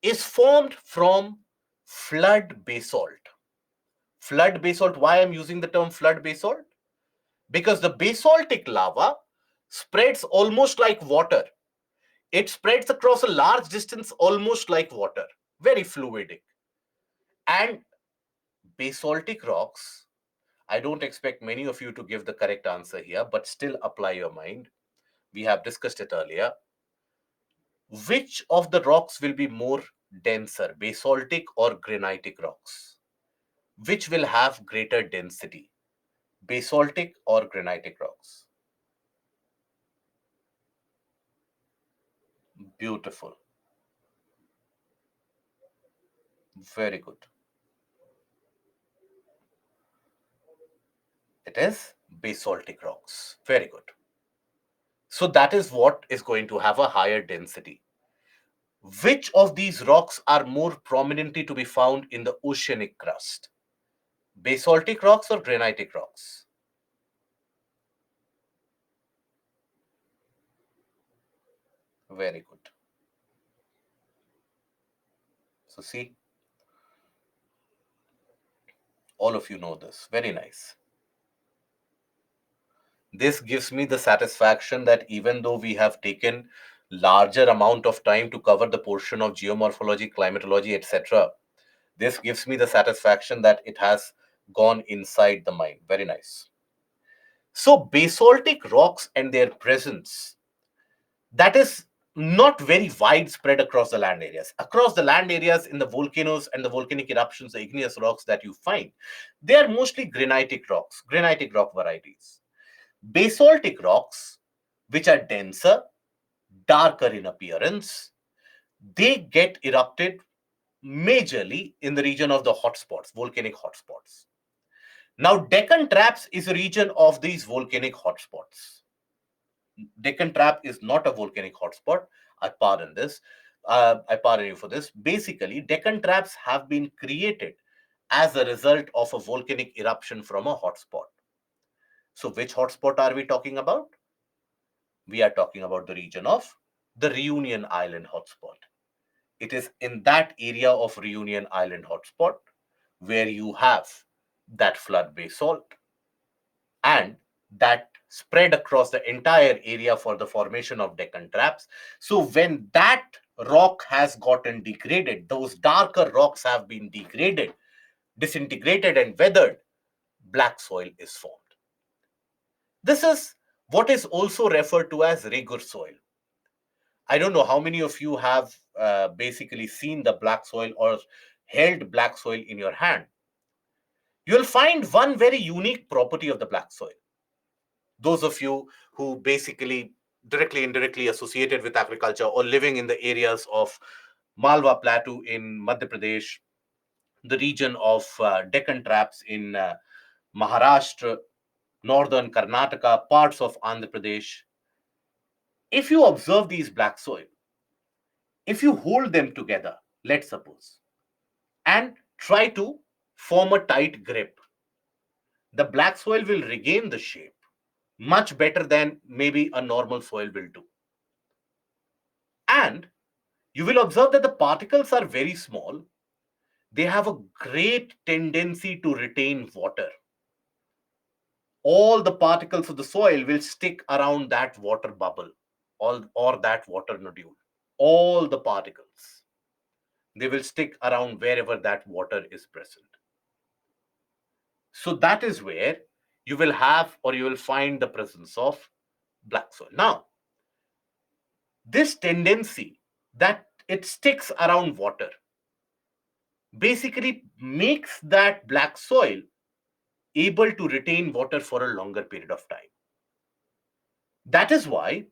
is formed from flood basalt. Flood basalt, why I'm using the term flood basalt? Because the basaltic lava spreads almost like water. It spreads across a large distance almost like water, very fluidic. And basaltic rocks, I don't expect many of you to give the correct answer here, but still apply your mind. We have discussed it earlier. Which of the rocks will be more denser, basaltic or granitic rocks? Which will have greater density, basaltic or granitic rocks? Beautiful. Very good. It is basaltic rocks. Very good. So that is what is going to have a higher density. Which of these rocks are more prominently to be found in the oceanic crust? Basaltic rocks or granitic rocks? Very good. So see, all of you know this. Very nice. This gives me the satisfaction that even though we have taken larger amount of time to cover the portion of geomorphology, climatology, etc. This gives me the satisfaction that it has gone inside the mind. Very nice. So, basaltic rocks and their presence, that is not very widespread across the land areas. Across the land areas in the volcanoes and the volcanic eruptions, the igneous rocks that you find, they are mostly granitic rocks, granitic rock varieties. Basaltic rocks, which are denser, darker in appearance, they get erupted majorly in the region of the hotspots, volcanic hotspots. Now, Deccan Traps is a region of these volcanic hotspots. Deccan Trap is not a volcanic hotspot. I pardon this. I pardon you for this. Basically, Deccan Traps have been created as a result of a volcanic eruption from a hotspot. So, which hotspot are we talking about? We are talking about the region of the Reunion Island hotspot. It is in that area of Reunion Island hotspot where you have that flood basalt, and that spread across the entire area for the formation of Deccan Traps. So when that rock has gotten degraded, those darker rocks have been degraded, disintegrated and weathered, black soil is formed. This is what is also referred to as regular soil. I don't know how many of you have basically seen the black soil or held black soil in your hand. You'll find one very unique property of the black soil. Those of you who basically directly indirectly associated with agriculture or living in the areas of Malwa Plateau in Madhya Pradesh, the region of Deccan Traps in Maharashtra, northern Karnataka, parts of Andhra Pradesh. If you observe these black soil, if you hold them together, let's suppose, and try to form a tight grip, the black soil will regain the shape much better than maybe a normal soil will do. And you will observe that the particles are very small. They have a great tendency to retain water. All the particles of the soil will stick around that water bubble or that water nodule. All the particles. They will stick around wherever that water is present. So that is where you will have or you will find the presence of black soil. Now, this tendency that it sticks around water basically makes that black soil able to retain water for a longer period of time. That is why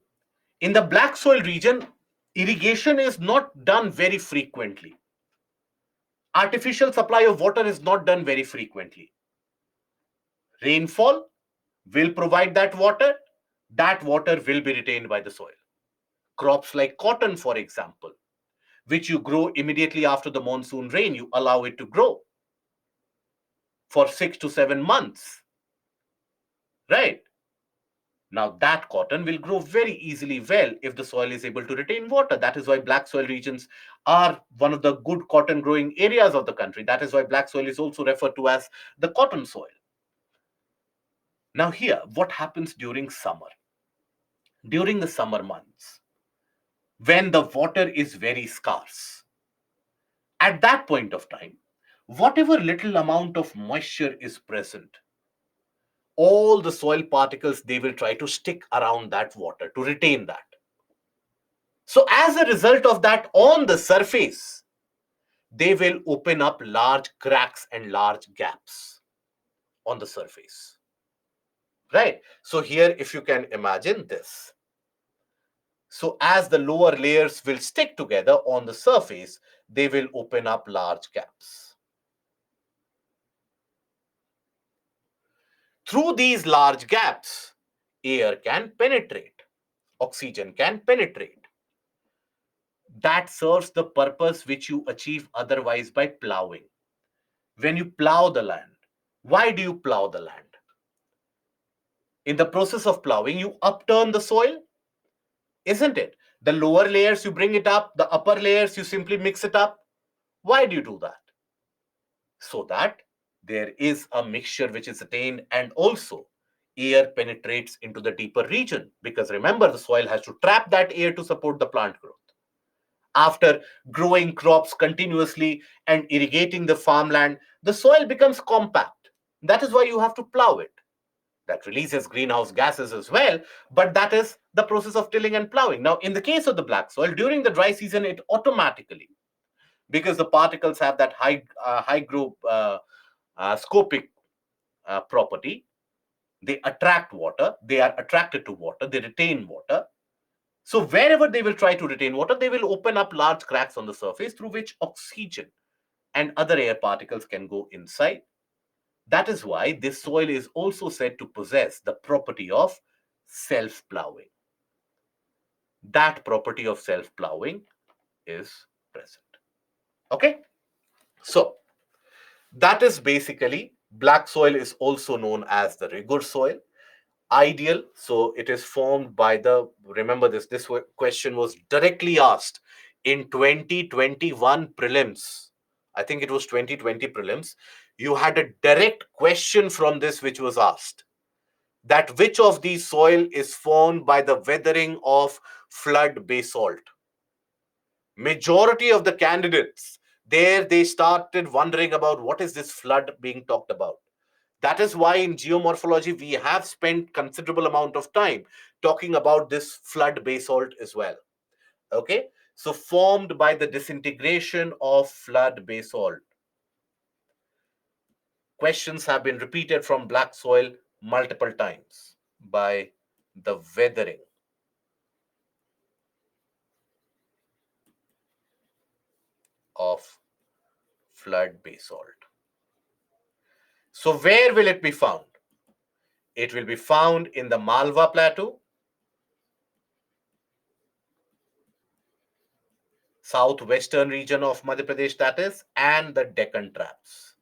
in the black soil region, irrigation is not done very frequently. Artificial supply of water is not done very frequently. Rainfall will provide that water will be retained by the soil. Crops like cotton, for example, which you grow immediately after the monsoon rain, you allow it to grow for 6 to 7 months, right? Now, that cotton will grow very easily well if the soil is able to retain water. That is why black soil regions are one of the good cotton growing areas of the country. That is why black soil is also referred to as the cotton soil. Now, here, what happens during summer? During the summer months, when the water is very scarce, at that point of time, whatever little amount of moisture is present, all the soil particles, they will try to stick around that water to retain that. So as a result of that, on the surface, they will open up large cracks and large gaps on the surface. Right? So here, if you can imagine this. So as the lower layers will stick together on the surface, they will open up large gaps. Through these large gaps, air can penetrate, oxygen can penetrate. That serves the purpose which you achieve otherwise by plowing. When you plow the land, why do you plow the land? In the process of plowing, you upturn the soil, isn't it? The lower layers, you bring it up, the upper layers, you simply mix it up. Why do you do that? So that there is a mixture which is attained, and also air penetrates into the deeper region, because remember, the soil has to trap that air to support the plant growth. After growing crops continuously and irrigating the farmland, the soil becomes compact. That is why you have to plow it. That releases greenhouse gases as well, but that is the process of tilling and plowing. Now, in the case of the black soil, during the dry season, it automatically, because the particles have that hygroscopic property, they attract water, they are attracted to water, they retain water. So wherever they will try to retain water, they will open up large cracks on the surface through which oxygen and other air particles can go inside. That is why this soil is also said to possess the property of self-plowing. That property of self-plowing is present. Okay? So that is basically, black soil is also known as the rigor soil. Ideal, so it is formed by the, remember this question was directly asked in 2021 prelims. I think it was 2020 prelims. You had a direct question from this which was asked, that which of these soil is formed by the weathering of flood basalt. Majority of the candidates there, they started wondering about what is this flood being talked about. That is why in geomorphology we have spent considerable amount of time talking about this flood basalt as well. Okay, so formed by the disintegration of flood basalt. Questions have been repeated from black soil multiple times. By the weathering of flood basalt. So where will it be found? It will be found in the Malwa Plateau, southwestern region of Madhya Pradesh, that is, and the Deccan Traps.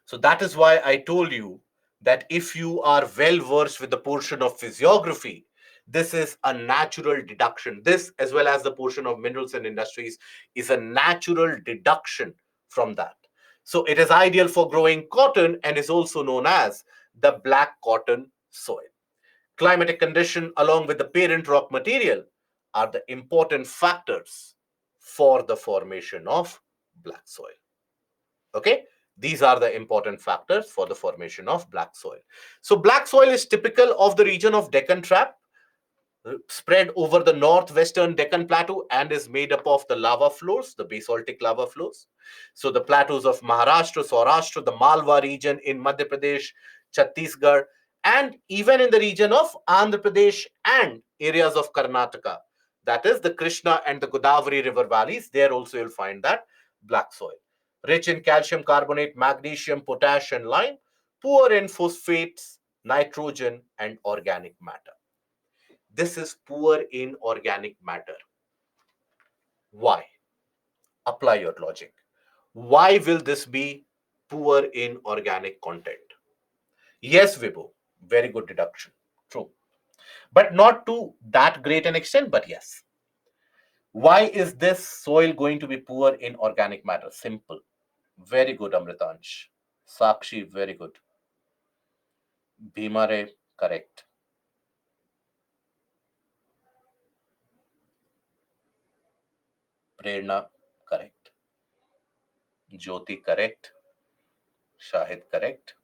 So that is why I told you that if you are well versed with the portion of physiography, this is a natural deduction. This, as well as the portion of minerals and industries, is a natural deduction from that. So it is ideal for growing cotton and is also known as the black cotton soil. Climatic condition along with the parent rock material are the important factors for the formation of black soil. Okay, these are the important factors for the formation of black soil. So black soil is typical of the region of Deccan Trap, spread over the northwestern Deccan Plateau, and is made up of the lava flows, the basaltic lava flows. So the plateaus of Maharashtra, Saurashtra, the Malwa region in Madhya Pradesh, Chhattisgarh, and even in the region of Andhra Pradesh and areas of Karnataka, that is the Krishna and the Godavari river valleys, there also you'll find that black soil. Rich in calcium carbonate, magnesium, potash, and lime, poor in phosphates, nitrogen, and organic matter. This is poor in organic matter. Why? Apply your logic. Why will this be poor in organic content? Yes, Vibhu, very good deduction. True. But not to that great an extent, but yes. Why is this soil going to be poor in organic matter? Simple. Very good, Amritansh. Sakshi, very good. Bhimare, correct. Prerna, correct. Jyoti, correct. Shahid, correct.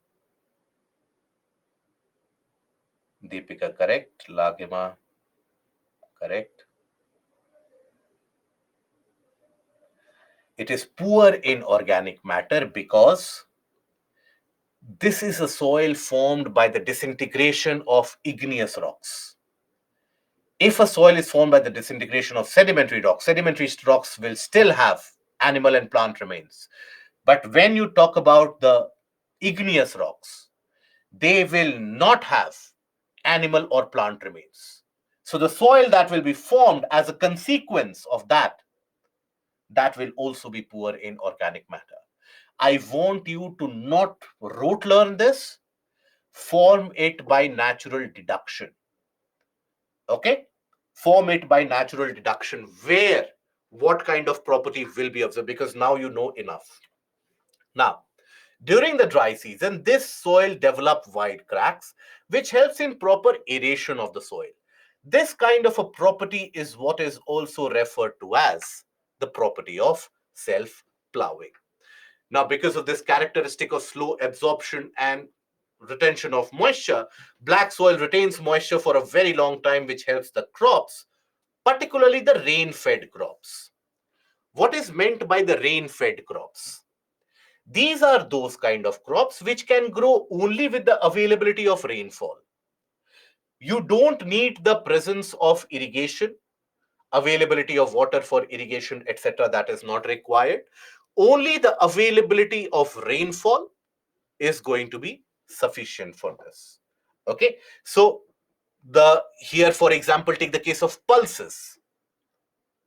Deepika, correct. Laghima, correct. It is poor in organic matter because this is a soil formed by the disintegration of igneous rocks. If a soil is formed by the disintegration of sedimentary rocks will still have animal and plant remains. But when you talk about the igneous rocks, they will not have animal or plant remains. So the soil that will be formed as a consequence of that, that will also be poor in organic matter. I want you to not rote learn this, form it by natural deduction. Okay? Form it by natural deduction, where what kind of property will be observed, because now you know enough. Now, During the dry season, this soil develops wide cracks, which helps in proper aeration of the soil. This kind of a property is what is also referred to as the property of self-plowing. Now, because of this characteristic of slow absorption and retention of moisture, black soil retains moisture for a very long time, which helps the crops, particularly the rain-fed crops. What is meant by the rain-fed crops? These are those kind of crops which can grow only with the availability of rainfall. You don't need the presence of irrigation, availability of water for irrigation, etc. That is not required. Only the availability of rainfall is going to be sufficient for this. Okay, so the here, for example, take the case of pulses,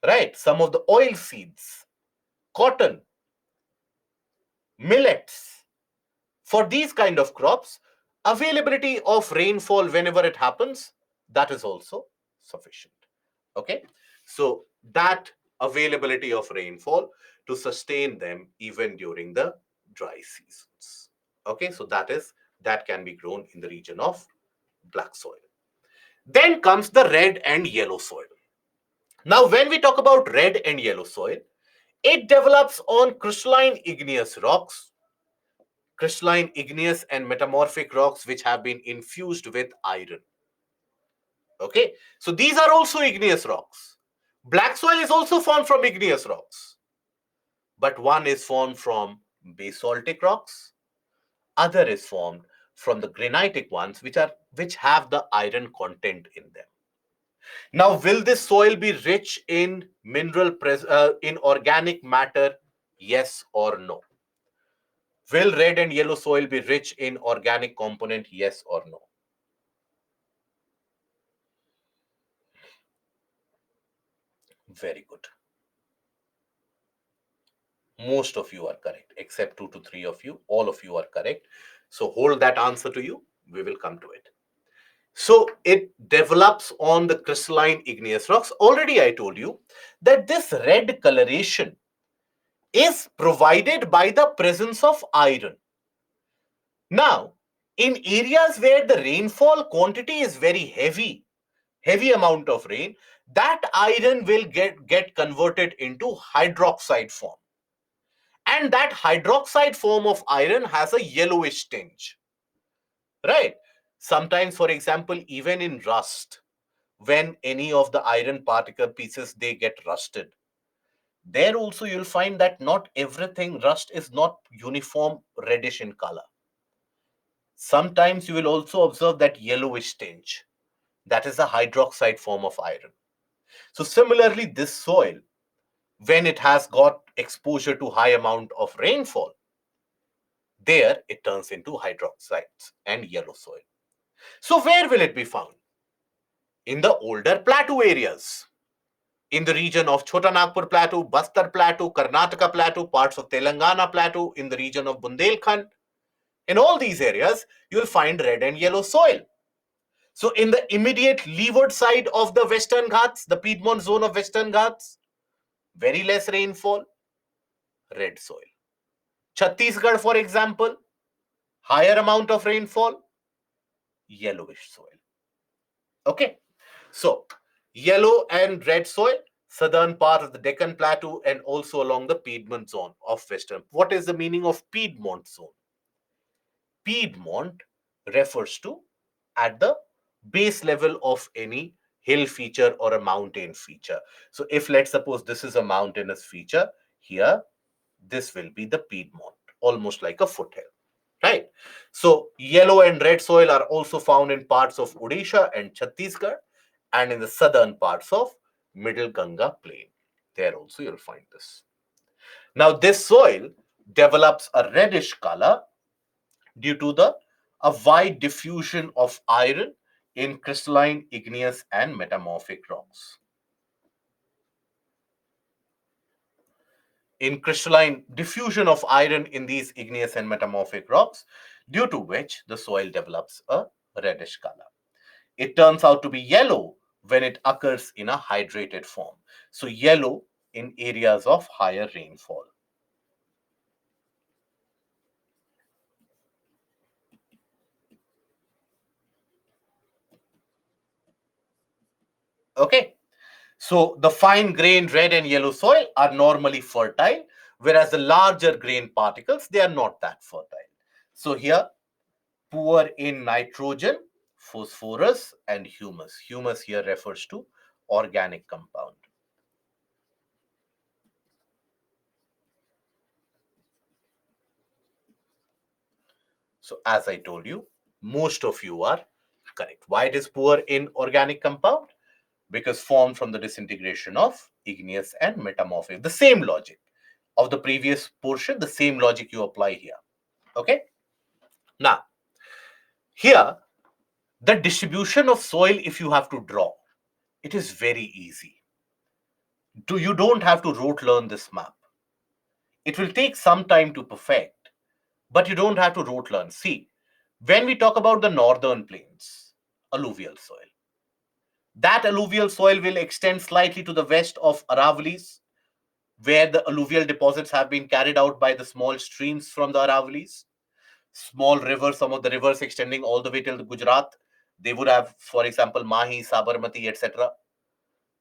right? Some of the oil seeds, cotton, millets. For these kind of crops, availability of rainfall whenever it happens, that is also sufficient. Okay, so that availability of rainfall to sustain them even during the dry seasons. Okay, so that can be grown in the region of black soil. Then comes the red and yellow soil. Now, when we talk about red and yellow soil, it develops on crystalline igneous and metamorphic rocks which have been infused with iron. Okay, so these are also igneous rocks. Black soil is also formed from igneous rocks, but one is formed from basaltic rocks, other is formed from the granitic ones which have the iron content in them. Now, will this soil be rich in in organic matter? Yes or no? Will red and yellow soil be rich in organic component? Yes or no? Very good. Most of you are correct, except 2 to 3 of you. All of you are correct. So hold that answer to you. We will come to it. So it develops on the crystalline igneous rocks. Already I told you that this red coloration is provided by the presence of iron. Now, in areas where the rainfall quantity is very heavy amount of rain, that iron will get converted into hydroxide form. And that hydroxide form of iron has a yellowish tinge, right? Sometimes, for example, even in rust, when any of the iron particle pieces, they get rusted, there also you'll find that not everything rust is not uniform reddish in color. Sometimes you will also observe that yellowish tinge. That is the hydroxide form of iron. So similarly, this soil, when it has got exposure to high amount of rainfall, there it turns into hydroxides and yellow soil. So where will it be found? In the older plateau areas. In the region of Chota Nagpur Plateau, Bastar Plateau, Karnataka Plateau, parts of Telangana Plateau, in the region of Bundelkhand. In all these areas, you will find red and yellow soil. So in the immediate leeward side of the Western Ghats, the Piedmont zone of Western Ghats, very less rainfall, red soil. Chhattisgarh, for example, higher amount of rainfall, yellowish soil. Okay, so yellow and red soil, southern part of the Deccan Plateau and also along the Piedmont zone of Western. What is the meaning of Piedmont zone? Piedmont refers to at the base level of any hill feature or a mountain feature. So if let's suppose this is a mountainous feature, here this will be the Piedmont, almost like a foothill, right? So yellow and red soil are also found in parts of Odisha and Chhattisgarh and in the southern parts of Middle Ganga Plain. There also you'll find this. Now this soil develops a reddish color due to a wide diffusion of iron in crystalline, igneous, and metamorphic rocks. In crystalline diffusion of iron in these igneous and metamorphic rocks, due to which the soil develops a reddish color. It turns out to be yellow when it occurs in a hydrated form. So yellow in areas of higher rainfall. Okay. So the fine grained red and yellow soil are normally fertile, whereas the larger grain particles, they are not that fertile. So here, poor in nitrogen, phosphorus, and humus. Humus here refers to organic compound. So as I told you, most of you are correct. Why it is poor in organic compound? Because formed from the disintegration of igneous and metamorphic. The same logic of the previous portion, the same logic you apply here. Okay. Now, here, the distribution of soil, if you have to draw, it is very easy. You don't have to rote learn this map. It will take some time to perfect, but you don't have to rote learn. See, when we talk about the northern plains, alluvial soil, that alluvial soil will extend slightly to the west of Aravallis, where the alluvial deposits have been carried out by the small streams from the Aravallis. Small rivers, some of the rivers extending all the way till the Gujarat. They would have, for example, Mahi, Sabarmati, etc.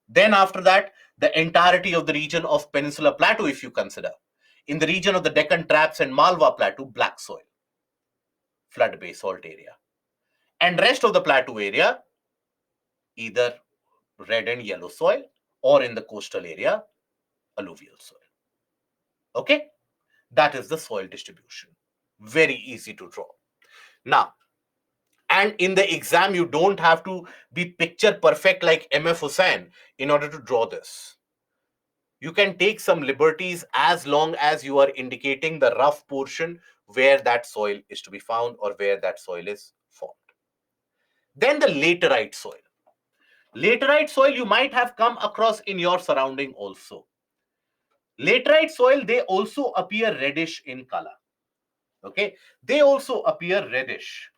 Then after that, the entirety of the region of Peninsula Plateau, if you consider. In the region of the Deccan Traps and Malwa Plateau, black soil, flood basalt area. And rest of the plateau area, either red and yellow soil, or in the coastal area, alluvial soil. Okay? That is the soil distribution. Very easy to draw. Now, and in the exam, you don't have to be picture perfect like MF Hussain in order to draw this. You can take some liberties as long as you are indicating the rough portion where that soil is to be found or where that soil is formed. Then the laterite soil. Laterite soil you might have come across in your surrounding also. Laterite soil, they also appear reddish in color. Okay, they also appear reddish.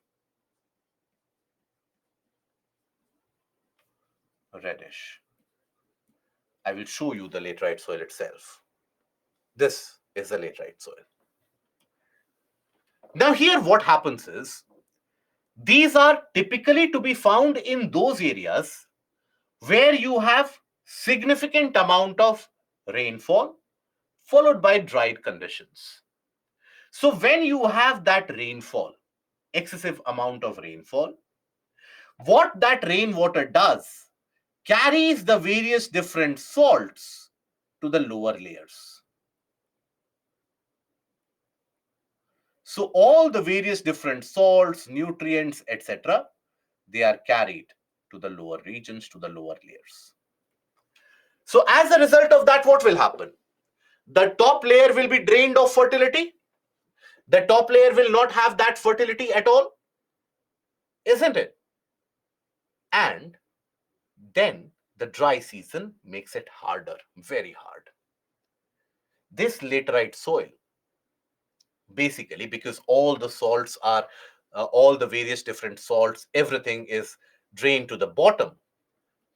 Reddish. I will show you the laterite soil itself. This is the laterite soil. Now here what happens is, these are typically to be found in those areas where you have significant amount of rainfall followed by dried conditions. So when you have that rainfall, excessive amount of rainfall, what that rainwater does, carries the various different salts to the lower layers. So all the various different salts, nutrients, etc., they are carried to the lower regions, to the lower layers. So as a result of that, what will happen? The top layer will be drained of fertility. The top layer will not have that fertility at all, isn't it? And then the dry season makes it harder, very hard. This laterite soil, basically, because all the salts are, all the various different salts, everything is drained to the bottom.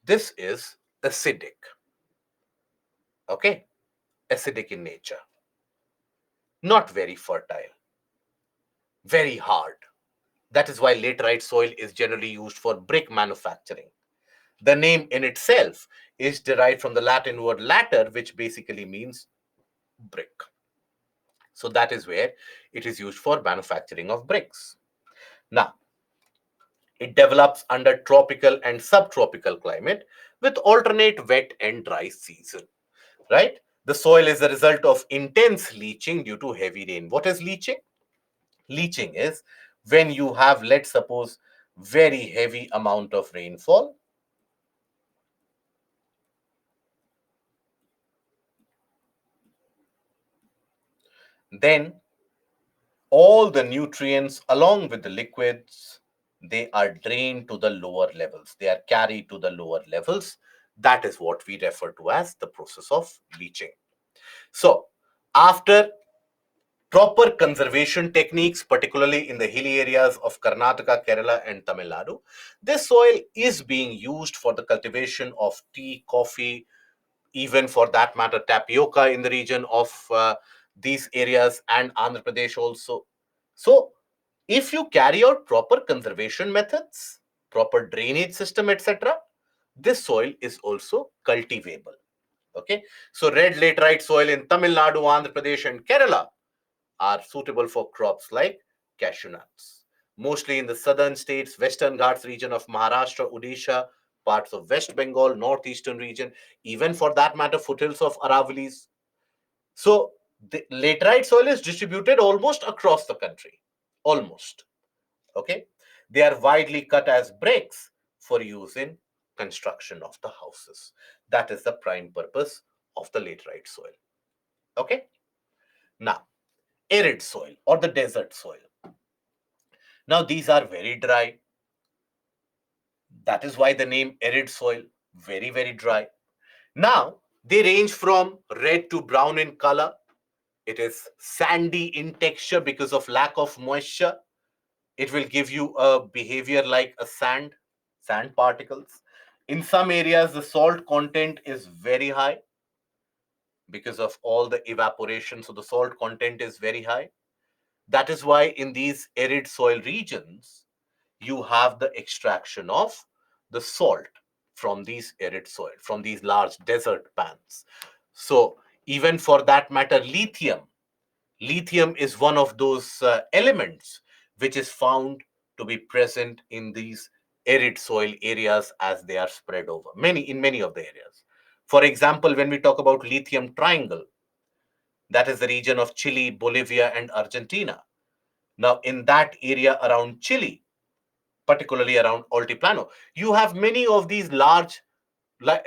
This is acidic. Okay, acidic in nature, not very fertile, very hard. That is why laterite soil is generally used for brick manufacturing. The name in itself is derived from the Latin word later, which basically means brick. So that is where it is used for manufacturing of bricks. Now, it develops under tropical and subtropical climate with alternate wet and dry season, right? The soil is a result of intense leaching due to heavy rain. What is leaching? Leaching is when you have, let's suppose, very heavy amount of rainfall. Then all the nutrients along with the liquids, they are drained to the lower levels. They are carried to the lower levels. That is what we refer to as the process of leaching. So after proper conservation techniques, particularly in the hilly areas of Karnataka, Kerala, and Tamil Nadu, this soil is being used for the cultivation of tea, coffee, even for that matter, tapioca in the region of these areas and Andhra Pradesh also. So, if you carry out proper conservation methods, proper drainage system, etc., this soil is also cultivable. Okay, so red laterite soil in Tamil Nadu, Andhra Pradesh, and Kerala are suitable for crops like cashew nuts. Mostly in the southern states, Western Ghats region of Maharashtra, Odisha, parts of West Bengal, northeastern region, even for that matter, foothills of Aravallis. So the laterite soil is distributed almost across the country. Almost. Okay. They are widely cut as bricks for use in construction of the houses. That is the prime purpose of the laterite soil. Okay. Now, arid soil or the desert soil. Now, these are very dry. That is why the name arid soil, very, very dry. Now, they range from red to brown in color. It is sandy in texture because of lack of moisture. It will give you a behavior like a sand particles. In some areas, the salt content is very high because of all the evaporation. So the salt content is very high. That is why in these arid soil regions, you have the extraction of the salt from these arid soil, from these large desert pans. So even for that matter, lithium is one of those elements which is found to be present in these arid soil areas as they are spread over many of the areas. For example, when we talk about lithium triangle, that is the region of Chile, Bolivia, and Argentina. Now in that area around Chile, particularly around Altiplano, you have many of these large,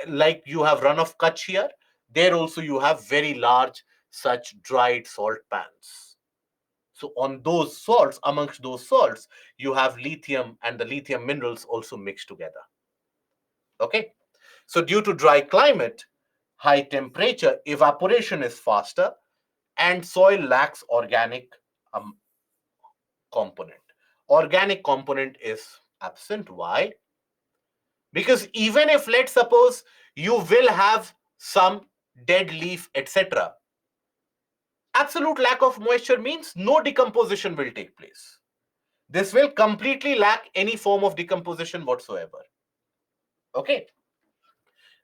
like you have run of Kutch here. There also you have very large such dried salt pans. So on those salts, amongst those salts, you have lithium and the lithium minerals also mixed together. Okay. So due to dry climate, high temperature, evaporation is faster, and soil lacks organic um, component. Organic component is absent. Why? Because even if, let's suppose, you will have some dead leaf, etc., absolute lack of moisture means no decomposition will take place. This will completely lack any form of decomposition whatsoever. Okay.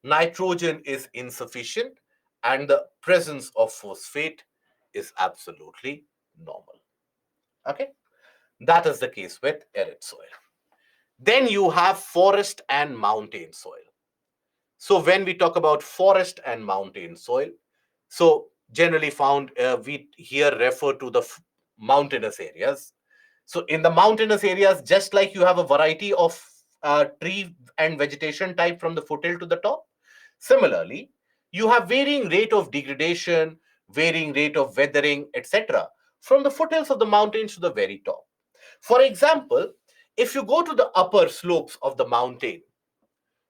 Nitrogen is insufficient and the presence of phosphate is absolutely normal. Okay. That is the case with arid soil. Then you have forest and mountain soil. So when we talk about forest and mountain soil, so generally found, we here refer to the mountainous areas. So in the mountainous areas, just like you have a variety of tree and vegetation type from the foothill to the top, similarly, you have varying rate of degradation, varying rate of weathering, etc., from the foothills of the mountains to the very top. For example, if you go to the upper slopes of the mountain,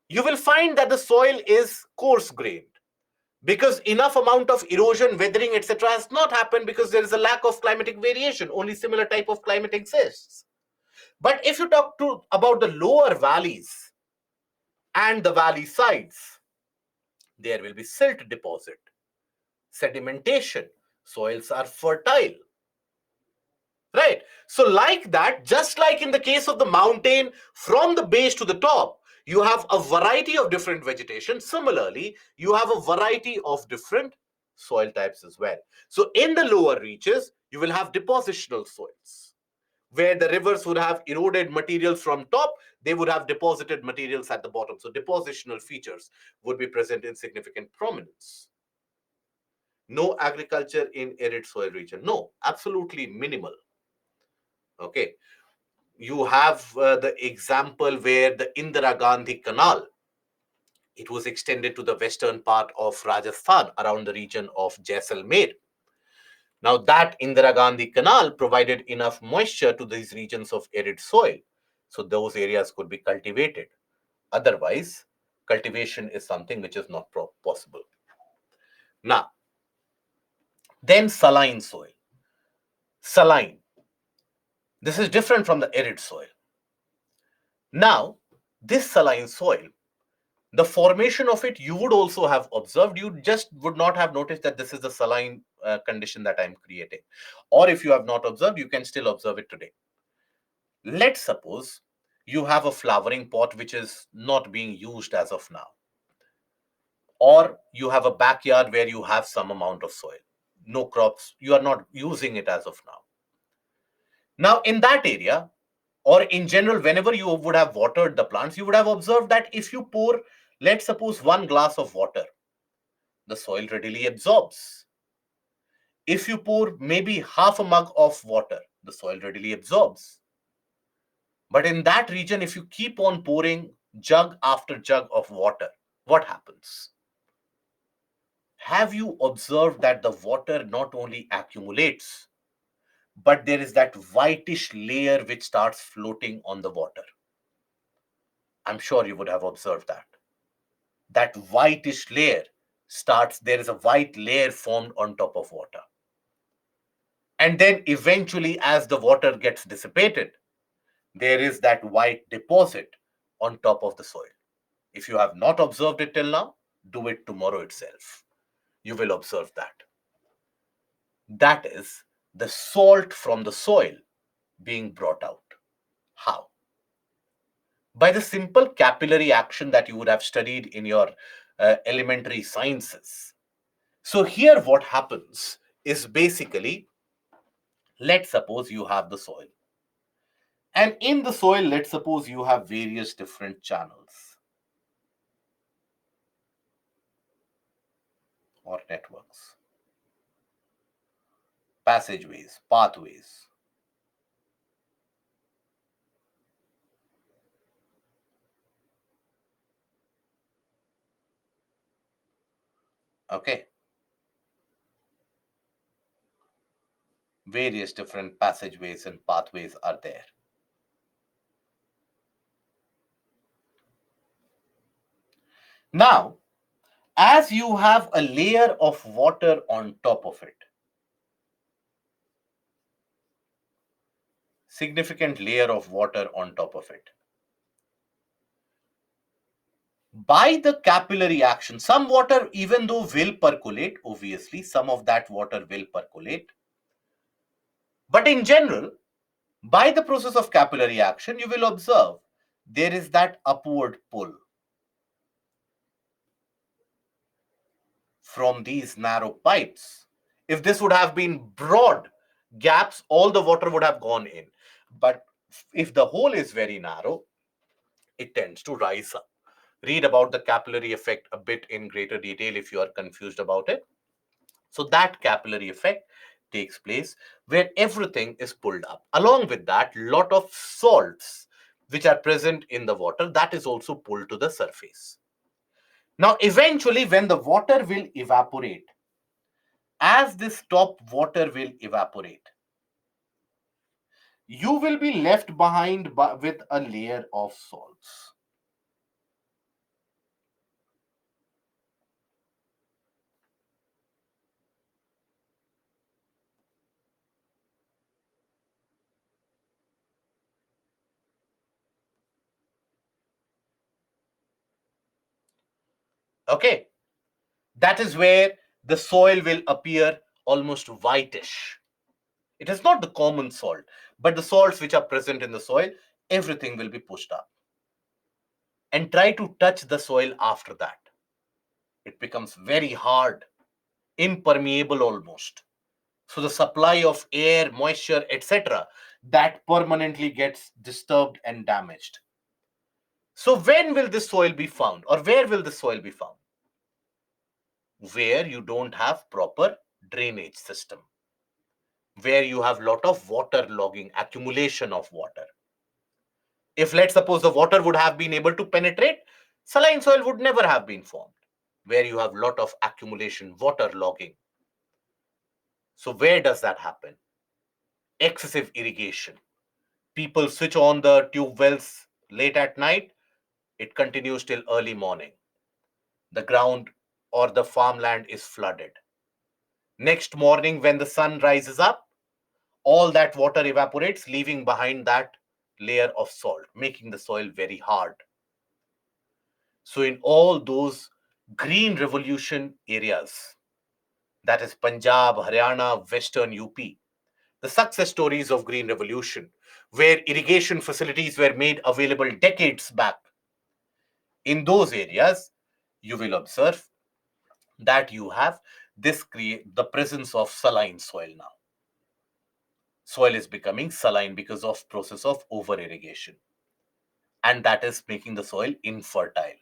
you will find that the soil is coarse grained because enough amount of erosion, weathering, etc. has not happened because there is a lack of climatic variation. Only similar type of climate exists. But if you talk about the lower valleys and the valley sides, there will be silt deposit, sedimentation, soils are fertile. Right. So, like that, just like in the case of the mountain, from the base to the top, you have a variety of different vegetation. Similarly, you have a variety of different soil types as well. So, in the lower reaches, you will have depositional soils where the rivers would have eroded materials from top, they would have deposited materials at the bottom. So, depositional features would be present in significant prominence. No agriculture in arid soil region. No, absolutely minimal. Okay. You have the example where the Indira Gandhi Canal, it was extended to the western part of Rajasthan around the region of Jaisalmer. Now that Indira Gandhi Canal provided enough moisture to these regions of arid soil, so those areas could be cultivated. Otherwise, cultivation is something which is not possible. Now, then saline soil. Saline. This is different from the arid soil. Now, this saline soil, the formation of it, you would also have observed. You just would not have noticed that this is the saline condition that I'm creating. Or if you have not observed, you can still observe it today. Let's suppose you have a flowering pot which is not being used as of now, or you have a backyard where you have some amount of soil, no crops, you are not using it as of now. Now, in that area, or in general, whenever you would have watered the plants, you would have observed that if you pour, let's suppose, 1 glass of water, the soil readily absorbs. If you pour maybe half a mug of water, the soil readily absorbs. But in that region, if you keep on pouring jug after jug of water, what happens? Have you observed that the water not only accumulates, but there is that whitish layer which starts floating on the water? I'm sure you would have observed that. That whitish layer starts, there is a white layer formed on top of water. And then eventually, as the water gets dissipated, there is that white deposit on top of the soil. If you have not observed it till now, do it tomorrow itself. You will observe that. That is the salt from the soil being brought out. How? By the simple capillary action that you would have studied in your elementary sciences. So, here what happens is basically, let's suppose you have the soil. And in the soil, let's suppose you have various different channels or networks, passageways, pathways. Okay, various different passageways and pathways are there. Now, as you have a layer of water on top of it, significant layer of water on top of it, by the capillary action, some water, even though will percolate, obviously, some of that water will percolate. But in general, by the process of capillary action, you will observe there is that upward pull from these narrow pipes. If this would have been broad gaps, all the water would have gone in. But if the hole is very narrow, it tends to rise up. Read about the capillary effect a bit in greater detail if you are confused about it. So that capillary effect takes place where everything is pulled up. Along with that, lot of salts which are present in the water, that is also pulled to the surface. Now, eventually, when the water will evaporate, as this top water will evaporate, you will be left behind with a layer of salts. Okay, that is where the soil will appear almost whitish. It is not the common salt, but the salts which are present in the soil, everything will be pushed up. And try to touch the soil after that. It becomes very hard, impermeable almost. So the supply of air, moisture, etc., that permanently gets disturbed and damaged. So when will this soil be found, or where will this soil be found? Where you don't have proper drainage system, where you have lot of water logging, accumulation of water. If, let's suppose, the water would have been able to penetrate, saline soil would never have been formed. Where you have lot of accumulation, water logging. So where does that happen? Excessive irrigation. People switch on the tube wells late at night, it continues till early morning. The ground or the farmland is flooded. Next morning, when the sun rises up, all that water evaporates, leaving behind that layer of salt, making the soil very hard. So, in all those green revolution areas, that is Punjab, Haryana, Western UP, the success stories of green revolution where irrigation facilities were made available decades back, in those areas, you will observe that you have this create the presence of saline soil now. Soil is becoming saline because of process of over irrigation, and that is making the soil infertile.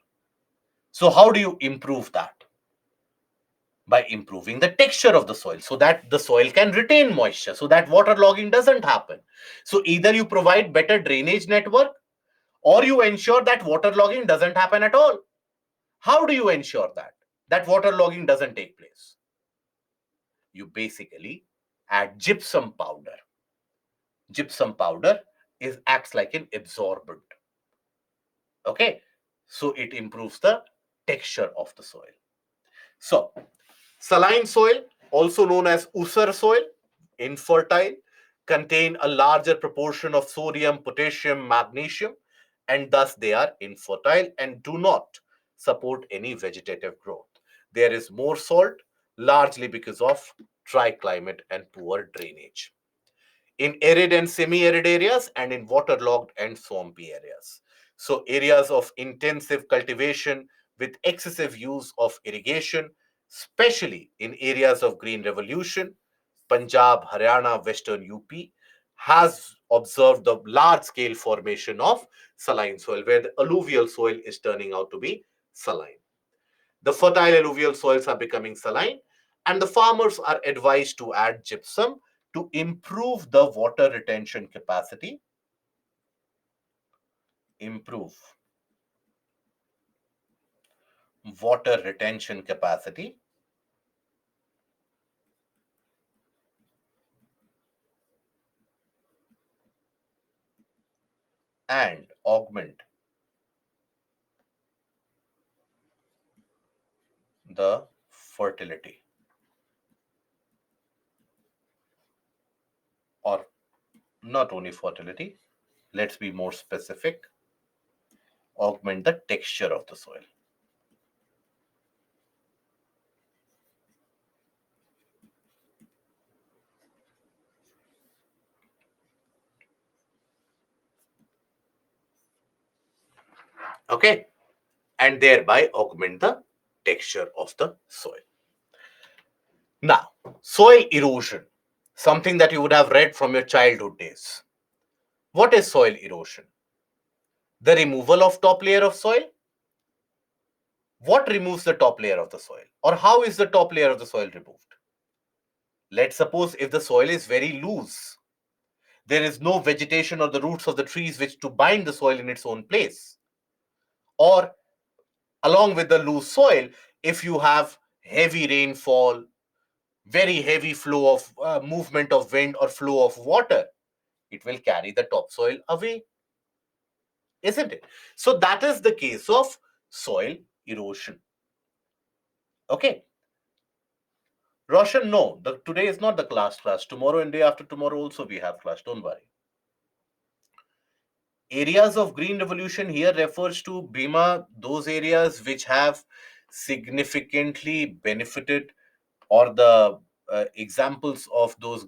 So how do you improve that? By improving the texture of the soil so that the soil can retain moisture, so that waterlogging doesn't happen. So either you provide better drainage network, or you ensure that waterlogging doesn't happen at all. How do you ensure that waterlogging doesn't take place? You basically add gypsum powder. Gypsum powder is acts like an absorbent. Okay, so it improves the texture of the soil. So saline soil, also known as usar soil, infertile, contain a larger proportion of sodium, potassium, magnesium, and thus they are infertile and do not support any vegetative growth. There is more salt, largely because of dry climate and poor drainage in arid and semi-arid areas and in waterlogged and swampy areas. So areas of intensive cultivation with excessive use of irrigation, especially in areas of green revolution, Punjab, Haryana, Western UP, has observed the large-scale formation of saline soil, where the alluvial soil is turning out to be saline. The fertile alluvial soils are becoming saline, and the farmers are advised to add gypsum to improve the water retention capacity, improve water retention capacity, and augment the fertility, or not only fertility, let's be more specific, augment the texture of the soil. Okay, and thereby augment the texture of the soil. Now, soil erosion, something that you would have read from your childhood days. What is soil erosion? The removal of top layer of soil. What removes the top layer of the soil? Or how is the top layer of the soil removed? Let's suppose if the soil is very loose, there is no vegetation or the roots of the trees which to bind the soil in its own place. Or along with the loose soil, if you have heavy rainfall, very heavy flow of movement of wind or flow of water, it will carry the topsoil away, isn't it? So that is the case of soil erosion. Okay. Roshan, no, today is not the class. Tomorrow and day after tomorrow also we have class. Don't worry. Areas of green revolution here refers to Bhima, those areas which have significantly benefited, or the examples of those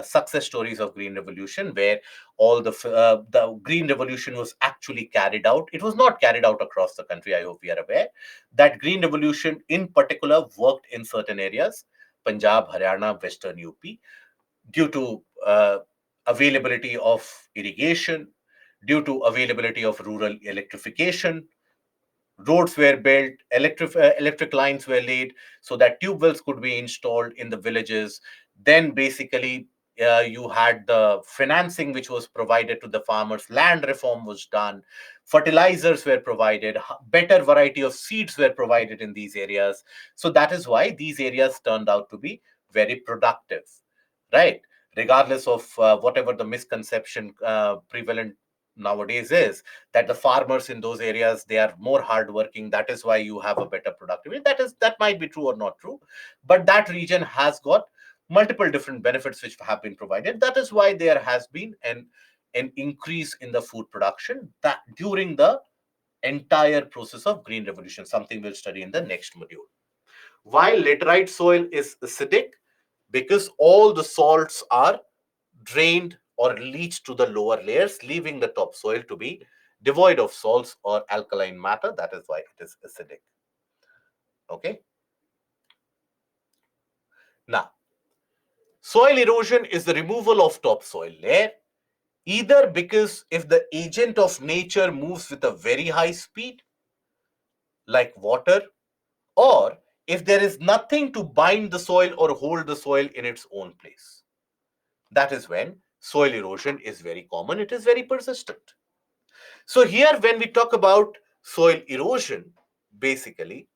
success stories of green revolution, where all the green revolution was actually carried out. It was not carried out across the country. I hope we are aware that green revolution in particular worked in certain areas, Punjab, Haryana, Western UP, due to availability of irrigation, due to availability of rural electrification. Roads were built, electric lines were laid so that tube wells could be installed in the villages. Then basically you had the financing which was provided to the farmers, land reform was done, fertilizers were provided, better variety of seeds were provided in these areas. So that is why these areas turned out to be very productive, right? Regardless of whatever the misconception prevalent nowadays is, that the farmers in those areas, they are more hardworking, that is why you have a better productivity. That might be true or not true, but that region has got multiple different benefits which have been provided. That is why there has been an increase in the food production that during the entire process of green revolution, something we'll study in the next module. Why laterite soil is acidic? Because all the salts are drained or leach to the lower layers, leaving the topsoil to be devoid of salts or alkaline matter. That is why it is acidic. Okay. Now, soil erosion is the removal of topsoil layer, either because if the agent of nature moves with a very high speed, like water, or if there is nothing to bind the soil or hold the soil in its own place. That is when soil erosion is very common. It is very persistent. So here, when we talk about soil erosion, basically,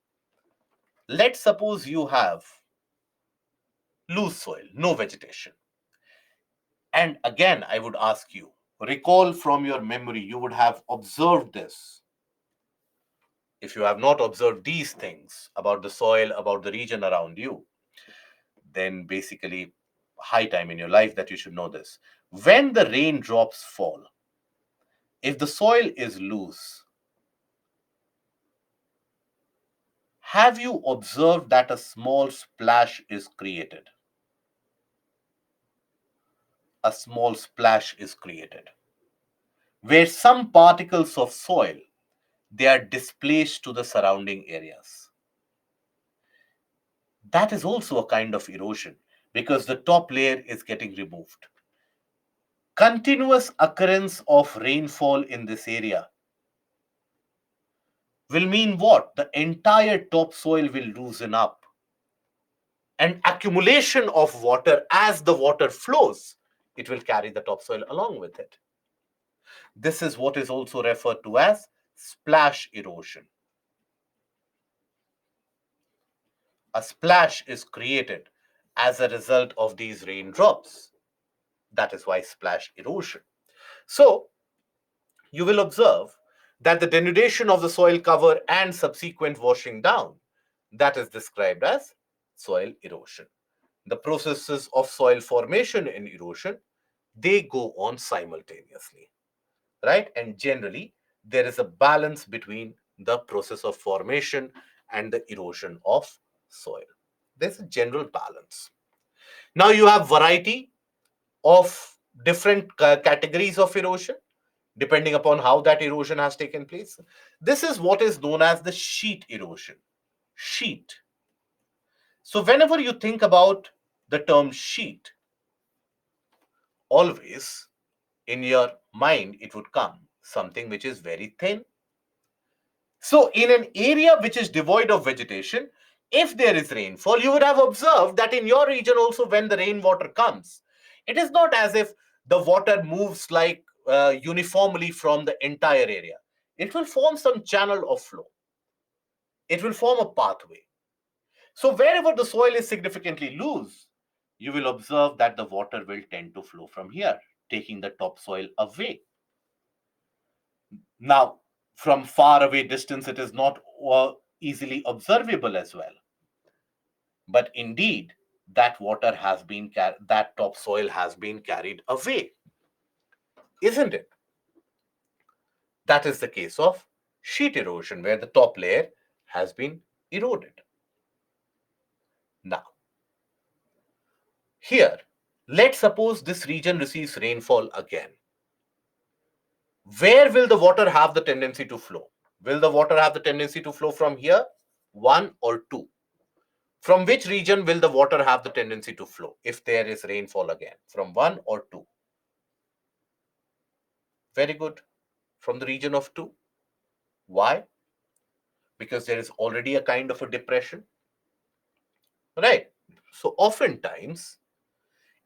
let's suppose you have loose soil, no vegetation. And again, I would ask you, recall from your memory, you would have observed this. If you have not observed these things about the soil, about the region around you, then basically, high time in your life that you should know this. When the raindrops fall, if the soil is loose, have you observed that a small splash is created? A small splash is created where some particles of soil, they are displaced to the surrounding areas. That is also a kind of erosion because the top layer is getting removed. Continuous occurrence of rainfall in this area will mean what? The entire topsoil will loosen up. And accumulation of water, as the water flows, it will carry the topsoil along with it. This is what is also referred to as splash erosion. A splash is created as a result of these raindrops. That is why splash erosion. So, you will observe that the denudation of the soil cover and subsequent washing down, that is described as soil erosion. The processes of soil formation and erosion, they go on simultaneously, right? And generally, there is a balance between the process of formation and the erosion of soil. There's a general balance. Now you have variety of different categories of erosion depending upon how that erosion has taken place. This is what is known as the sheet erosion. Sheet. So whenever you think about the term sheet, always in your mind it would come something which is very thin. So in an area which is devoid of vegetation, if there is rainfall, you would have observed that in your region also when the rainwater comes, it is not as if the water moves like uniformly from the entire area. It will form some channel of flow. It will form a pathway. So wherever the soil is significantly loose, you will observe that the water will tend to flow from here, taking the topsoil away. Now, from far away distance, it is not easily observable as well. But indeed, that water has been, that topsoil has been carried away, isn't it? That is the case of sheet erosion, where the top layer has been eroded. Now, here, let's suppose this region receives rainfall again. Where will the water have the tendency to flow? Will the water have the tendency to flow from here, 1 or 2? From which region will the water have the tendency to flow if there is rainfall again? From 1 or 2? Very good. From the region of 2. Why? Because there is already a kind of a depression. Right. So oftentimes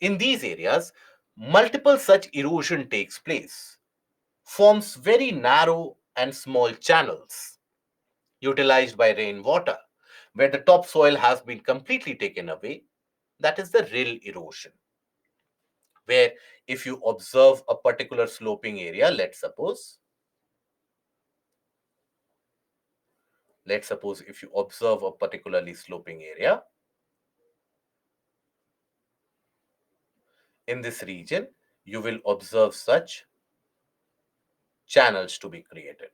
in these areas, multiple such erosion takes place, forms very narrow and small channels utilized by rainwater, where the topsoil has been completely taken away. That is the rill erosion, where if you observe a particular sloping area, let's suppose if you observe a particularly sloping area in this region, you will observe such channels to be created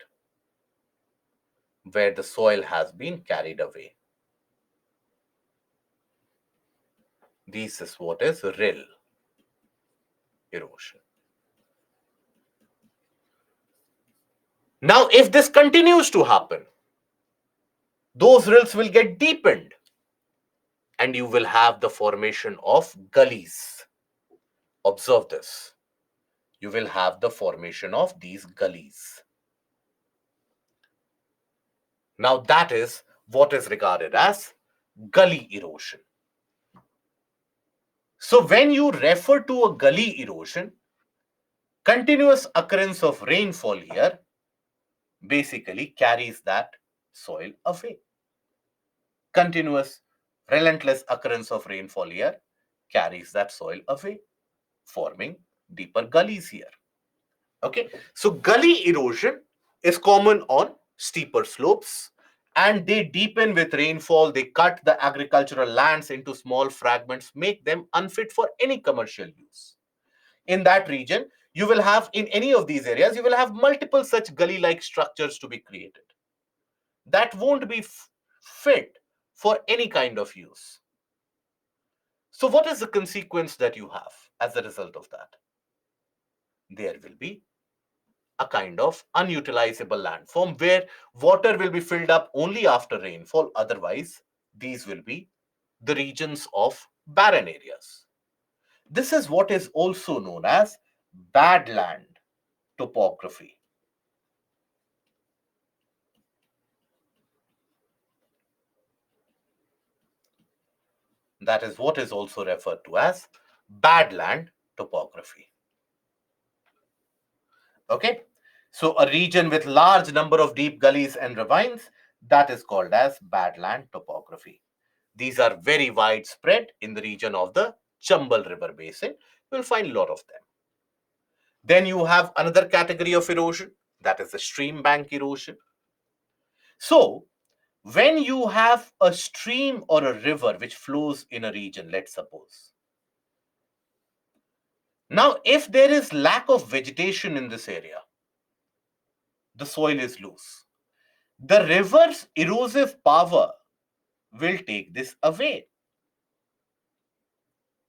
where the soil has been carried away. This is what is rill erosion. Now, if this continues to happen, those rills will get deepened and you will have the formation of gullies. Observe this. You will have the formation of these gullies. Now, that is what is regarded as gully erosion. So, when you refer to a gully erosion, continuous occurrence of rainfall here basically carries that soil away. Continuous, relentless occurrence of rainfall here carries that soil away, forming deeper gullies here. Okay, so gully erosion is common on steeper slopes and they deepen with rainfall. They cut the agricultural lands into small fragments, make them unfit for any commercial use. In that region, you will have, in any of these areas, you will have multiple such gully like structures to be created that won't be fit for any kind of use. So, what is the consequence that you have as a result of that? There will be a kind of unutilizable landform where water will be filled up only after rainfall. Otherwise, these will be the regions of barren areas. This is what is also known as badland topography. That is what is also referred to as badland topography. Okay, so a region with large number of deep gullies and ravines, that is called as badland topography. These are very widespread in the region of the Chambal River Basin. You will find a lot of them. Then you have another category of erosion, that is the stream bank erosion. So, when you have a stream or a river which flows in a region, let's suppose. Now, if there is lack of vegetation in this area, the soil is loose. The river's erosive power will take this away,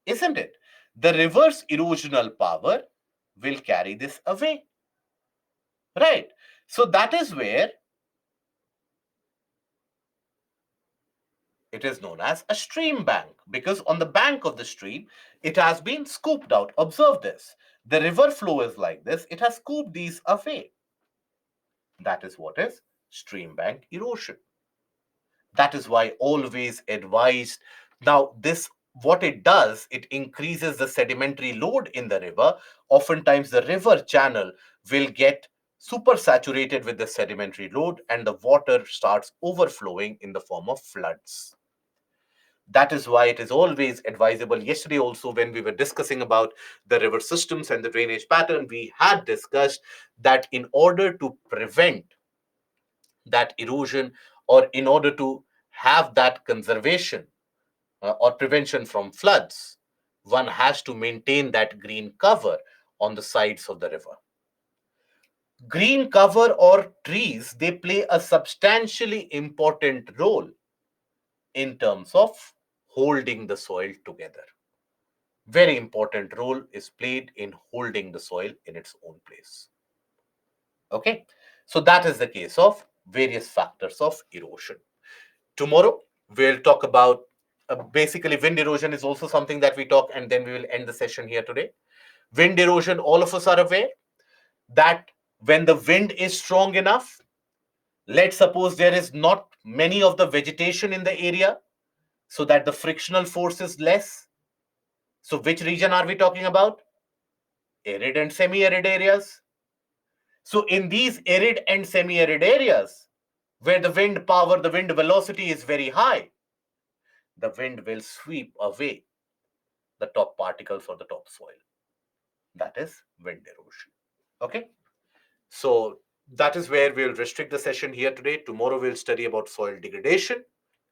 isn't it? The river's erosional power will carry this away, right? So that is where it is known as a stream bank, because on the bank of the stream, it has been scooped out. Observe this. The river flow is like this. It has scooped these away. That is what is stream bank erosion. That is why always advised. Now, this what it does, it increases the sedimentary load in the river. Oftentimes, the river channel will get super saturated with the sedimentary load and the water starts overflowing in the form of floods. That is why it is always advisable. Yesterday, also, when we were discussing about the river systems and the drainage pattern, we had discussed that in order to prevent that erosion or in order to have that conservation or prevention from floods, one has to maintain that green cover on the sides of the river. Green cover or trees, they play a substantially important role in terms of holding the soil together. Very important role is played in holding the soil in its own place. Okay, so that is the case of various factors of erosion. Tomorrow, we'll talk about basically wind erosion is also something that we talk, and then we will end the session here today. Wind erosion, all of us are aware that when the wind is strong enough, let's suppose there is not many of the vegetation in the area, so that the frictional force is less. So, which region are we talking about? Arid and semi arid areas. So, in these arid and semi arid areas, where the wind power, the wind velocity is very high, the wind will sweep away the top particles or the top soil. That is wind erosion. Okay. So that is where we'll restrict the session here today. Tomorrow we'll study about soil degradation,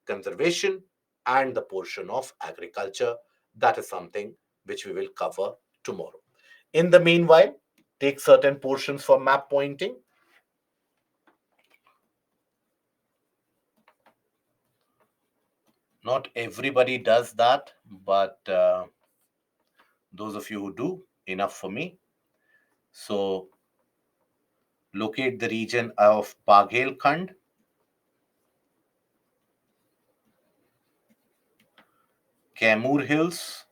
conservation, and the portion of agriculture. That is something which we will cover tomorrow. In the meanwhile, take certain portions for map pointing. Not everybody does that, but those of you who do, enough for me. So Locate the region of Baghelkhand, Kaimur Hills,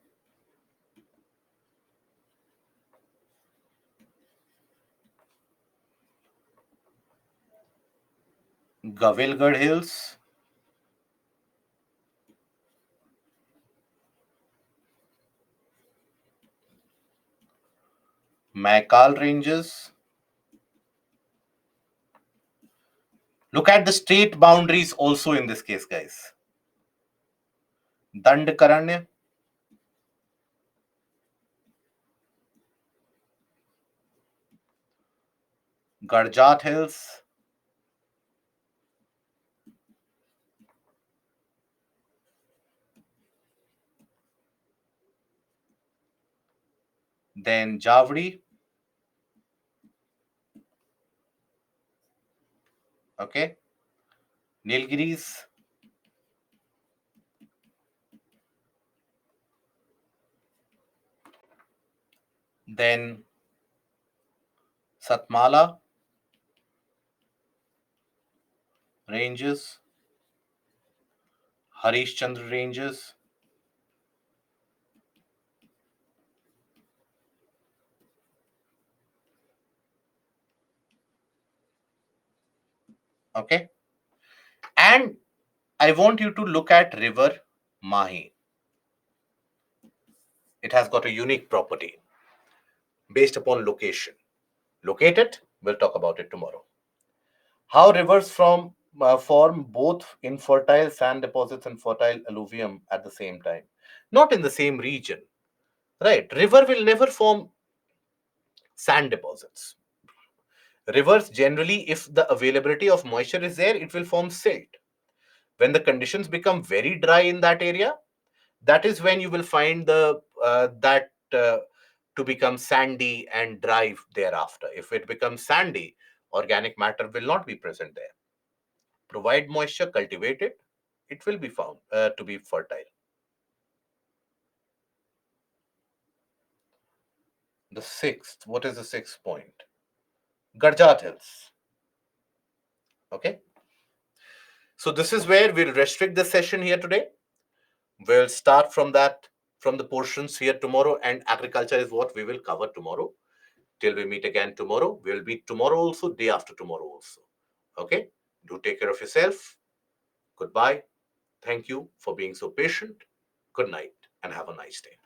Gavilgarh Hills, Maikal Ranges. Look at the state boundaries also in this case, guys. Dandakaranya, Garjat Hills, then Javdi, okay, Nilgiris, then Satmala Ranges, Harishchandra Ranges, okay, and I want you to look at river Mahi. It has got a unique property based upon location. Locate it, we'll talk about it tomorrow. How rivers form both infertile sand deposits and fertile alluvium at the same time, not in the same region, right? River will never form sand deposits. Rivers generally, if the availability of moisture is there, it will form silt. When the conditions become very dry in that area, that is when you will find the that to become sandy and dry thereafter. If it becomes sandy, organic matter will not be present there. Provide moisture, cultivate it, it will be found to be fertile. The sixth, what is the sixth point? Garjat Hills. Okay. So this is where we'll restrict the session here today. We'll start from that, from the portions here tomorrow, and agriculture is what we will cover tomorrow. Till we meet again tomorrow. We'll meet tomorrow also, day after tomorrow also. Okay. Do take care of yourself. Goodbye. Thank you for being so patient. Good night and have a nice day.